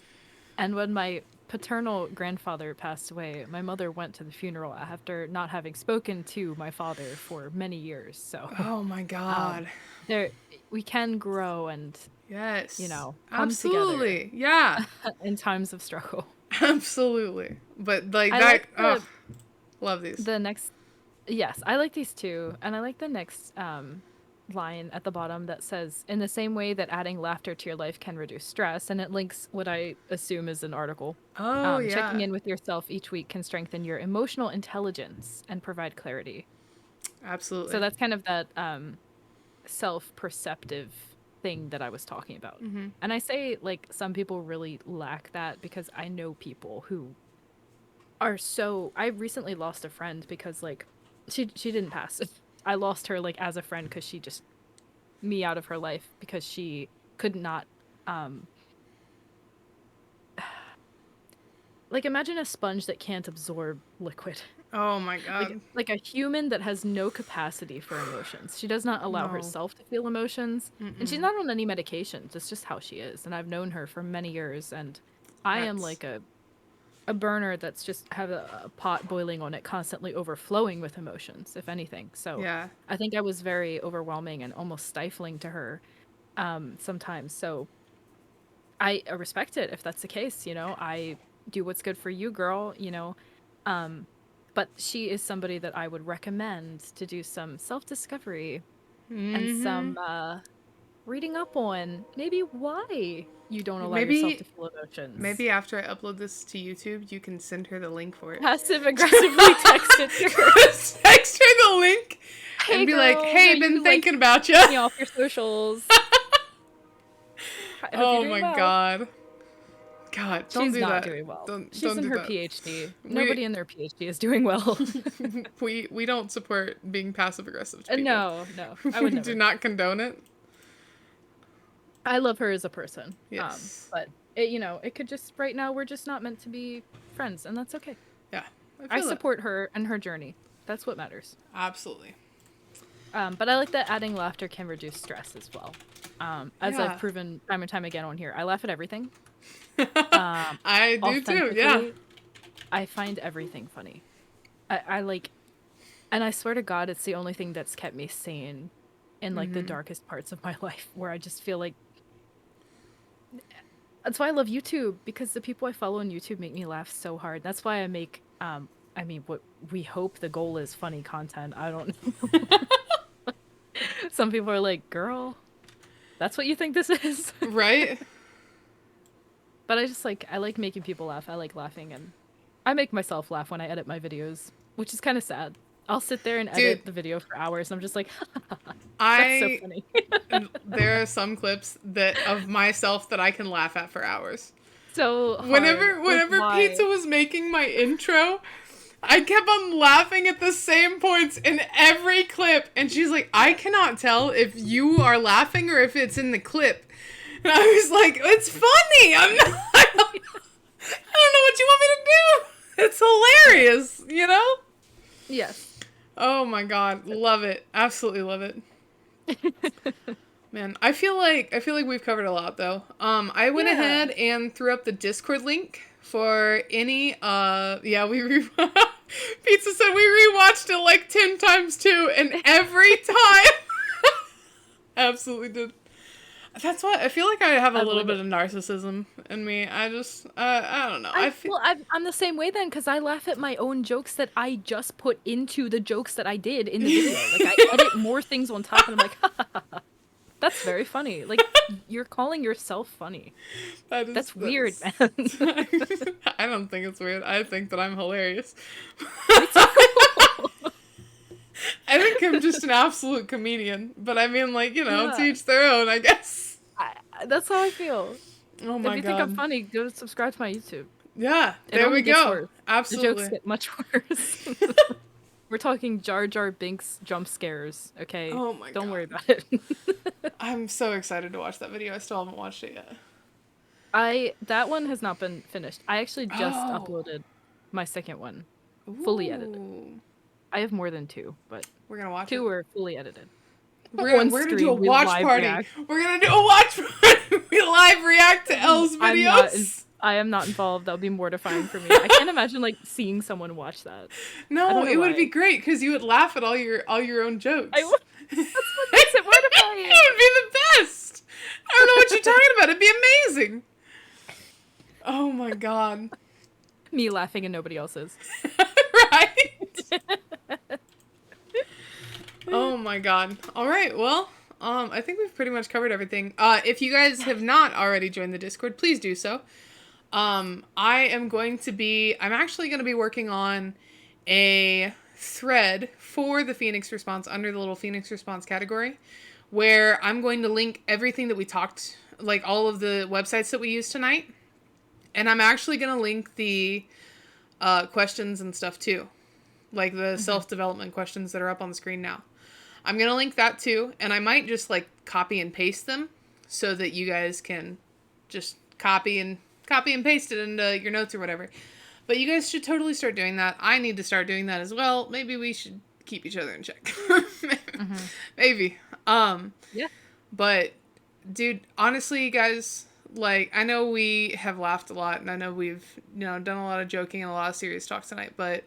And when my paternal grandfather passed away, my mother went to the funeral after not having spoken to my father for many years. So, Oh my God. there we can grow and, Yes. come together Absolutely. Yeah. in times of struggle. Absolutely. But like I that, like oh, love these. the next Yes, I like these too, and I like the next line at the bottom that says, "In the same way that adding laughter to your life can reduce stress," and it links what I assume is an article. Oh Checking yeah. in with yourself each week can strengthen your emotional intelligence and provide clarity. So Absolutely. that's kind of that self-perceptive thing that I was talking about. Mm-hmm. And I say like some people really lack that because I know people who are so I recently lost a friend because like she didn't pass. I lost her like as a friend because she just me out of her life because she could not um like imagine a sponge that can't absorb liquid. Oh my God. Like a human that has no capacity for emotions. She does not allow No. herself to feel emotions, and she's Mm-mm. not on any medications. It's just how she is, and I've known her for many years, and I am That's like a burner that's just have a pot boiling on it, constantly overflowing with emotions, if anything. So yeah. I think I was very overwhelming and almost stifling to her sometimes. So I respect it if that's the case. I do what's good for you, girl. But she is somebody that I would recommend to do some self-discovery and Mm-hmm. some reading up on maybe why you don't allow yourself to Maybe feel emotions. maybe after I upload this to YouTube, you can send her the link for it. Passive aggressively text it to her. Just text her the link Hey and be like, girl, "Hey, are been you thinking about you." me off your socials? Hope you're Oh doing my well. God. God, don't She's do not that. doing well. She's Don't in do her that. PhD. We Nobody in their PhD is doing well. we don't support being passive aggressive to people. No, I would We do never. not condone it. I love her as a person. Yes. But it could just right now we're just not meant to be friends, and that's okay. Yeah. I Feel that. support her and her journey. That's what matters. Absolutely. But I like that adding laughter can reduce stress as well. As Yeah. I've proven time and time again on here, I laugh at everything. I do too. Yeah. Authentically, I find everything funny. I like, and I swear to God, it's the only thing that's kept me sane in like the darkest parts of my life, where I just feel like. That's why I love YouTube, because the people I follow on YouTube make me laugh so hard. That's why I make I mean, what we hope the goal is funny content. I don't know. Some people are like, "Girl, that's what you think this is?" Right? But I like making people laugh. I like laughing, and I make myself laugh when I edit my videos, which is kind of sad. I'll sit there and edit Dude, the video for hours, and I'm just like, "That's so I funny." there are some clips that of myself that I can laugh at for hours. So hard. Whenever Why? Pizza was making my intro, I kept on laughing at the same points in every clip, and she's like, "I cannot tell if you are laughing or if it's in the clip." And I was like, "It's funny. I'm not. I don't know what you want me to do. It's hilarious, you know?" Yes. Oh my God, love it. Absolutely love it. Man, I feel like we've covered a lot though. I went Yeah. ahead and threw up the Discord link for any Pizza said we rewatched it like 10 times too, and every time absolutely did. That's why I feel like I have a little bit of narcissism in me. I just I don't know. I'm the same way then, because I laugh at my own jokes that I just put into the jokes that I did in the video. Like I edit more things on top, and I'm like, that's very funny. Like you're calling yourself funny. That's weird, man. I don't think it's weird. I think that I'm hilarious. I think I'm just an absolute comedian. But I mean, like, to each their own, I guess. That's how I feel. Oh my God. If you think I'm funny, go subscribe to my YouTube. Yeah, It there only we gets go. worse. Absolutely. The jokes get much worse. We're talking Jar Jar Binks jump scares, okay? Oh my God. Don't worry about it. I'm so excited to watch that video. I still haven't watched it yet. That one has not been finished. I actually just uploaded my second one, fully edited. Ooh. I have more than 2, but We're gonna watch 2 it. are fully edited. We're gonna do a watch party. React. We're gonna do a watch party. We live react to Elle's videos. I am not involved. That would be mortifying for me. I can't imagine like seeing someone watch that. I No, don't know it would be why. great because you would laugh at all your own I jokes. would. That's what makes it mortifying. It would be the best. I don't know what you're talking about. It'd be amazing. Oh my god. Me laughing and nobody else's. Right? Oh my god. All right. Well, I think we've pretty much covered everything. If you guys have not already joined the Discord, please do so. I'm actually going to be working on a thread for the Phoenix Response under the little Phoenix Response category where I'm going to link everything that we talked, like all of the websites that we used tonight. And I'm actually going to link the questions and stuff too, like the self-development questions that are up on the screen now. I'm going to link that too, and I might just like copy and paste them so that you guys can just copy and paste it into your notes or whatever. But you guys should totally start doing that. I need to start doing that as well. Maybe we should keep each other in check. Maybe. Yeah. But dude, honestly, guys, like I know we have laughed a lot and I know we've, done a lot of joking and a lot of serious talk tonight, but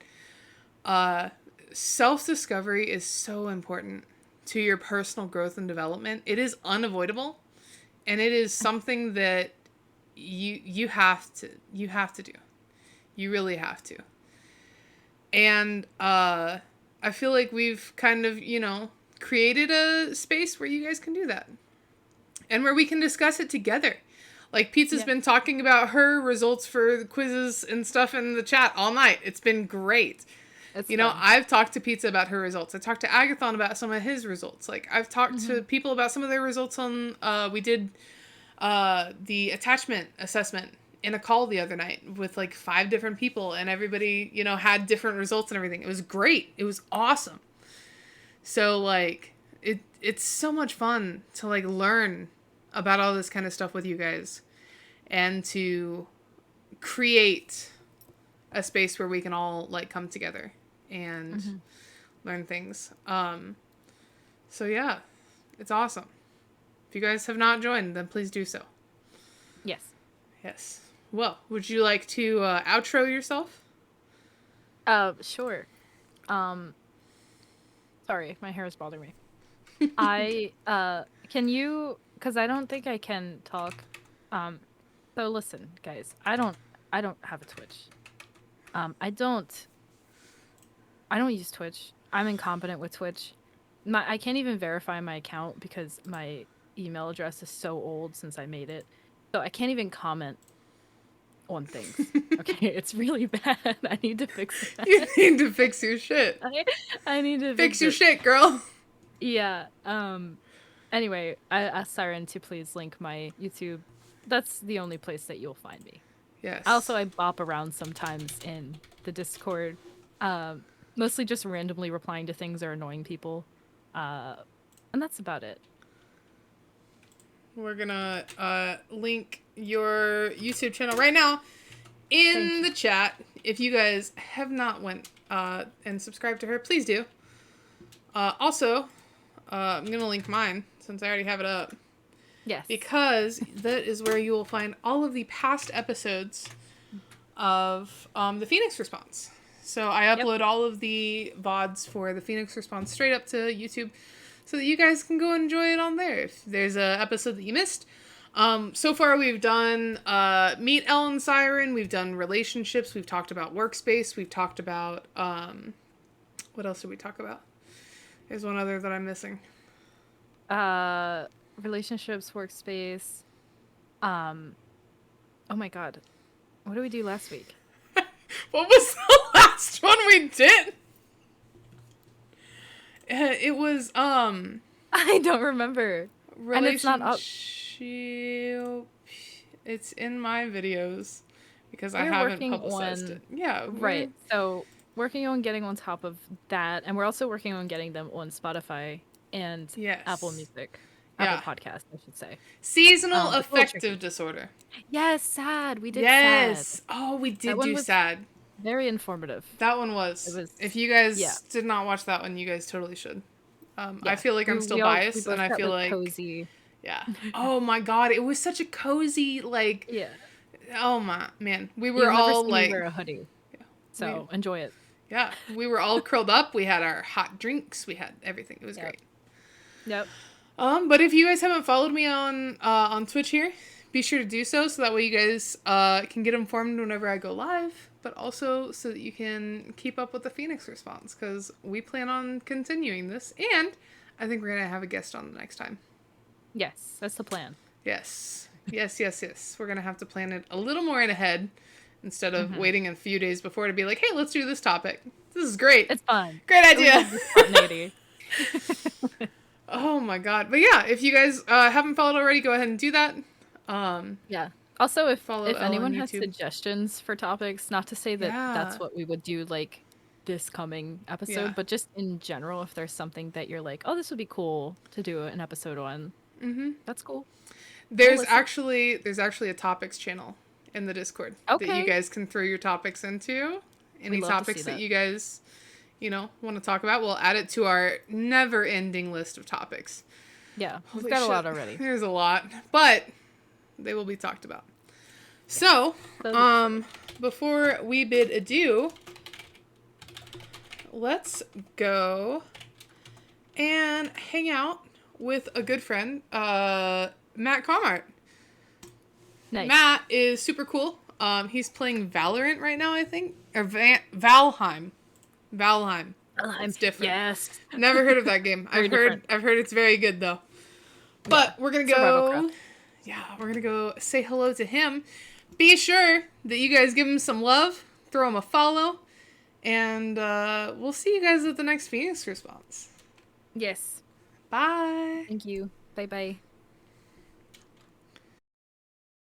self-discovery is so important to your personal growth and development. It is unavoidable, and it is something that you have to do. You really have to. And I feel like we've kind of, created a space where you guys can do that. And where we can discuss it together. Like Pizza's been talking about her results for the quizzes and stuff in the chat all night. It's been great. It's fun. I've talked to Pizza about her results. I talked to Agathon about some of his results. Like I've talked to people about some of their results on we did the attachment assessment in a call the other night with like 5 different people, and everybody, had different results and everything. It was great. It was awesome. So like it's so much fun to like learn about all this kind of stuff with you guys and to create a space where we can all like come together and learn things. So yeah, it's awesome. If you guys have not joined, then please do so. Yes. Yes. Well, would you like to outro yourself? Sure. Sorry, my hair is bothering me. Can you, because I don't think I can talk. So listen, guys, I don't have a Twitch. I don't use Twitch. I'm incompetent with Twitch. I can't even verify my account because my email address is so old since I made it. So I can't even comment on things. Okay, it's really bad. I need to fix that. You need to fix your shit. I need to fix your shit, girl. Yeah. Anyway, I asked Siren to please link my YouTube. That's the only place that you'll find me. Yes. Also, I bop around sometimes in the Discord. Mostly just randomly replying to things or annoying people. And that's about it. We're gonna link your YouTube channel right now in the chat. If you guys have not went and subscribed to her, please do. Also, I'm gonna link mine since I already have it up. Yes. Because that is where you will find all of the past episodes of the Phoenix Response. So I upload all of the VODs for the Phoenix Response straight up to YouTube so that you guys can go enjoy it on there. If there's an episode that you missed. So far we've done Meet Ellen Siren, we've done relationships, we've talked about workspace, we've talked about, what else did we talk about? There's one other that I'm missing. Relationships, workspace. Oh my god. What did we do last week? What was the last one we did? It was, I don't remember. And it's not up. It's in my videos because I haven't publicized it. Yeah. Right. So working on getting on top of that, and we're also working on getting them on Spotify and Apple Music. Apple Podcast, I should say. Seasonal affective disorder. Yes, sad. We did sad. Oh, we did do sad. Very informative. That one was. If you guys did not watch that one, you guys totally should. I feel like I'm still biased, and I feel like cozy. Yeah. Oh my god, it was such a cozy, like, Oh my man, we You've were never all seen me like, wear a hoodie, so enjoy it. yeah, we were all curled up. We had our hot drinks. We had everything. It was Yep. great. Yep. But if you guys haven't followed me on Twitch here, be sure to do so that way you guys can get informed whenever I go live, but also so that you can keep up with the Phoenix response because we plan on continuing this, and I think we're gonna have a guest on the next time. Yes, that's the plan. Yes, yes, yes, yes. We're gonna have to plan it a little more in ahead instead of waiting a few days before to be like, hey, let's do this topic. This is great. It's fun. Great idea. Spontaneity. Oh my god. But yeah, if you guys haven't followed already, go ahead and do that. Yeah. Also, if Follow if Elle on anyone has YouTube. suggestions for topics, not to say that that's Yeah. what we would do like this coming episode, Yeah. but just in general, if there's something that you're like, oh, this would be cool to do an episode on, that's cool. There's listen. actually a topics channel in the Discord that you Okay. guys can throw your topics into. Any love to topics see that that. you guys, want to talk about, we'll add it to our never-ending list of topics. Yeah, we've Holy got a shit. lot already. There's a lot, but they will be talked about. So, So- before we bid adieu, let's go and hang out with a good friend, Matt Comart. Nice. Matt is super cool. He's playing Valorant right now, I think, or Valheim. Valheim. It's different. Yes. Never heard of that game. Very different. I've heard it's very good though. But we're gonna Survival go. craft. Yeah, we're gonna go say hello to him. Be sure that you guys give him some love, throw him a follow, and we'll see you guys at the next Phoenix response. Yes. Bye. Thank you. Bye bye.